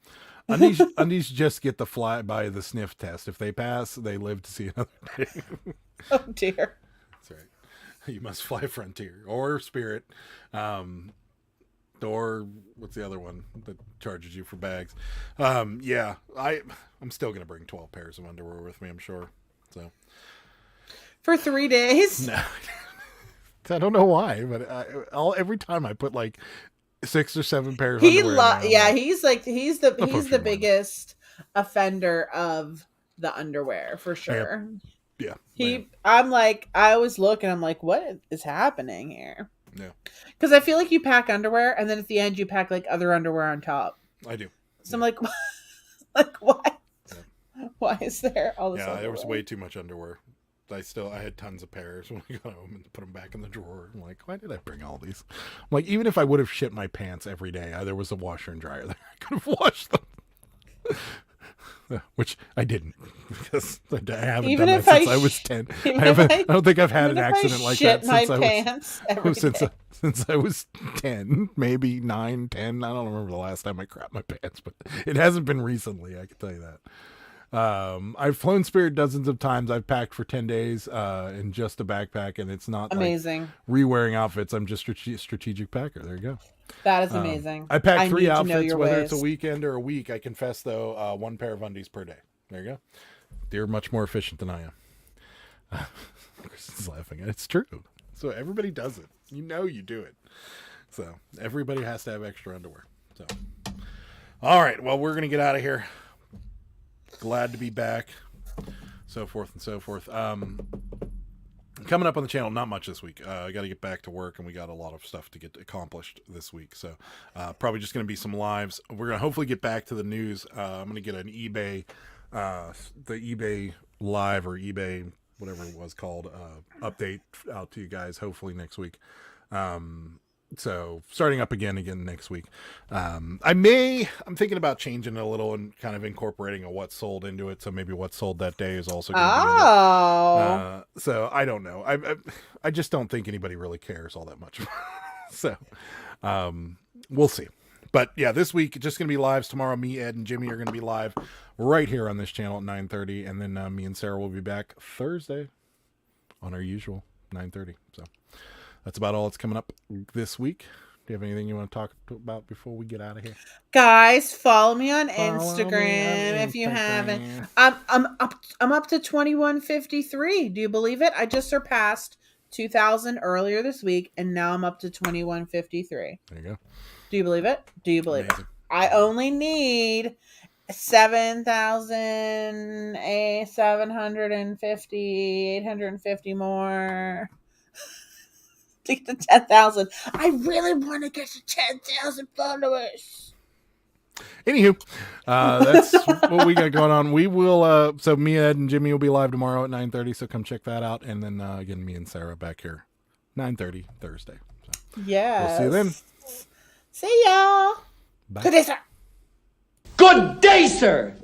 go. Undies just get the fly by the sniff test. If they pass, they live to see another day. Oh dear. That's right. You must fly Frontier or Spirit. Or what's the other one that charges you for bags? Yeah, I'm still gonna bring 12 pairs of underwear with me, I'm sure. So for 3 days? No, I don't know why, but every time I put like 6 or 7 pairs. He's the biggest offender of the underwear for sure. Yeah. I'm like, I always look and I'm like, what is happening here? Yeah. Because I feel like you pack underwear and then at the end you pack like other underwear on top. I do. So I'm like, why? Yeah. Why is there all this underwear? There was way too much underwear. I had tons of pairs when I got home and put them back in the drawer. I'm like, why did I bring all these? I'm like, even if I would have shit my pants every day, there was a washer and dryer there. I could have washed them. which I didn't because I haven't Even done if that since I I was sh- 10. even I haven't. if I don't think I've had even an if I accident like shit that my since I pants every was day. since I was 10, maybe 9, 10. I don't remember the last time I crapped my pants, but it hasn't been recently. I can tell you that. I've flown Spirit dozens of times. I've packed for 10 days in just a backpack, and it's not Amazing. like re-wearing outfits. I'm just strategic packer. There you go. That is amazing. I packed 3 need to know outfits, your whether ways. it's a weekend or a week. I confess, though, 1 pair of undies per day. There you go. They're much more efficient than I am. Chris is laughing. It's true. So everybody does it. You know you do it. So everybody has to have extra underwear. So, all right. Well, we're going to get out of here. Glad to be back. So forth and so forth. Coming up on the channel, not much this week. I got to get back to work, and we got a lot of stuff to get accomplished this week. So probably just going to be some lives. We're going to hopefully get back to the news. I'm going to get an eBay, the eBay live or eBay, whatever it was called, update out to you guys hopefully next week. So starting up again next week. I'm thinking about changing it a little and kind of incorporating a what sold into it. So maybe what sold that day is also going to be in it. So I don't know. I just don't think anybody really cares all that much. So we'll see. But yeah, this week just going to be lives tomorrow. Me, Ed, and Jimmy are going to be live right here on this channel at 9:30, and then me and Sarah will be back Thursday on our usual 9:30. So that's about all that's coming up this week. Do you have anything you want to talk about before we get out of here? Guys, follow me on Instagram if you haven't. I'm up to 2153. Do you believe it? I just surpassed 2,000 earlier this week, and now I'm up to 2153. There you go. Do you believe it? Do you believe Amazing. it? I only need 850 more to get to 10,000. I really want to get to 10,000 followers. Anywho, that's what we got going on. We will, so me, Ed, and Jimmy will be live tomorrow at 9:30, so come check that out. And then, again, me and Sarah back here, 9:30 Thursday. So Yes. we'll see you then. See y'all. Bye. Good day, sir. Good day, sir.